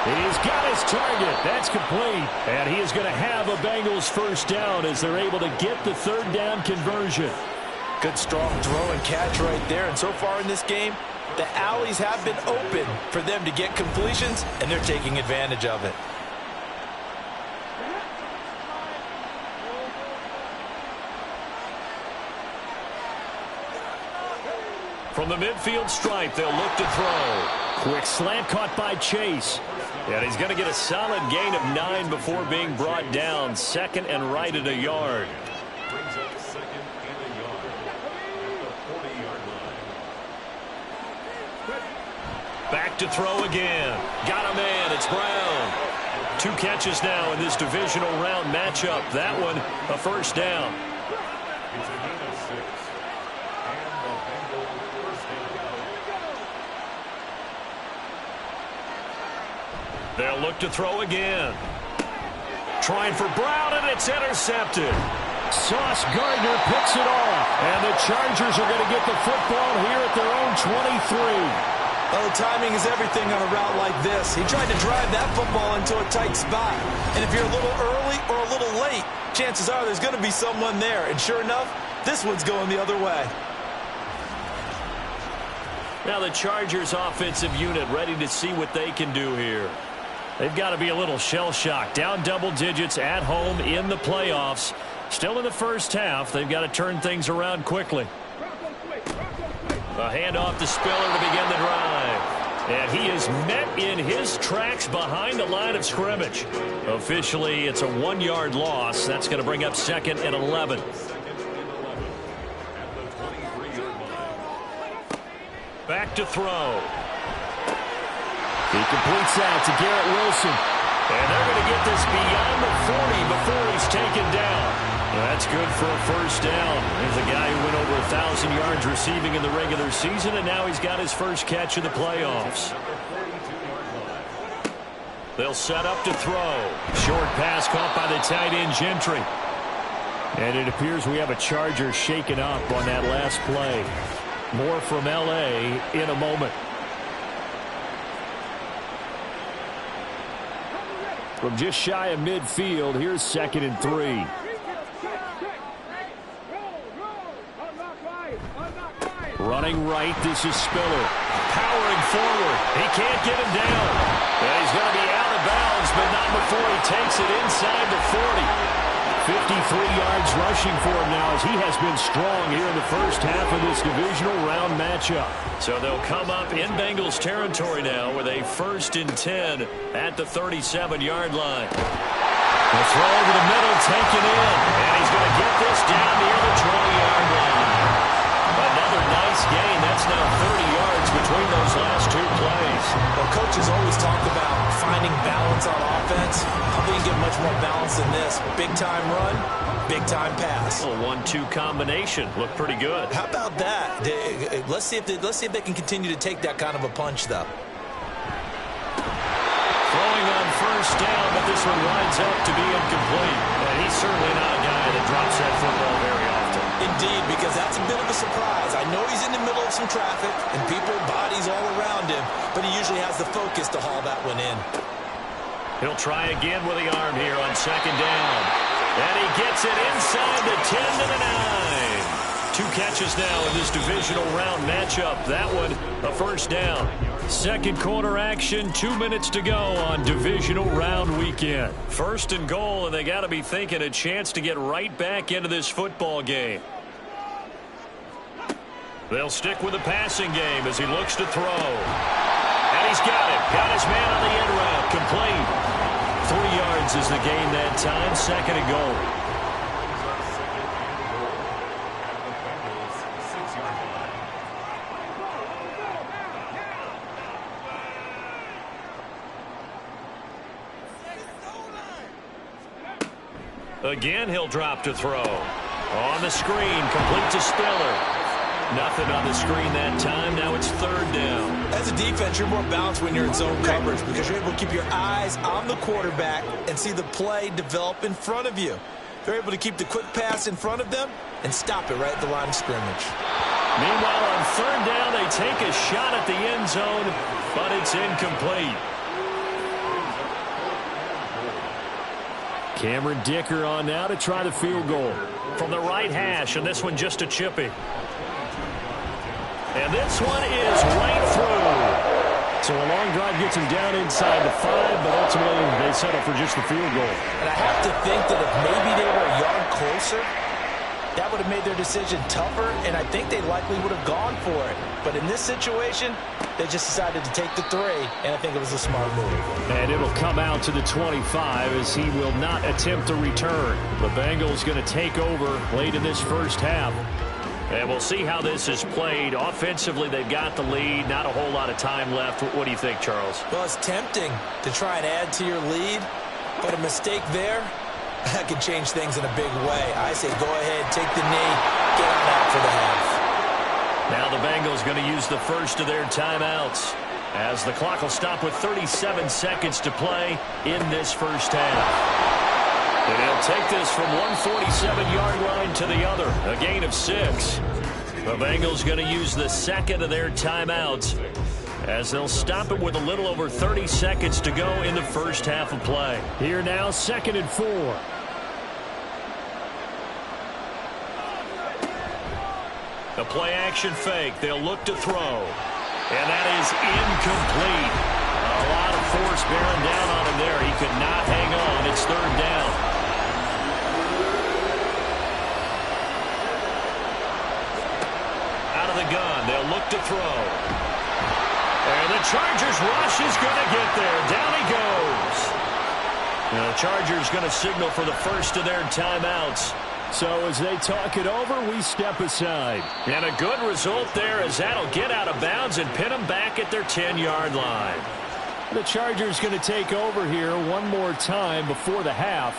He's got his target. That's complete. And he is going to have a Bengals 1st down as they're able to get the 3rd down conversion. Good strong throw and catch right there. And so far in this game, the alleys have been open for them to get completions, and they're taking advantage of it. From the midfield stripe, they'll look to throw. Quick slant caught by Chase. And he's going to get a solid gain of 9 before being brought down. 2nd and right at a yard. Brings up 2nd and a yard at the 40-yard line. Back to throw again. Got a man. It's Brown. 2 catches now in this divisional round matchup. That one, a 1st down. It's a gain of 6. And the Bengals 1st down. They'll look to throw again. Trying for Brown, and it's intercepted. Sauce Gardner picks it off. And the Chargers are going to get the football here at their own 23. Well, the timing is everything on a route like this. He tried to drive that football into a tight spot. And if you're a little early or a little late, chances are there's going to be someone there. And sure enough, this one's going the other way. Now the Chargers offensive unit ready to see what they can do here. They've got to be a little shell-shocked. Down double digits at home in the playoffs. Still in the first half. They've got to turn things around quickly. A handoff to Spiller to begin the drive. And he is met in his tracks behind the line of scrimmage. Officially, it's a 1-yard loss. That's going to bring up 2nd and 11. Back to throw. He completes that to Garrett Wilson. And they're going to get this beyond the 40 before he's taken down. That's good for a 1st down. Here's a guy who went over 1,000 yards receiving in the regular season, and now he's got his first catch in the playoffs. They'll set up to throw. Short pass caught by the tight end Gentry. And it appears we have a Charger shaken up on that last play. More from L.A. in a moment. From just shy of midfield, here's 2nd and 3. Running right, this is Spiller. Powering forward. He can't get him down. And he's going to be out of bounds, but not before he takes it inside the 40. 53 yards rushing for him now as he has been strong here in the first half of this divisional round matchup. So they'll come up in Bengals territory now with a 1st and 10 at the 37-yard line. The throw over the middle taken in. And he's going to get this down near the 20-yard line. Another nice gain. That's now 30 yards between those last 2 plays. Well, coaches always talk about finding balance on offense. How can you get much more balance than this? Big-time run, big-time pass. A 1-2 combination. Looked pretty good. How about that? Let's see if they can continue to take that kind of a punch, though. Throwing on 1st down, but this one winds up to be incomplete. And he's certainly not a guy that drops that football very often. Indeed, because that's a bit of a surprise. I know he's in the middle of some traffic and people, bodies all around him, but he usually has the focus to haul that one in. He'll try again with the arm here on 2nd down. And he gets it inside the 10 to the 9. 2 catches now in this divisional round matchup. That one, a first down. Second quarter action, 2 minutes to go on divisional round weekend. First and goal, and they got to be thinking a chance to get right back into this football game. They'll stick with the passing game as he looks to throw. And he's got it. Got his man on the end route. Complete. 3 yards is the gain that time. Second and goal. Again, he'll drop to throw. On the screen, complete to Spiller. Nothing on the screen that time. Now it's third down. As a defense, you're more balanced when you're in zone coverage because you're able to keep your eyes on the quarterback and see the play develop in front of you. They're able to keep the quick pass in front of them and stop it right at the line of scrimmage. Meanwhile, on third down, they take a shot at the end zone, but it's incomplete. Cameron Dicker on now to try the field goal. From the right hash, and this one just a chippy. And this one is right through. So a long drive gets him down inside the 5, but ultimately they settle for just the field goal. And I have to think that if maybe they were a yard closer, that would have made their decision tougher, and I think they likely would have gone for it. But in this situation, they just decided to take the 3, and I think it was a smart move. And it'll come out to the 25 as he will not attempt a return. The Bengals going to take over late in this first half. And we'll see how this is played. Offensively, they've got the lead. Not a whole lot of time left. What do you think, Charles? Well, it's tempting to try and add to your lead, but a mistake there, that could change things in a big way. I say go ahead, take the knee, get on out for the half. Now the Bengals going to use the first of their timeouts as the clock will stop with 37 seconds to play in this first half. And he'll take this from one 47-yard line to the other, a gain of 6. The Bengals going to use the second of their timeouts as they'll stop it with a little over 30 seconds to go in the first half of play. Here now, 2nd and 4. The play-action fake. They'll look to throw. And that is incomplete. A lot of force bearing down on him there. He could not hang on. It's third down. Out of the gun. They'll look to throw. And the Chargers rush is going to get there. Down he goes. And the Chargers going to signal for the first of their timeouts. So as they talk it over, we step aside. And a good result there as that'll get out of bounds and pin them back at their 10-yard line. The Chargers going to take over here one more time before the half.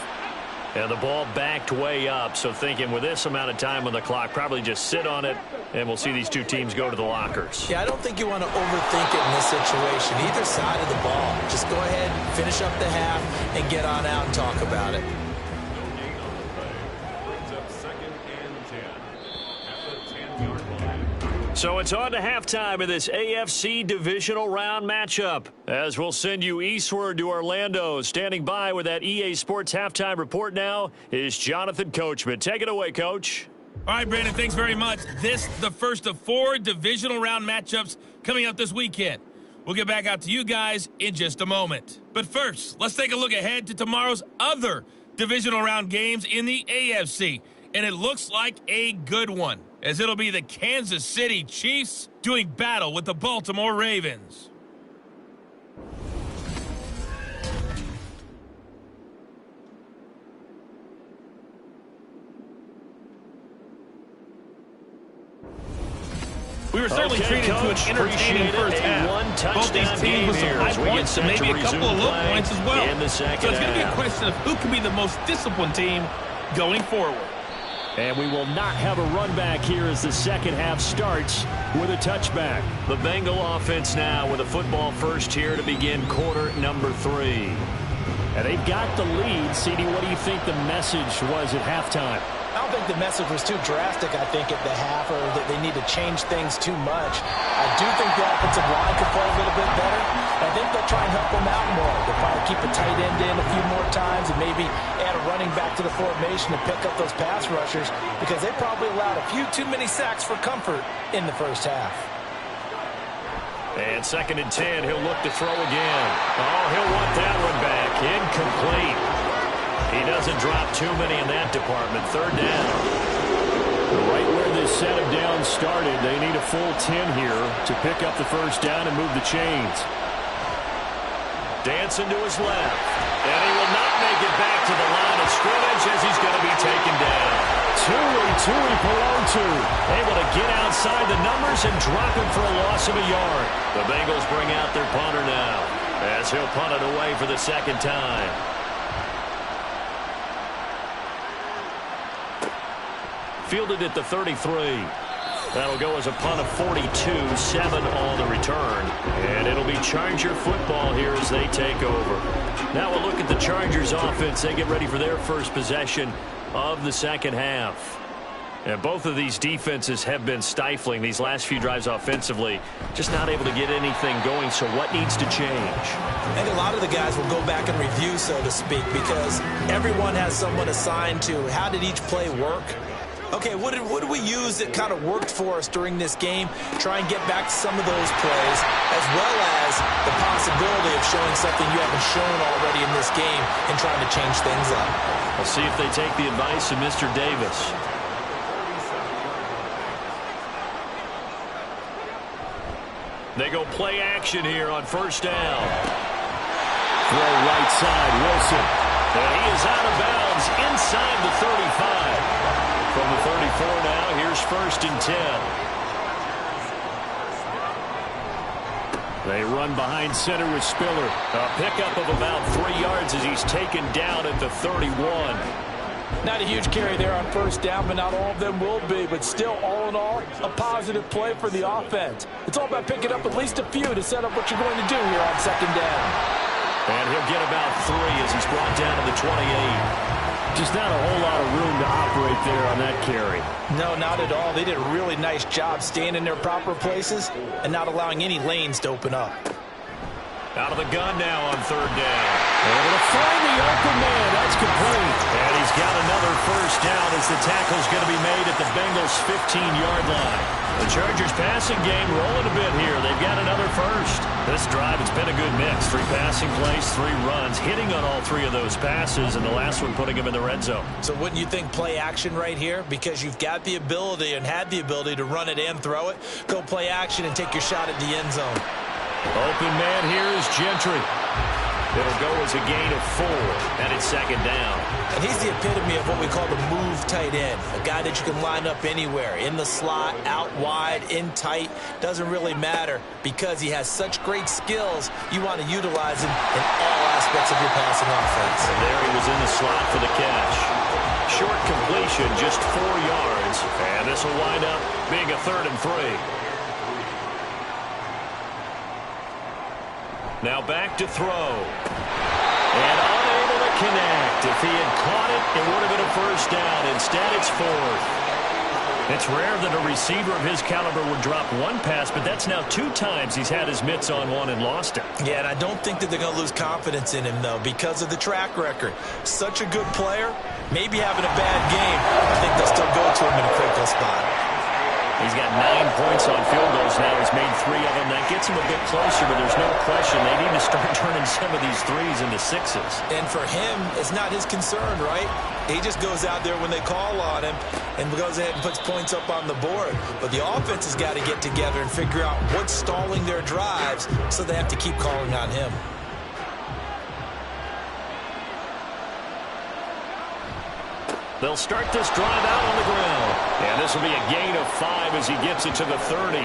And the ball backed way up, so thinking with this amount of time on the clock, probably just sit on it, and we'll see these two teams go to the lockers. Yeah, I don't think you want to overthink it in this situation. Either side of the ball. Just go ahead, finish up the half, and get on out and talk about it. So it's on to halftime of this AFC divisional round matchup. As we'll send you eastward to Orlando. Standing by with that EA Sports halftime report now is Jonathan Coachman. Take it away, Coach. All right, Brandon, thanks very much. This the first of 4 divisional round matchups coming up this weekend. We'll get back out to you guys in just a moment. But first, let's take a look ahead to tomorrow's other divisional round games in the AFC. And it looks like a good one, as it'll be the Kansas City Chiefs doing battle with the Baltimore Ravens. We were certainly treated to an entertaining first half. Both these teams with some high points and maybe a couple of low points as well. So it's going to be a question of who can be the most disciplined team going forward. And we will not have a run back here as the second half starts with a touchback. The Bengal offense now with a football first here to begin quarter number 3. And they've got the lead. CD, what do you think the message was at halftime? I don't think the message was too drastic, I think, at the half, or that they need to change things too much. I do think the offensive line could play a little bit better. I think they'll try and help them out more. They'll probably keep a tight end in a few more times and maybe add a running back to the formation to pick up those pass rushers, because they probably allowed a few too many sacks for comfort in the first half. And 2nd and 10, he'll look to throw again. Oh, he'll want that one back. Incomplete. He doesn't drop too many in that department. 3rd down. Right where this set of downs started, they need a full 10 here to pick up the first down and move the chains. Dancing to his left. And he will not make it back to the line of scrimmage as he's going to be taken down. Tui Pelotu able to get outside the numbers and drop him for a loss of a yard. The Bengals bring out their punter now as he'll punt it away for the 2nd time. Fielded at the 33. That'll go as a punt of 42, 7 on the return. And it'll be Charger football here as they take over. Now we'll look at the Chargers offense. They get ready for their first possession of the 2nd half. And both of these defenses have been stifling these last few drives offensively. Just not able to get anything going, so what needs to change? I think a lot of the guys will go back and review, so to speak, because everyone has someone assigned to how did each play work. Okay, what did we use that kind of worked for us during this game? Try and get back to some of those plays, as well as the possibility of showing something you haven't shown already in this game and trying to change things up. We'll see if they take the advice of Mr. Davis. They go play action here on 1st down. Throw right side, Wilson. And he is out of bounds inside the 35. From the 34 now, here's 1st and 10. They run behind center with Spiller. A pickup of about 3 yards as he's taken down at the 31. Not a huge carry there on 1st down, but not all of them will be. But still, all in all, a positive play for the offense. It's all about picking up at least a few to set up what you're going to do here on 2nd down. And he'll get about 3 as he's brought down to the 28. Just not a whole lot of room to operate there on that carry. No, not at all. They did a really nice job staying in their proper places and not allowing any lanes to open up. Out of the gun now on 3rd down. Able to find the open man. That's complete. And he's got another 1st down as the tackle's going to be made at the Bengals' 15-yard line. The Chargers passing game rolling a bit here. They've got another 1st. This drive, it's been a good mix. 3 passing plays, 3 runs, hitting on all 3 of those passes, and the last one putting him in the red zone. So wouldn't you think play action right here? Because you've got the ability and had the ability to run it and throw it. Go play action and take your shot at the end zone. Open man here is Gentry. It'll go as a gain of 4, and it's 2nd down. And he's the epitome of what we call the move tight end. A guy that you can line up anywhere, in the slot, out wide, in tight. Doesn't really matter because he has such great skills. You want to utilize him in all aspects of your passing offense. And there he was in the slot for the catch. Short completion, just 4 yards. And this will wind up being a 3rd and 3. Now back to throw. And unable to connect. If he had caught it, it would have been a 1st down. Instead, it's 4th. It's rare that a receiver of his caliber would drop 1 pass, but that's now 2 times he's had his mitts on one and lost it. Yeah, and I don't think that they're going to lose confidence in him, though, because of the track record. Such a good player, maybe having a bad game. I think they'll still go to him in a critical spot. He's got 9 points on field goals now. He's made 3 of them. That gets him a bit closer, but there's no question they need to start turning some of these 3s into 6s. And for him, it's not his concern, right? He just goes out there when they call on him and goes ahead and puts points up on the board. But the offense has got to get together and figure out what's stalling their drives, so they have to keep calling on him. They'll start this drive out on the ground. And this will be a gain of 5 as he gets it to the 30.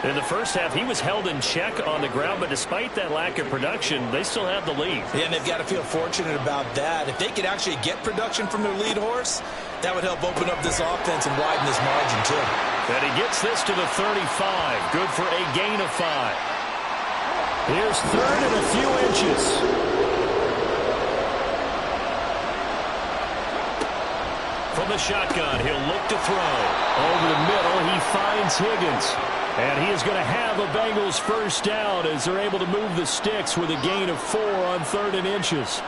In the first half, he was held in check on the ground, but despite that lack of production, they still have the lead. Yeah, and they've got to feel fortunate about that. If they could actually get production from their lead horse, that would help open up this offense and widen this margin, too. And he gets this to the 35. Good for a gain of 5. Here's 3rd and a few inches. From the shotgun, he'll look to throw. Over the middle, he finds Higgins. And he is going to have a Bengals first down as they're able to move the sticks with a gain of 4 on 3rd and inches.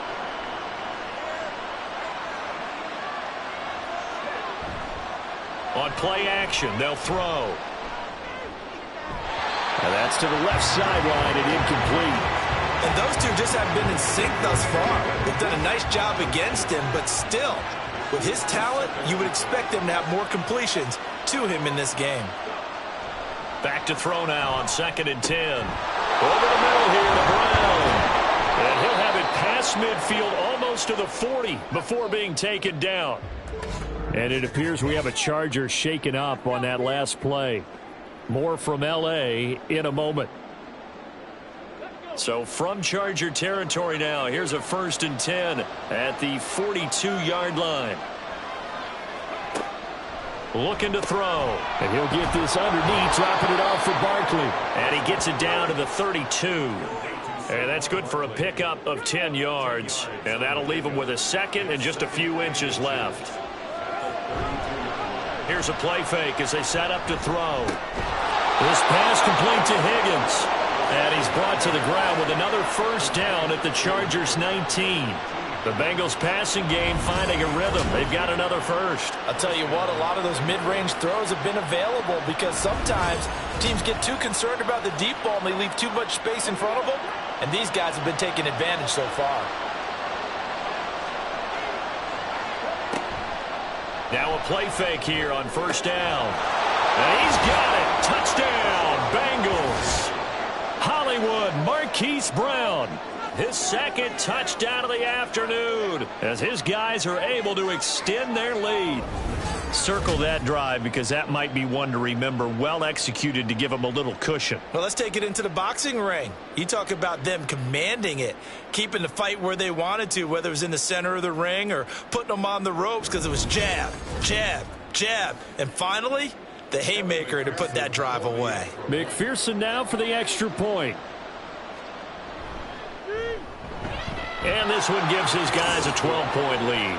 On play action, they'll throw. And that's to the left sideline and incomplete. And those two just haven't been in sync thus far. They've done a nice job against him, but still, with his talent, you would expect him to have more completions to him in this game. Back to throw now on 2nd and 10. Over the middle here to Brown. And he'll have it past midfield almost to the 40 before being taken down. And it appears we have a Charger shaken up on that last play. More from L.A. in a moment. So from Charger territory now, here's a 1st and 10 at the 42-yard line. Looking to throw. And he'll get this underneath, dropping it off for Barkley. And he gets it down to the 32. And that's good for a pickup of 10 yards. And that'll leave him with a 2nd and just a few inches left. Here's a play fake as they set up to throw. This pass complete to Higgins. And he's brought to the ground with another first down at the Chargers 19. The Bengals passing game finding a rhythm. They've got another first. I'll tell you what, a lot of those mid-range throws have been available because sometimes teams get too concerned about the deep ball and they leave too much space in front of them. And these guys have been taking advantage so far. Now a play fake here on 1st down. And he's got it. Touchdown, Bengals. Hollywood Marquise Brown. His 2nd touchdown of the afternoon as his guys are able to extend their lead. Circle that drive because that might be one to remember. Well executed to give them a little cushion. Well, let's take it into the boxing ring. You talk about them commanding it, keeping the fight where they wanted to, whether it was in the center of the ring or putting them on the ropes because it was jab, jab, jab. And finally, the haymaker to put that drive away. McPherson now for the extra point. And this one gives his guys a 12-point lead.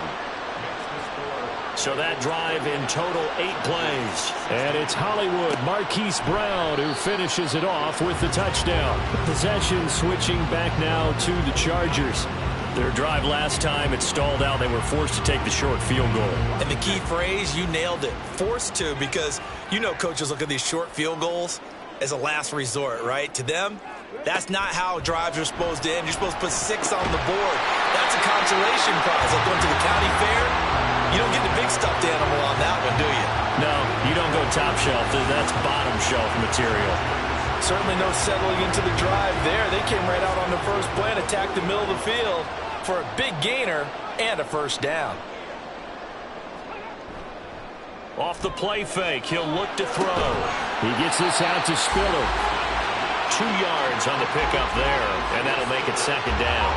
So that drive in total 8 plays. And it's Hollywood Marquise Brown who finishes it off with the touchdown. Possession switching back now to the Chargers. Their drive last time, it stalled out. They were forced to take the short field goal. And the key phrase, you nailed it, forced to, because you know coaches look at these short field goals as a last resort, right? To them, that's not how drives are supposed to end. You're supposed to put 6 on the board. That's a consolation prize. Like going to the county fair, you don't get the big stuffed animal on that one, do you? No, you don't go top shelf. That's bottom shelf material. Certainly no settling into the drive there. They came right out on the first play and attacked the middle of the field for a big gainer and a first down. Off the play fake, he'll look to throw. He gets this out to Spiller. 2 yards on the pickup there, and that'll make it 2nd down.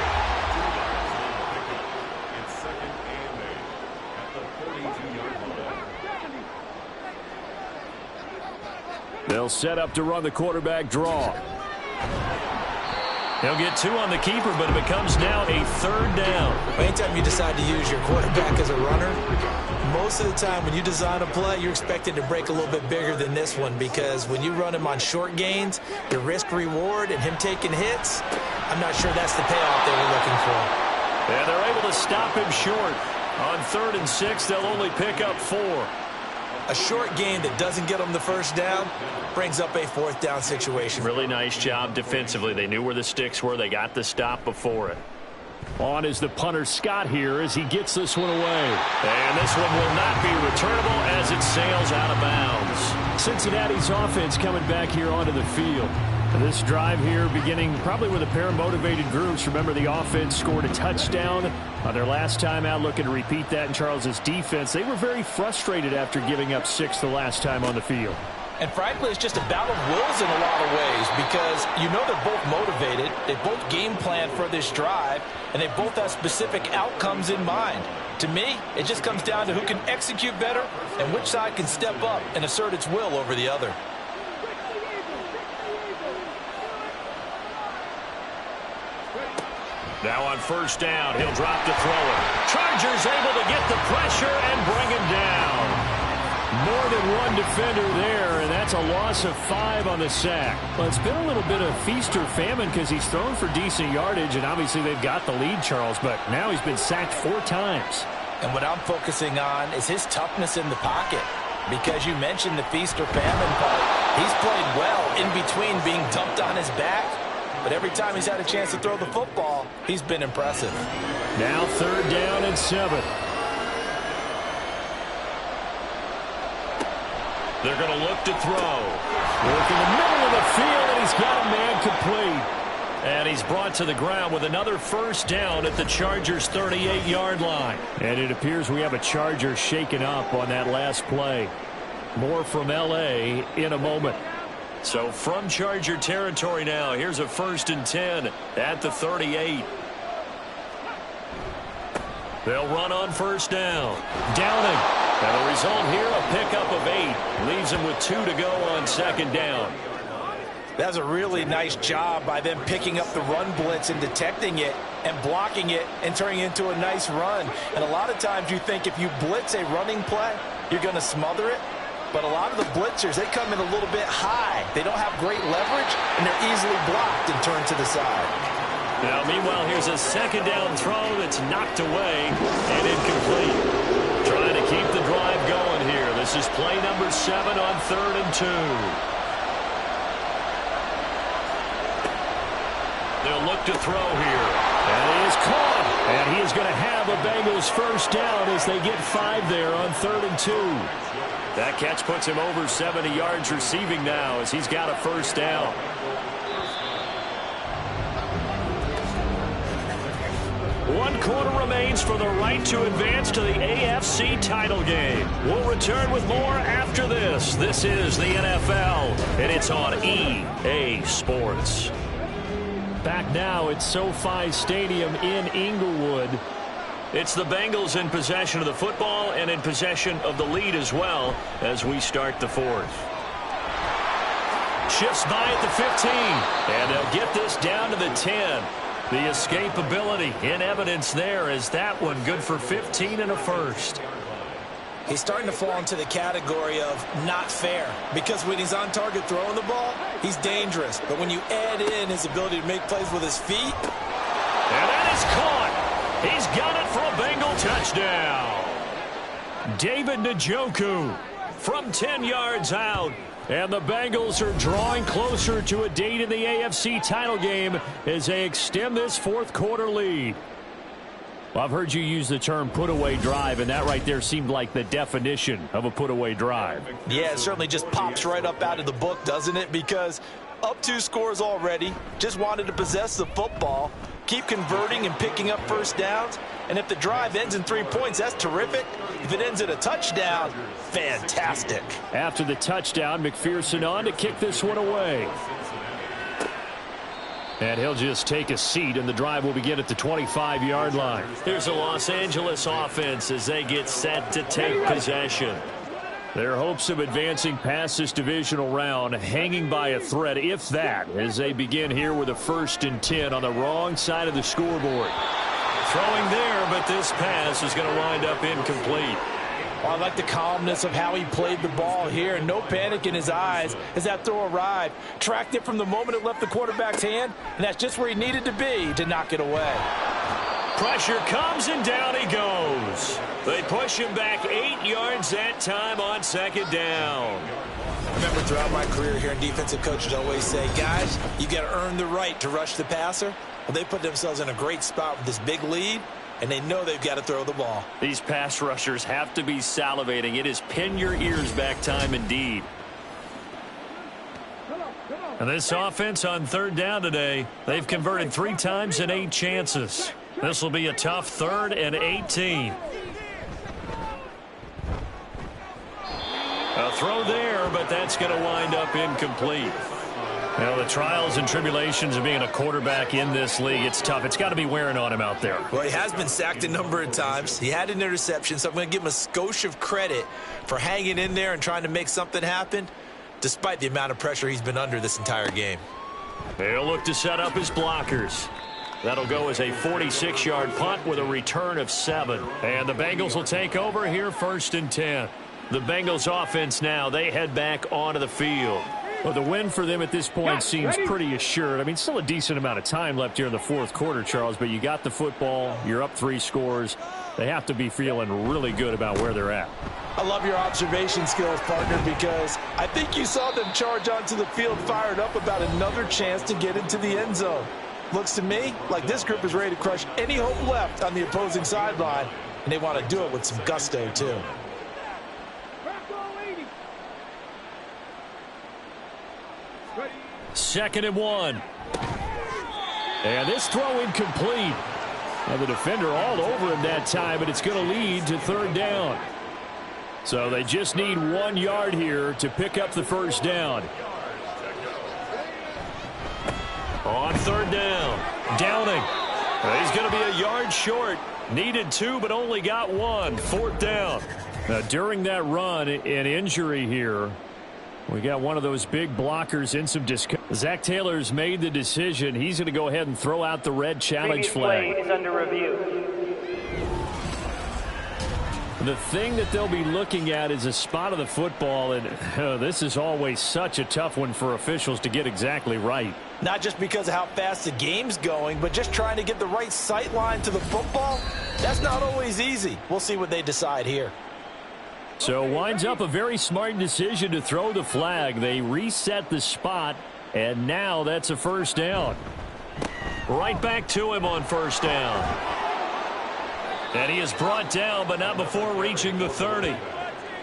It's 2nd and 8 at the 42-yard line. They'll set up to run the quarterback draw. He'll get 2 on the keeper, but it becomes now a 3rd down. Anytime you decide to use your quarterback as a runner, most of the time when you design a play, you're expected to break a little bit bigger than this one because when you run him on short gains, the risk-reward and him taking hits, I'm not sure that's the payoff they were looking for. And they're able to stop him short. On 3rd and 6, they'll only pick up 4. A short gain that doesn't get them the first down brings up a 4th down situation. Really nice job defensively. They knew where the sticks were. They got the stop before it. On is the punter Scott here as he gets this one away. And this one will not be returnable as it sails out of bounds. Cincinnati's offense coming back here onto the field. This drive here beginning probably with a pair of motivated groups. Remember, the offense scored a touchdown on their last time out, looking to repeat that in Charles's defense. They were very frustrated after giving up 6 the last time on the field. And frankly, it's just a battle of wills in a lot of ways because you know they're both motivated, they both game plan for this drive, and they both have specific outcomes in mind. To me, it just comes down to who can execute better and which side can step up and assert its will over the other. Now on 1st down, he'll drop to throw it. Chargers able to get the pressure and bring him down. More than one defender there, and that's a loss of 5 on the sack. Well, it's been a little bit of feast or famine because he's thrown for decent yardage, and obviously they've got the lead, Charles, but now he's been sacked 4 times. And what I'm focusing on is his toughness in the pocket. Because you mentioned the feast or famine part. He's played well in between being dumped on his back. But every time he's had a chance to throw the football, he's been impressive. Now 3rd down and 7. They're going to look to throw. Work in the middle of the field, and he's got a man complete. And he's brought to the ground with another 1st down at the Chargers' 38-yard line. And it appears we have a Charger shaken up on that last play. More from L.A. in a moment. So from Charger territory now, here's a 1st and 10 at the 38. They'll run on 1st down. Downing. And the result here, a pickup of 8. Leaves him with 2 to go on 2nd down. That's a really nice job by them picking up the run blitz and detecting it and blocking it and turning it into a nice run. And a lot of times you think if you blitz a running play, you're going to smother it. But a lot of the blitzers, they come in a little bit high. They don't have great leverage, and they're easily blocked and turned to the side. Now, meanwhile, here's a 2nd down throw that's knocked away and incomplete. Trying to keep the drive going here. This is play number 7 on 3rd and 2. They'll look to throw here. And he is caught. And he is going to have a Bengals 1st down as they get 5 there on 3rd and 2. That catch puts him over 70 yards receiving now as he's got a 1st down. One quarter remains for the right to advance to the AFC title game. We'll return with more after this. This is the NFL, and it's on EA Sports. Back now at SoFi Stadium in Inglewood. It's the Bengals in possession of the football and in possession of the lead as well as we start the 4th. Shifts by at the 15, and they'll get this down to the 10. The escapability in evidence there is that one good for 15 and a 1st. He's starting to fall into the category of not fair because when he's on target throwing the ball, he's dangerous. But when you add in his ability to make plays with his feet. And that is caught. He's got it for a Bengal touchdown. David Njoku from 10 yards out. And the Bengals are drawing closer to a date in the AFC title game as they extend this 4th quarter lead. Well, I've heard you use the term put-away drive, and that right there seemed like the definition of a put-away drive. Yeah, it certainly just pops right up out of the book, doesn't it? Because up 2 scores already, just wanted to possess the football, keep converting and picking up 1st downs. And if the drive ends in 3 points, that's terrific. If it ends in a touchdown, fantastic. After the touchdown, McPherson on to kick this one away. And he'll just take a seat, and the drive will begin at the 25-yard line. Here's a Los Angeles offense as they get set to take possession. Their hopes of advancing past this divisional round hanging by a thread, if that, as they begin here with a 1st and 10 on the wrong side of the scoreboard. Throwing there, but this pass is going to wind up incomplete. Well, I like the calmness of how he played the ball here. No panic in his eyes as that throw arrived. Tracked it from the moment it left the quarterback's hand, and that's just where he needed to be to knock it away. Pressure comes, and down he goes. They push him back 8 yards that time on 2nd down. I remember throughout my career here, defensive coaches always say, guys, you got to earn the right to rush the passer. Well, they put themselves in a great spot with this big lead, and they know they've got to throw the ball. These pass rushers have to be salivating. It is pin your ears back time indeed. And this offense on 3rd down today, they've converted 3 times in 8 chances. This will be a tough 3rd and 18. A throw there, but that's going to wind up incomplete. Now, the trials and tribulations of being a quarterback in this league, it's tough. It's got to be wearing on him out there. Well, he has been sacked a number of times. He had an interception, so I'm going to give him a skosh of credit for hanging in there and trying to make something happen, despite the amount of pressure he's been under this entire game. They'll look to set up his blockers. That'll go as a 46-yard punt with a return of 7. And the Bengals will take over here 1st and 10. The Bengals offense now, they head back onto the field. Well, the win for them at this point seems pretty assured. I mean, still a decent amount of time left here in the fourth quarter, Charles, but you got the football. You're up 3 scores. They have to be feeling really good about where they're at. I love your observation skills, partner, because I think you saw them charge onto the field fired up about another chance to get into the end zone. Looks to me like this group is ready to crush any hope left on the opposing sideline, and they want to do it with some gusto, too. Second and 1. And this throw incomplete. And the defender all over him that time, but it's going to lead to third down. So they just need 1 yard here to pick up the first down. On third down, Downing. He's going to be a yard short. Needed 2, but only got 1. Fourth down. Now, during that run, an injury here. We got one of those big blockers in some discomfort. Zach Taylor's made the decision. He's going to go ahead and throw out the red challenge flag. Play is under review. The thing that they'll be looking at is a spot of the football, and this is always such a tough one for officials to get exactly right. Not just because of how fast the game's going, but just trying to get the right sight line to the football. That's not always easy. We'll see what they decide here. So winds up a very smart decision to throw the flag. They reset the spot, and now that's a first down. Right back to him on first down. And he is brought down, but not before reaching the 30.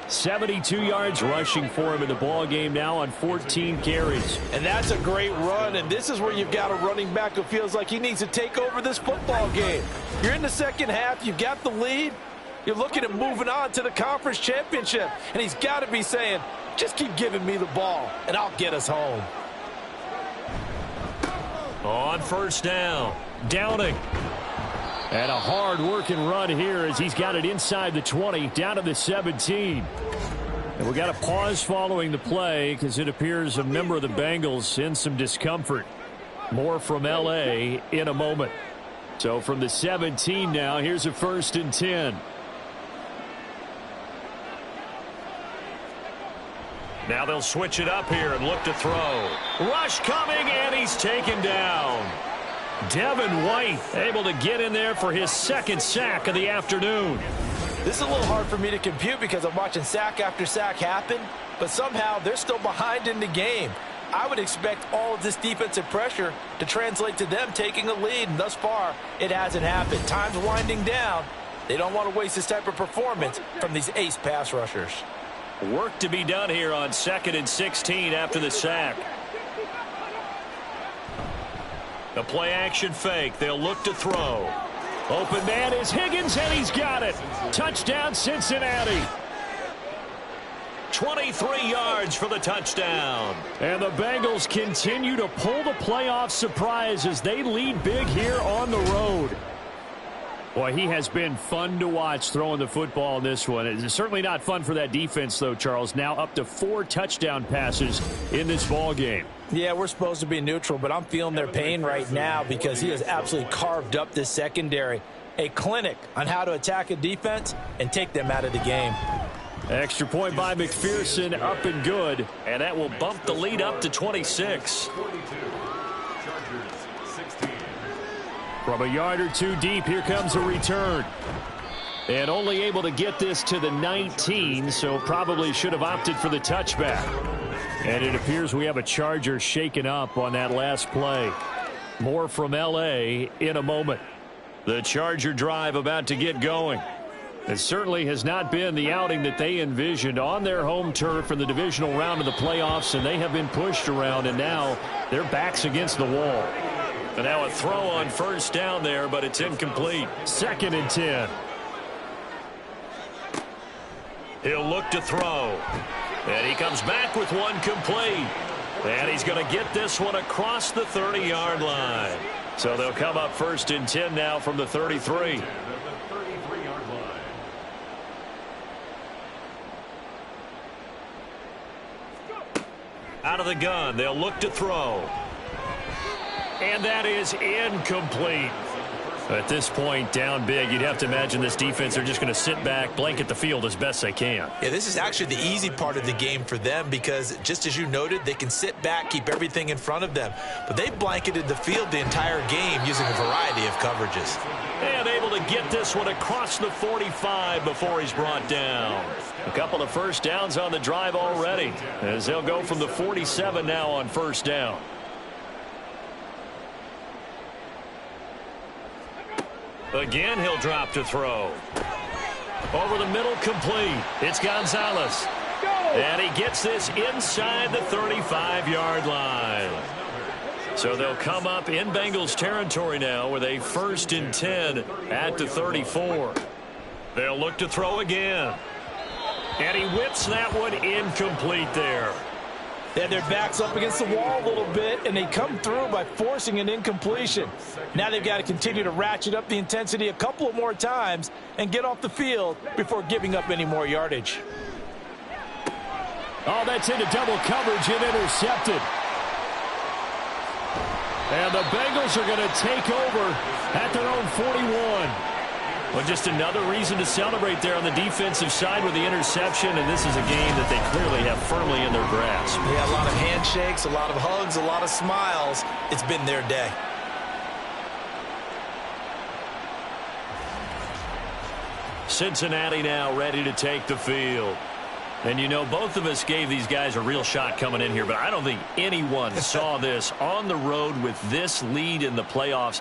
72 yards rushing for him in the ball game now on 14 carries. And that's a great run, and this is where you've got a running back who feels like he needs to take over this football game. You're in the second half, you've got the lead. You're looking at moving on to the conference championship, and he's got to be saying, just keep giving me the ball, and I'll get us home. On first down, Downing. And a hard-working run here as he's got it inside the 20, down to the 17. And we got a pause following the play because it appears a member of the Bengals in some discomfort. More from L.A. in a moment. So from the 17 now, here's a 1st and 10. Now they'll switch it up here and look to throw. Rush coming, and he's taken down. Devin White able to get in there for his 2nd sack of the afternoon. This is a little hard for me to compute because I'm watching sack after sack happen, but somehow they're still behind in the game. I would expect all of this defensive pressure to translate to them taking a lead, and thus far, it hasn't happened. Time's winding down. They don't want to waste this type of performance from these ace pass rushers. Work to be done here on 2nd and 16 after the sack. The play-action fake. They'll look to throw. Open man is Higgins, and he's got it. Touchdown, Cincinnati. 23 yards for the touchdown. And the Bengals continue to pull the playoff surprise as they lead big here on the road. Boy, he has been fun to watch throwing the football in this one. It's certainly not fun for that defense, though, Charles. Now up to 4 touchdown passes in this ball game. Yeah, we're supposed to be neutral, but I'm feeling their pain right now because he has absolutely carved up this secondary. A clinic on how to attack a defense and take them out of the game. Extra point by McPherson, up and good. And that will bump the lead up to 26. From a yard or 2 deep, here comes a return. And only able to get this to the 19, so probably should have opted for the touchback. And it appears we have a Charger shaken up on that last play. More from L.A. in a moment. The Charger drive about to get going. It certainly has not been the outing that they envisioned on their home turf in the divisional round of the playoffs, and they have been pushed around, and now their backs against the wall. And now a throw on first down there, but it's incomplete. 2nd and 10. He'll look to throw. And he comes back with one complete. And he's going to get this one across the 30-yard line. So they'll come up 1st and 10 now from the 33. Out of the gun, they'll look to throw. And that is incomplete. At this point, down big, you'd have to imagine this defense are just going to sit back, blanket the field as best they can. Yeah, this is actually the easy part of the game for them because, just as you noted, they can sit back, keep everything in front of them. But they blanketed the field the entire game using a variety of coverages. And able to get this one across the 45 before he's brought down. A couple of first downs on the drive already, as they'll go from the 47 now on first down. Again, he'll drop to throw. Over the middle, complete. It's Gonzalez. And he gets this inside the 35-yard line. So they'll come up in Bengals territory now with a 1st and 10 at the 34. They'll look to throw again. And he whips that one incomplete there. They had their backs up against the wall a little bit, and they come through by forcing an incompletion. Now they've got to continue to ratchet up the intensity a couple of more times and get off the field before giving up any more yardage. Oh, that's into double coverage and intercepted. And the Bengals are going to take over at their own 41. Well, just another reason to celebrate there on the defensive side with the interception, and this is a game that they clearly have firmly in their grasp. Yeah, a lot of handshakes, a lot of hugs, a lot of smiles. It's been their day. Cincinnati now ready to take the field. And, you know, both of us gave these guys a real shot coming in here, but I don't think anyone saw this on the road with this lead in the playoffs.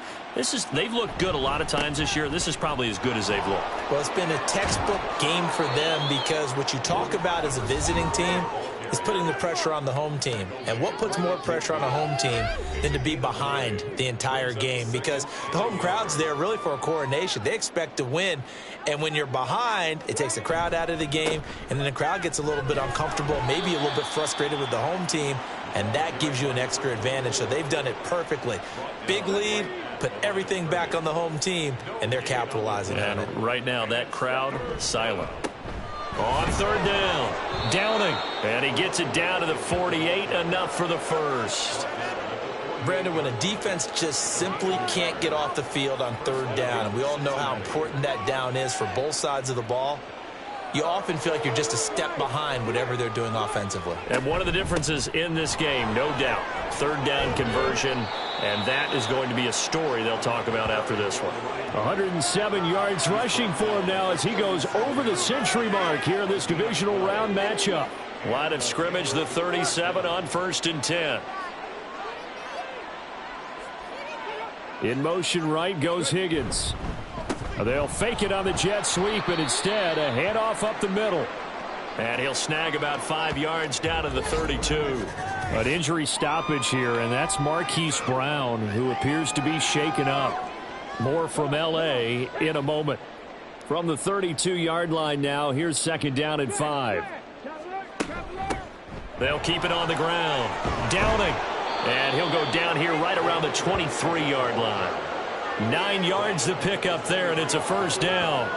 They've looked good a lot of times this year. This is probably as good as they've looked. Well, it's been a textbook game for them because what you talk about as a visiting team is putting the pressure on the home team. And what puts more pressure on a home team than to be behind the entire game? Because the home crowd's there really for a coronation. They expect to win. And when you're behind, it takes the crowd out of the game. And then the crowd gets a little bit uncomfortable, maybe a little bit frustrated with the home team. And that gives you an extra advantage. So they've done it perfectly. Big lead, put everything back on the home team, and they're capitalizing on it. Right now, that crowd, silent. On 3rd down, Downing, and he gets it down to the 48, enough for the first. Brandon, when a defense just simply can't get off the field on 3rd down, and we all know how important that down is for both sides of the ball, you often feel like you're just a step behind whatever they're doing offensively. And one of the differences in this game, no doubt, 3rd down conversion, and that is going to be a story they'll talk about after this one. 107 yards rushing for him now as he goes over the century mark here in this divisional round matchup. Line of scrimmage, the 37 on 1st and 10. In motion right goes Higgins. They'll fake it on the jet sweep, and instead a handoff up the middle. And he'll snag about 5 yards down to the 32. An injury stoppage here, and that's Marquise Brown, who appears to be shaken up. More from L.A. in a moment. From the 32-yard line now, here's 2nd down and 5. They'll keep it on the ground. Downing. And he'll go down here right around the 23-yard line. 9 yards to pick up there, and it's a 1st down.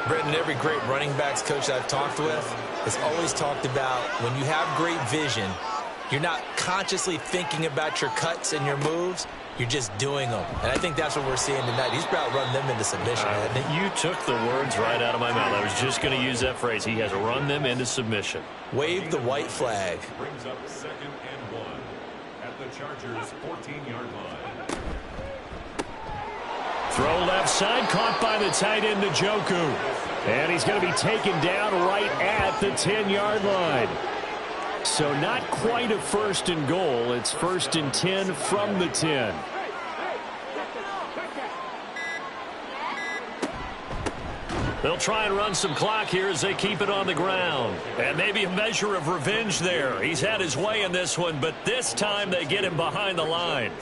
Brendan, every great running backs coach I've talked with has always talked about when you have great vision, you're not consciously thinking about your cuts and your moves. You're just doing them. And I think that's what we're seeing tonight. He's about run them into submission, hasn't he? You took the words right out of my mouth. I was just going to use that phrase. He has run them into submission. Wave the white flag. Brings up 2nd and 1 at the Chargers' 14-yard line. Throw left side, caught by the tight end Njoku. And he's going to be taken down right at the 10-yard line. So not quite a 1st and goal. It's 1st and 10 from the 10. They'll try and run some clock here as they keep it on the ground. And maybe a measure of revenge there. He's had his way in this one, but this time they get him behind the line.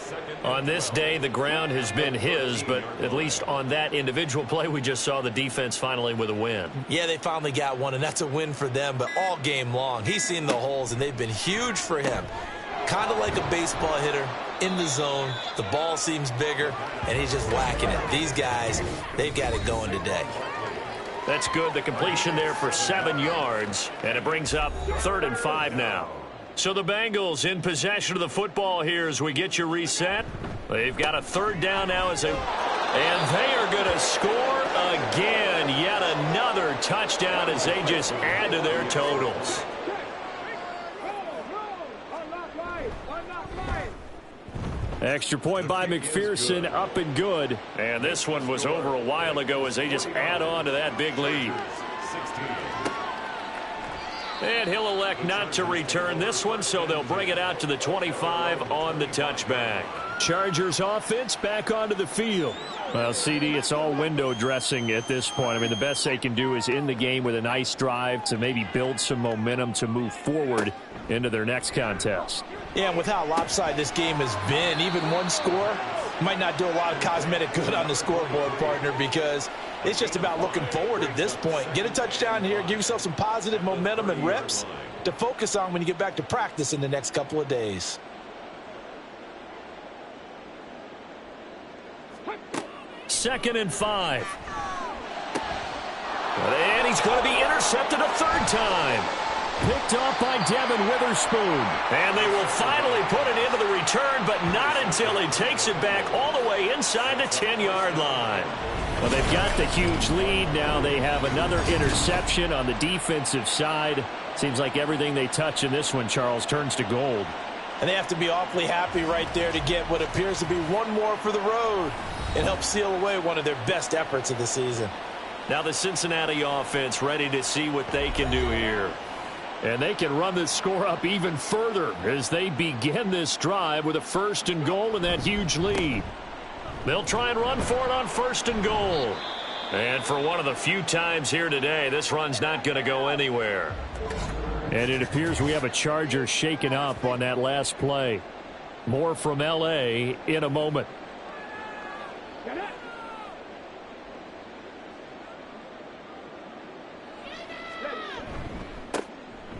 On this day, the ground has been his, but at least on that individual play, we just saw the defense finally with a win. Yeah, they finally got one, and that's a win for them, but all game long, he's seen the holes, and they've been huge for him. Kind of like a baseball hitter in the zone. The ball seems bigger, and he's just whacking it. These guys, they've got it going today. That's good. The completion there for 7 yards, and it brings up 3rd and 5 now. So the Bengals in possession of the football here as we get you reset. They've got a 3rd down now as they And they are going to score again. Yet another touchdown as they just add to their totals. Extra point by McPherson, up and good. And this one was over a while ago as they just add on to that big lead. And he'll elect not to return this one, so they'll bring it out to the 25 on the touchback. Chargers offense back onto the field. Well, CD, it's all window dressing at this point. I mean, the best they can do is end the game with a nice drive to maybe build some momentum to move forward into their next contest. Yeah, and with how lopsided this game has been, even one score might not do a lot of cosmetic good on the scoreboard, partner, because it's just about looking forward at this point. Get a touchdown here, give yourself some positive momentum and reps to focus on when you get back to practice in the next couple of days. Second and 5. And he's going to be intercepted a third time. Picked off by Devin Witherspoon. And they will finally put it into the return, but not until he takes it back all the way inside the 10-yard line. Well, they've got the huge lead. Now they have another interception on the defensive side. Seems like everything they touch in this one, Charles, turns to gold. And they have to be awfully happy right there to get what appears to be one more for the road and help seal away one of their best efforts of the season. Now the Cincinnati offense ready to see what they can do here. And they can run this score up even further as they begin this drive with a first and goal and that huge lead. They'll try and run for it on first and goal. And for one of the few times here today, this run's not going to go anywhere. And it appears we have a Charger shaken up on that last play. More from L.A. in a moment.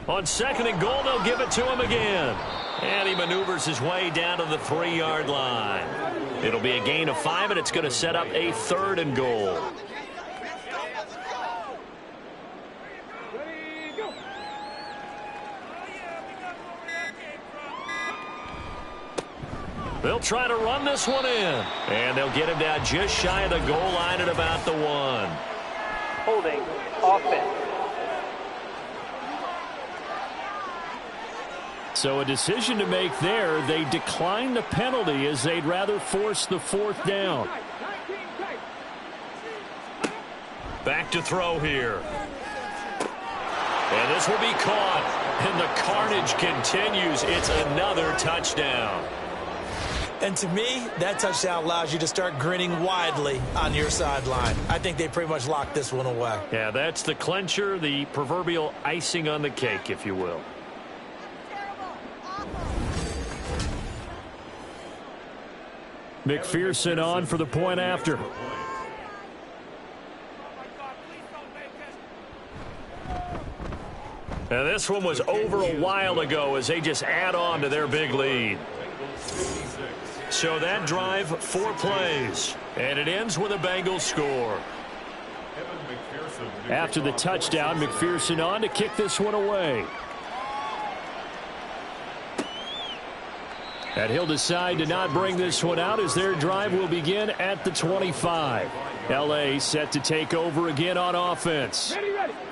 On second and goal, they'll give it to him again. And he maneuvers his way down to the 3-yard line. It'll be a gain of 5, and it's going to set up a third and goal. They'll try to run this one in. And they'll get him down just shy of the goal line at about the 1. Holding offense. So a decision to make there. They decline the penalty as they'd rather force the 4th down. Back to throw here. And this will be caught. And the carnage continues. It's another touchdown. And to me, that touchdown allows you to start grinning widely on your sideline. I think they pretty much locked this one away. Yeah, that's the clincher, the proverbial icing on the cake, if you will. McPherson on for the point after. And this one was over a while ago as they just add on to their big lead. So that drive, 4 plays. And it ends with a Bengals score. After the touchdown, McPherson on to kick this one away. And he'll decide to not bring this one out as their drive will begin at the 25. L.A. set to take over again on offense.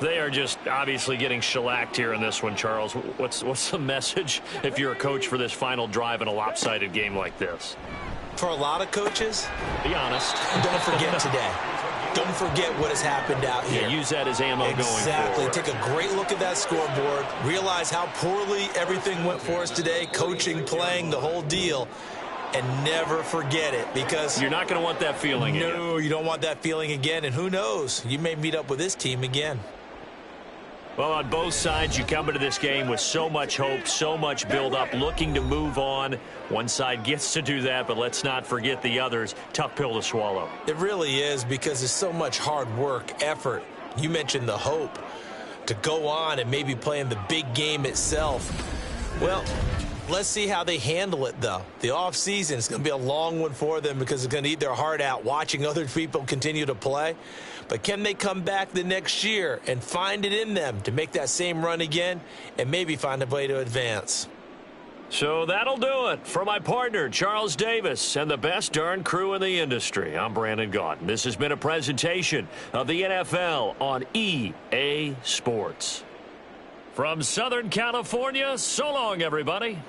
They are just obviously getting shellacked here in this one, Charles. What's the message if you're a coach for this final drive in a lopsided game like this? For a lot of coaches, be honest. Don't forget today. Don't forget what has happened out here. Yeah, use that as ammo going forward. Exactly. Take a great look at that scoreboard. Realize how poorly everything went for us today. Coaching, playing, the whole deal. And never forget it, because you're not going to want that feeling again. No, you don't want that feeling again. And who knows? You may meet up with this team again. Well, on both sides, you come into this game with so much hope, so much build-up, looking to move on. One side gets to do that, but let's not forget the others. Tough pill to swallow. It really is, because there's so much hard work, effort. You mentioned the hope to go on and maybe play in the big game itself. Well, let's see how they handle it, though. The offseason is going to be a long one for them because they're going to eat their heart out watching other people continue to play. But can they come back the next year and find it in them to make that same run again and maybe find a way to advance? So that'll do it. For my partner, Charles Davis, and the best darn crew in the industry, I'm Brandon Gaudin. This has been a presentation of the NFL on EA Sports. From Southern California, so long, everybody.